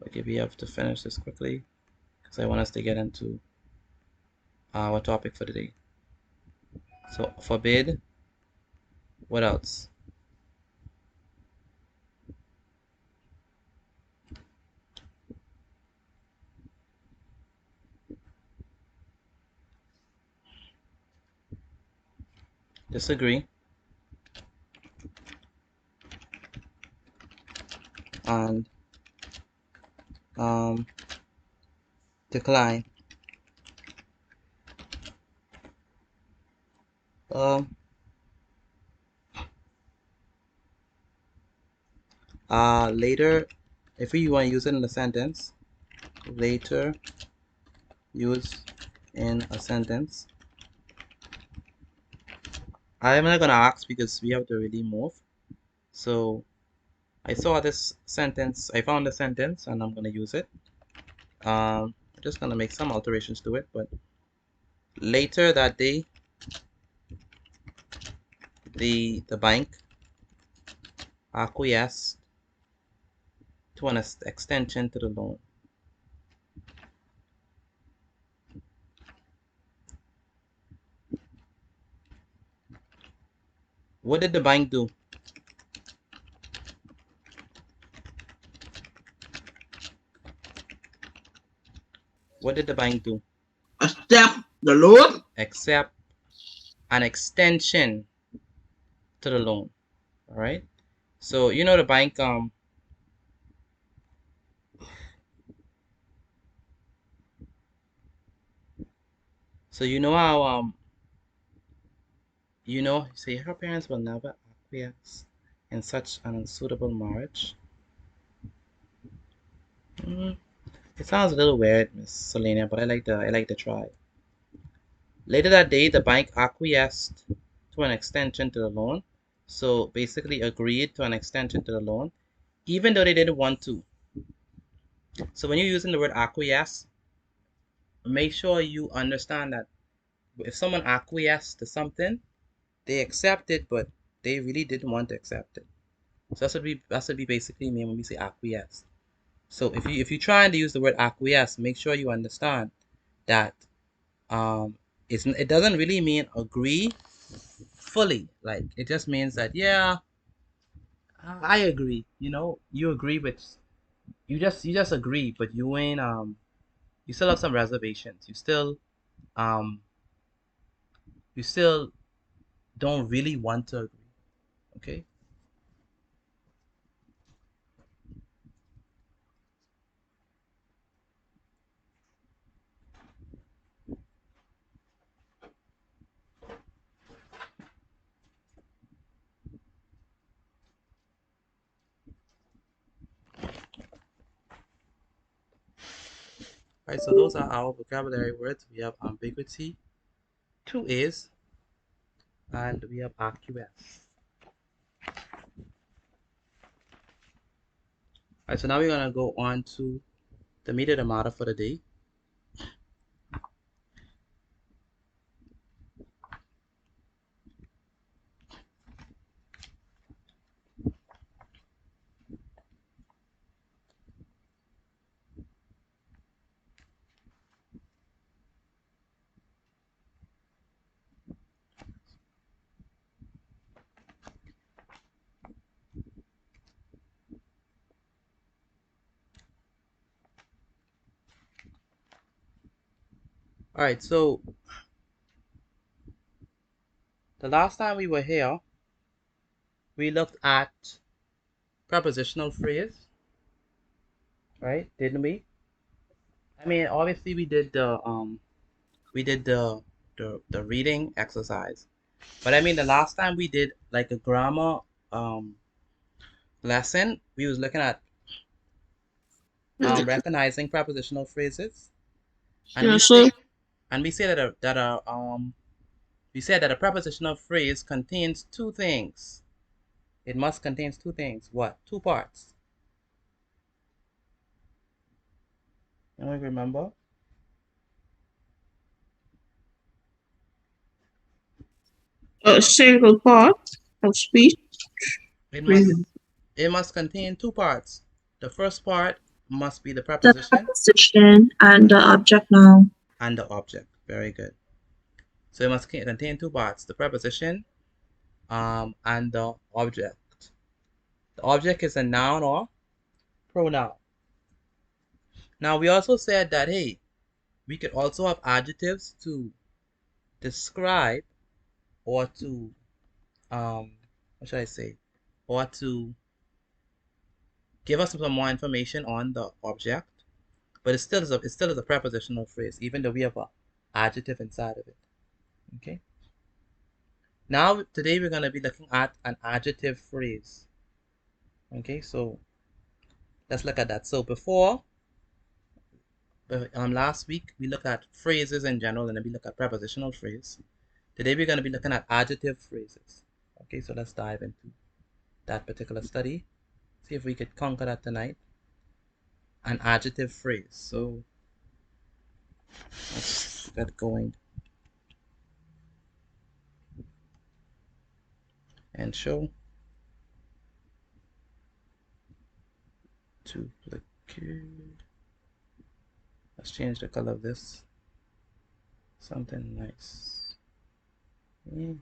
Okay, we have to finish this quickly because I want us to get into our topic for today. So forbid. What else? Disagree. And decline. Later, if you want to use it in a sentence, later use in a sentence. I'm not gonna ask because we have to really move. So I saw this sentence, I found the sentence and I'm gonna use it. I'm just gonna make some alterations to it, but later that day the bank acquiesced to an extension to the loan. What did the bank do? What did the bank do? Accept the loan. Accept an extension to the loan. All right. So you know the bank so you know how you know, say her parents will never acquiesce in such an unsuitable marriage. It sounds a little weird, Miss Selena, but I like the try. Later that day, the bank acquiesced to an extension to the loan. So basically agreed to an extension to the loan, even though they didn't want to. So when you're using the word acquiesce, make sure you understand that if someone acquiesced to something, they accept it, but they really didn't want to accept it. So that's what we basically mean when we say acquiesce. So if you trying to use the word acquiesce, make sure you understand that it doesn't really mean agree fully. Like it just means that yeah, I agree. You know, you agree with you just agree, but you ain't you still have some reservations. Um you still don't really want to agree. Okay. All right, so those are our vocabulary words. We have ambiguity, two is, and we have acquiesce. All right, so now we're gonna go on to the meat of the matter for the day. All right, so the last time we were here, we looked at prepositional phrase, right? Didn't we? I mean, obviously we did the reading exercise, but I mean the last time we did like a grammar lesson, we was looking at recognizing prepositional phrases, and we say we said that a prepositional phrase contains two things. It must contain two things. What? Two parts. Anyone remember? A single part of speech. It must contain two parts. The first part must be the preposition. The preposition and the object noun. And the object. Very good. So it must contain two parts: the preposition, and the object. The object is a noun or pronoun. Now we also said that hey, we could also have adjectives to describe or to what should I say? Or to give us some more information on the object. But it still is a prepositional phrase, even though we have an adjective inside of it. Okay. Now today we're gonna be looking at an adjective phrase. Okay, so let's look at that. So before last week we looked at phrases in general, and then we look at prepositional phrase. Today we're gonna be looking at adjective phrases. Okay, so let's dive into that particular study. See if we could conquer that tonight. An adjective phrase. So let's get going. and show. Duplicate. Let's change the color of this. Something nice. Yeah.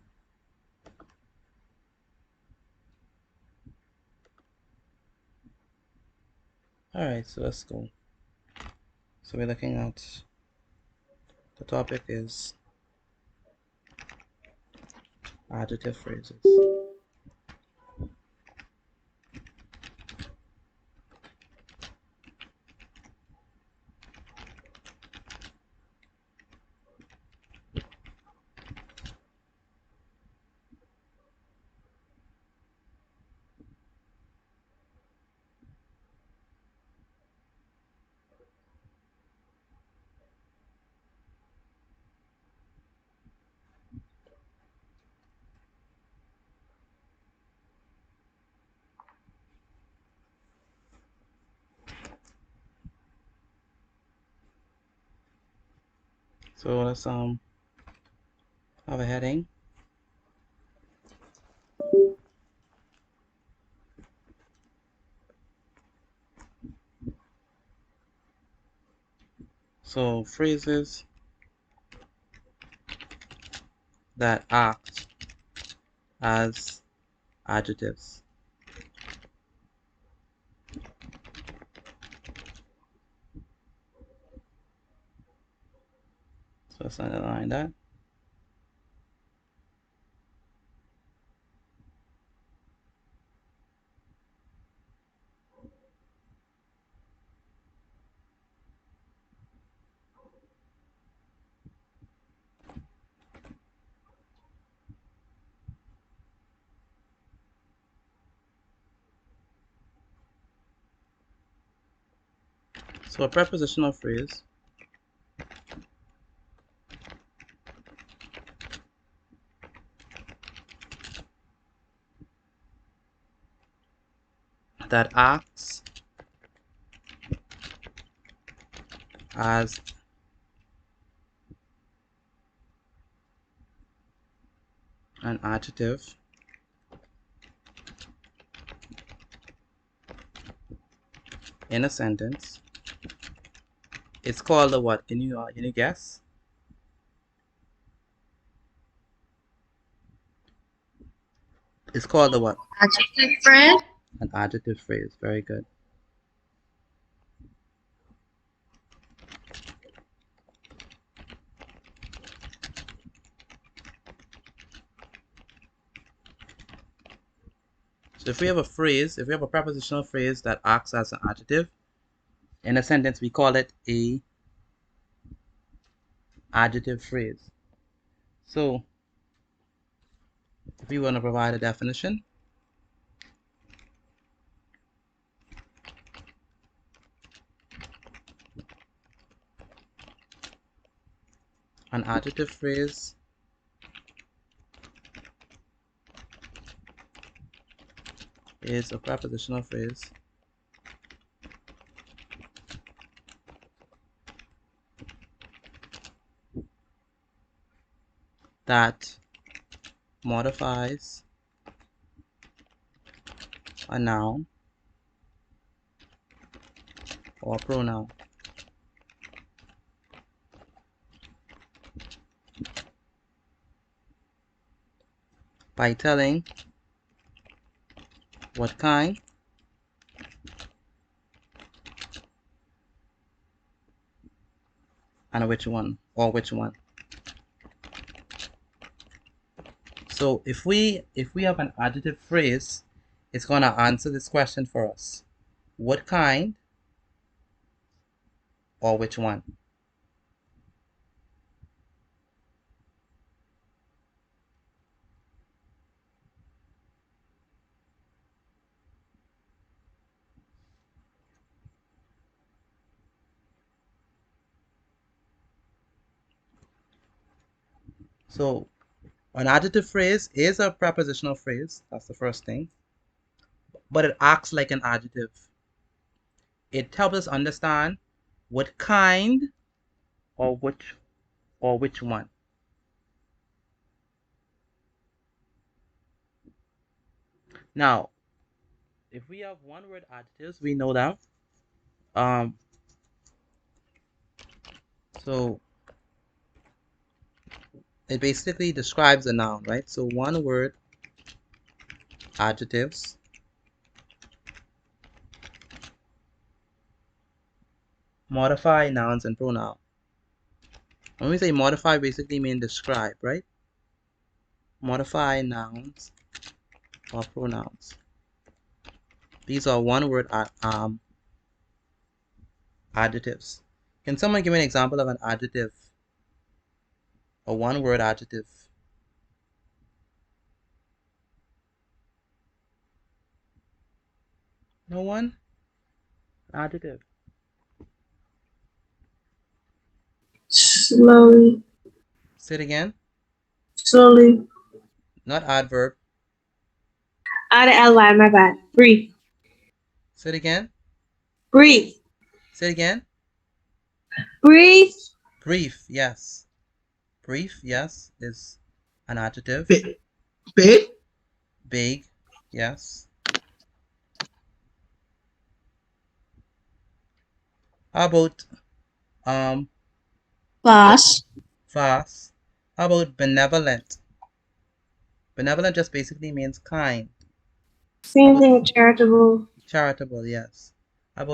Alright, so let's go. So we're looking at the topic is adjective phrases. So let's have a heading. So phrases that act as adjectives. So let's underline that. So a prepositional phrase that acts as an adjective in a sentence. It's called a what? Can you guess? It's called a what? Adjective phrase. An adjective phrase. Very good. So if we have a phrase, if we have a prepositional phrase that acts as an adjective in a sentence, we call it a adjective phrase. So if we want to provide a definition, an adjective phrase is a prepositional phrase that modifies a noun or pronoun. By telling what kind and which one, or which one. So if we have an adjective phrase, it's going to answer this question for us. What kind or which one? So an adjective phrase is a prepositional phrase. That's the first thing. But it acts like an adjective. It helps us understand what kind or which one. Now, if we have one word adjectives, we know that. So it basically describes a noun, right? So one word adjectives modify nouns and pronouns. When we say modify, basically mean describe, right? Modify nouns or pronouns. These are one word adjectives. Can someone give me an example of an adjective? A one word adjective. No one? Adjective. Slowly. Say it again. Slowly. Not adverb. Add an ly, my bad. Brief. Say it again. Brief. Say it again. Brief. Brief, yes. Brief, yes, is an adjective. Big. Big, yes. How about Fast. fast? How about benevolent? Benevolent just basically means kind. Same thing with charitable. Charitable, yes. How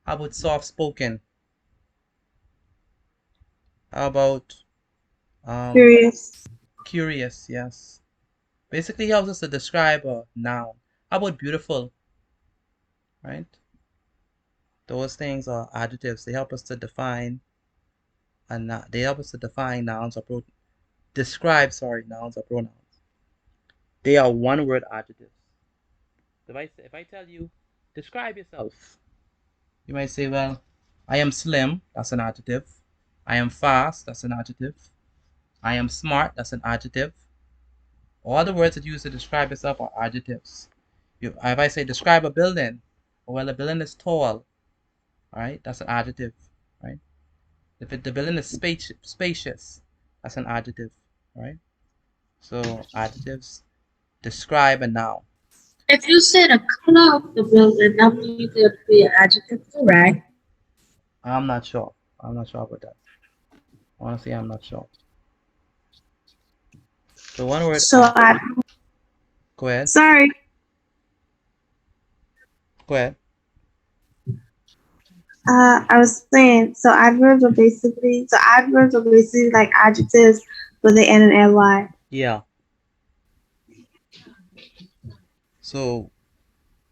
about soft spoken? How about Curious. curious, yes. Basically helps us to describe a noun. How about beautiful? Right? Those things are adjectives. They help us to define they help us to define nouns or describe, nouns or pronouns. They are one word adjectives. If I tell you, describe yourself, you might say, well, I am slim, that's an adjective. I am fast, that's an adjective. I am smart, that's an adjective. All the words that you use to describe yourself are adjectives. If I say describe a building, well, the building is tall, all right, that's an adjective, right? If the building is spacious, that's an adjective, right? So adjectives describe a noun. If you say the color of the building, that means it would be an adjective too, right? I'm not sure. I'm not sure about that. Honestly, I'm not sure. So one word. So I. Go ahead. Sorry. Go ahead. I was saying, so adverbs are basically like adjectives, but they end in ly. Yeah. So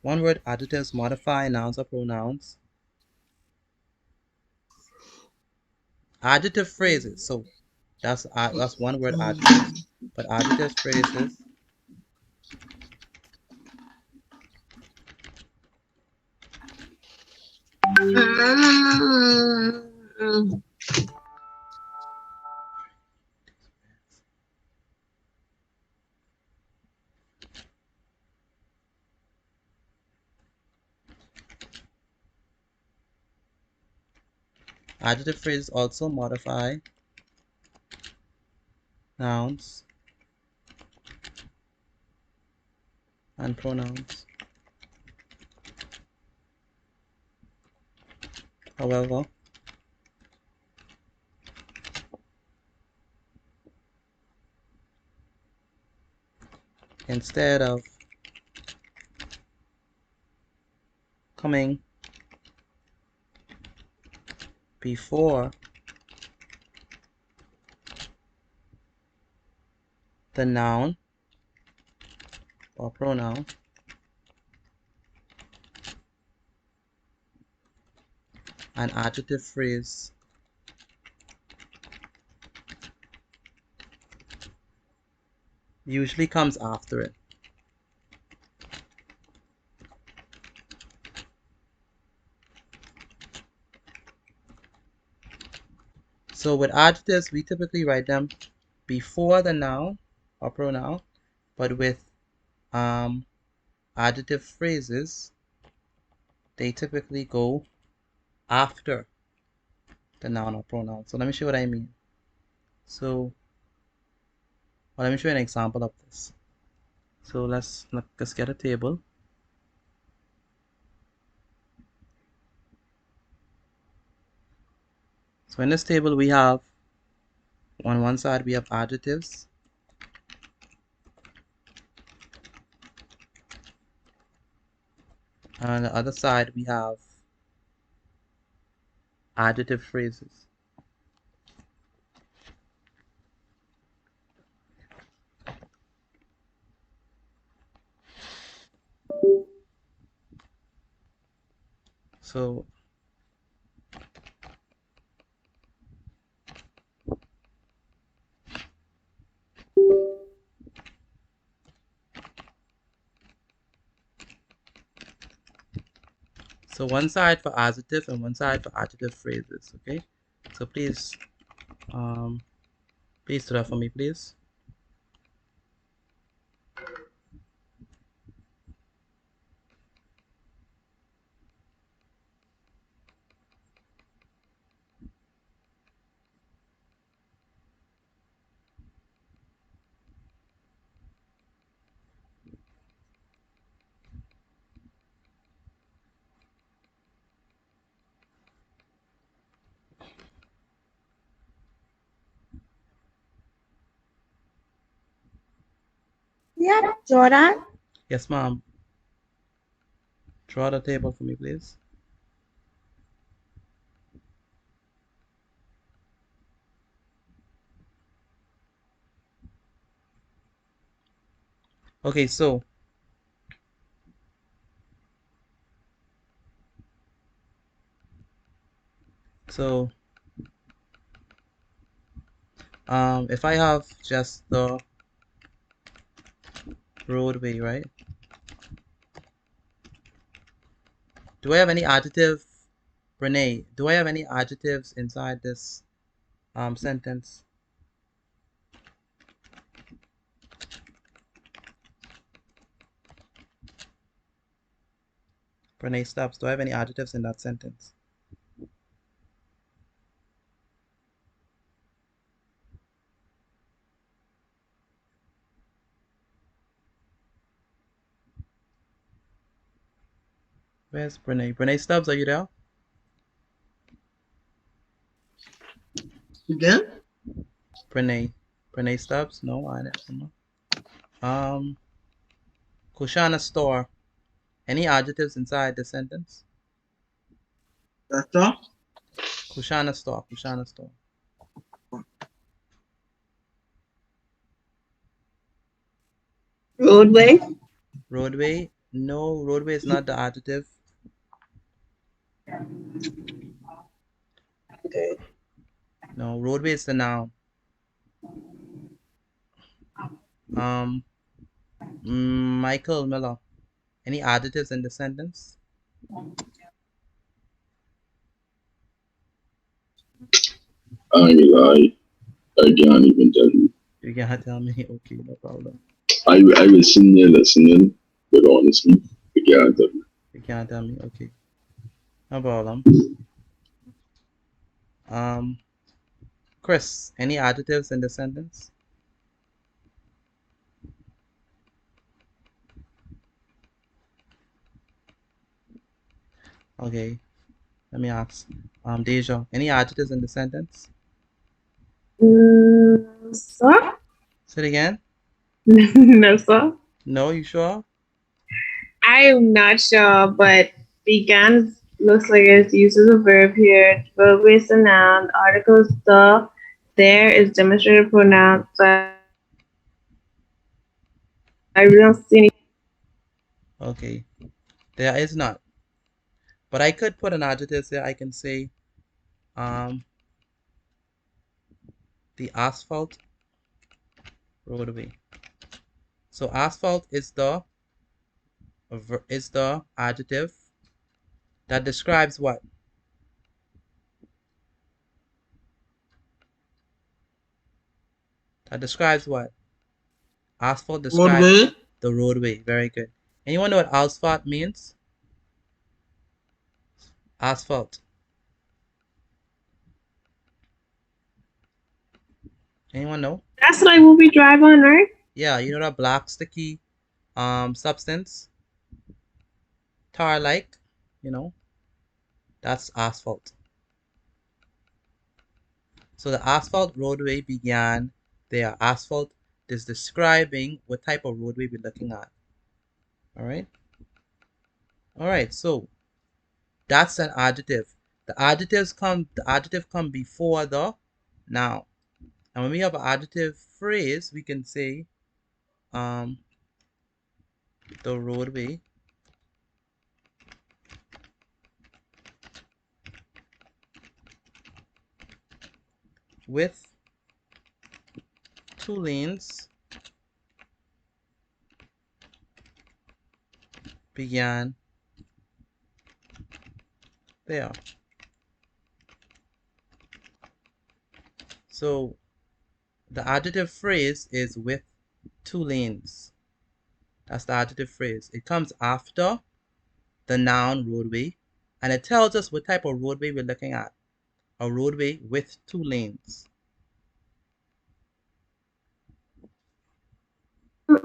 one word adjectives modify nouns or pronouns. Adjective phrases. So that's one word adjectives, but adjective phrases adjective phrases also modify nouns and pronouns. However, instead of coming before the noun or pronoun, an adjective phrase usually comes after it. So with adjectives, we typically write them before the noun or pronoun, but with adjective phrases, they typically go after the noun or pronoun. So let me show you what I mean. So let me show you an example of this. So let's get a table. So in this table we have, on one side we have adjectives, and on the other side we have adjective phrases. So one side for adjective and one side for adjective phrases. Okay, so please please do that for me, please. Yeah, Jordan. Yes, ma'am. Draw the table for me, please. Okay, so if I have just the roadway, right? Do I have any adjective, Renee? Do I have any adjectives inside this sentence? Renee Stubbs, do I have any adjectives in that sentence? Where's Brene? Brene Stubbs, are you there? Again? Brene. Brene Stubbs? No, I don't know. Kushana Store. Any adjectives inside the sentence? That's all? Kushana Store. Kushana Store. Roadway? Roadway? No, roadway is not the adjective. Okay. No, roadway is the noun. Michael Miller. Any adjectives in the sentence? I can't even tell you. You can't tell me. Okay, no problem. I will sitting there listening, but honestly, I can't tell you. You can't tell me. Okay, no problem. Chris, any adjectives in the sentence? Okay, let me ask. Deja, any adjectives in the sentence? Sir? Say it again. No, sir. No, you sure? I'm not sure, but began looks like it uses a verb here. Verb is a noun. Article the. There is demonstrated pronoun. So I really don't see any. Okay, there is not. But I could put an adjective there. I can say, the asphalt roadway. So asphalt is the adjective that describes what? That describes what? Asphalt describes Roadway? the roadway. Very good. Anyone know what asphalt means? Asphalt. Anyone know? That's like what we drive on, right? Yeah, you know that black sticky Substance, tar-like, that's asphalt. So the asphalt roadway began there. Asphalt is describing what type of roadway we're looking at. All right. All right. So that's an adjective. The adjective come before the noun. And when we have an adjective phrase, we can say the roadway with 2 lanes began there. So the adjective phrase is with 2 lanes. That's the adjective phrase. It comes after the noun roadway, and it tells us what type of roadway we're looking at. A roadway with 2 lanes.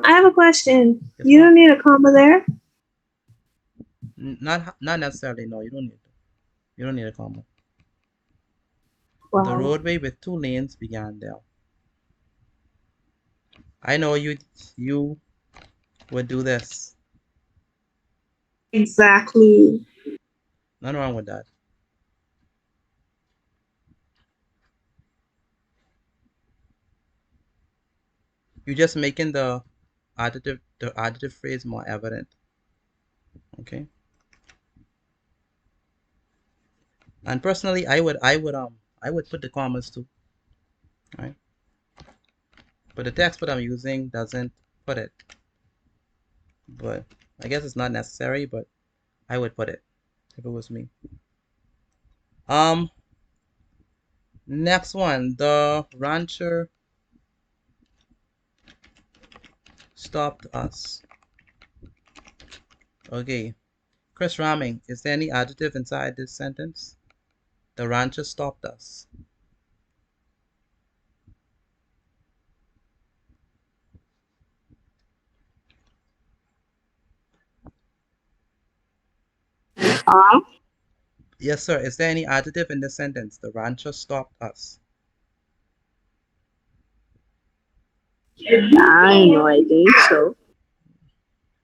I have a question. Yes, You don't need a comma there? Not necessarily. No, you don't need to. You don't need a comma. Wow. The roadway with 2 lanes began there. I know you would do this. Exactly. Nothing wrong with that. You're just making the adjective phrase more evident. Okay. And personally, I would put the commas too. Right. But the text that I'm using doesn't put it. But I guess it's not necessary, but I would put it if it was me. Next one, the rancher stopped us. Okay. Chris Ramming, is there any adjective inside this sentence? The rancher stopped us. Yes, sir. Is there any adjective in this sentence? The rancher stopped us. I know, I think so.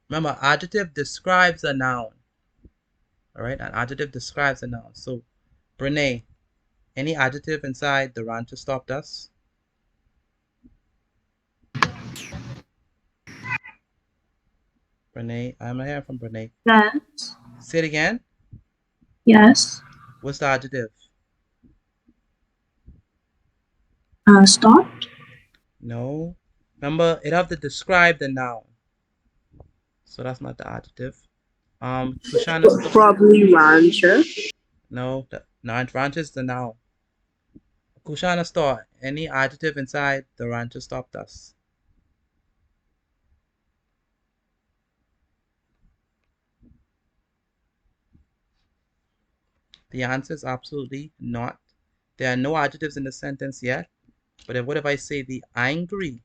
Remember, adjective describes a noun. All right, an adjective describes a noun. So, Brene, any adjective inside the rancher stopped us? Brene, I'm not hearing from Brene. Yes. Say it again. Yes. What's the adjective? Stopped. No. Remember, it have to describe the noun. So that's not the adjective. Kushana stop. Probably rancher. No, rancher is the noun. Kushana store. Any adjective inside the rancher stopped us? The answer is absolutely not. There are no adjectives in the sentence yet. But what if I say the angry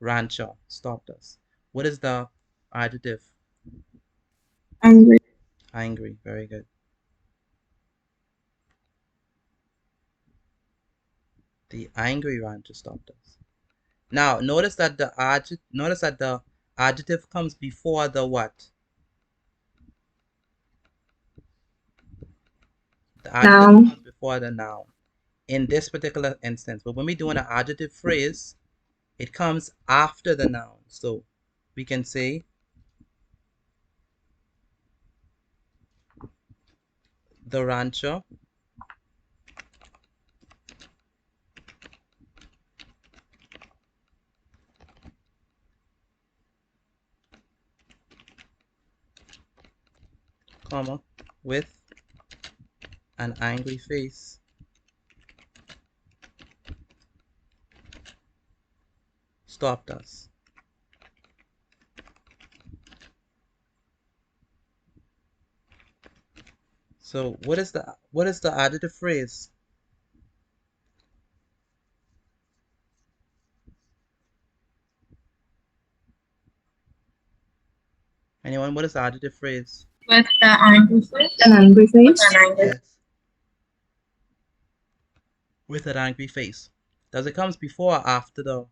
rancher stopped us? What is the adjective? Angry. Angry. Very good. The angry rancher stopped us. Now notice that the adjective comes before the what? The adjective comes before the noun in this particular instance. But when we're doing an adjective phrase, it comes after the noun. So we can say the rancher comma with an angry face stopped us. So what is the adjective phrase? Anyone? What is the adjective phrase? With the angry face. An angry face. With an angry. Yes. With an angry face. Does it comes before or after the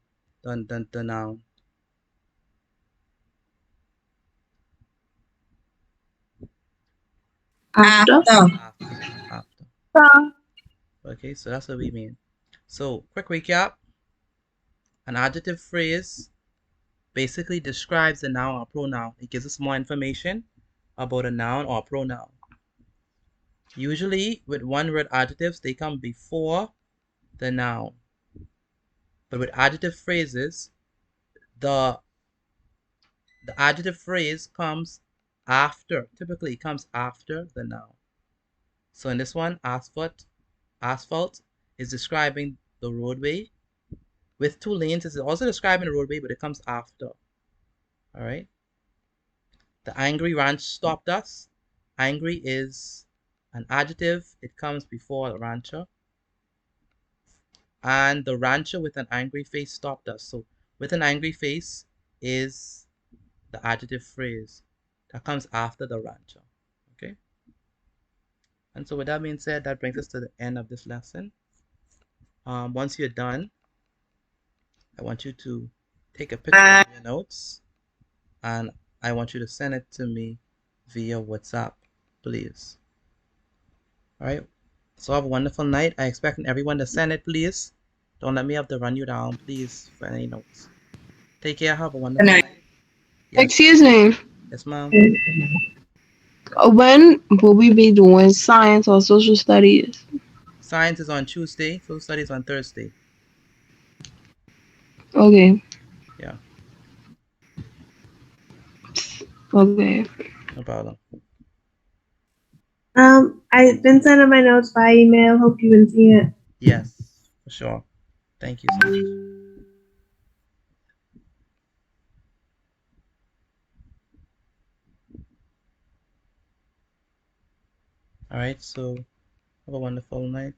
noun? After. After. Okay, so that's what we mean. So, quick recap. An adjective phrase basically describes a noun or pronoun. It gives us more information about a noun or a pronoun. Usually, with one-word adjectives, they come before the noun. But with adjective phrases, the adjective phrase comes after. Typically, it comes after the noun. So in this one, asphalt is describing the roadway. With 2 lanes, it's also describing the roadway, but it comes after. All right. The angry ranch stopped us. Angry is an adjective. It comes before the rancher. And the rancher with an angry face stopped us. So with an angry face is the adjective phrase that comes after the rancher. Okay. And so with that being said, that brings us to the end of this lesson. Once you're done, I want you to take a picture of your notes and I want you to send it to me via WhatsApp, please. All right. So have a wonderful night. I expect everyone to send it, please. Don't let me have to run you down, please, for any notes. Take care. Have a wonderful night. Yes. Excuse me. Yes, ma'am. When will we be doing science or social studies? Science is on Tuesday. Social studies on Thursday. Okay. Yeah. Okay. No problem. I've been sending my notes by email. Hope you can see it. Yes, for sure. Thank you so much. All right. So have a wonderful night.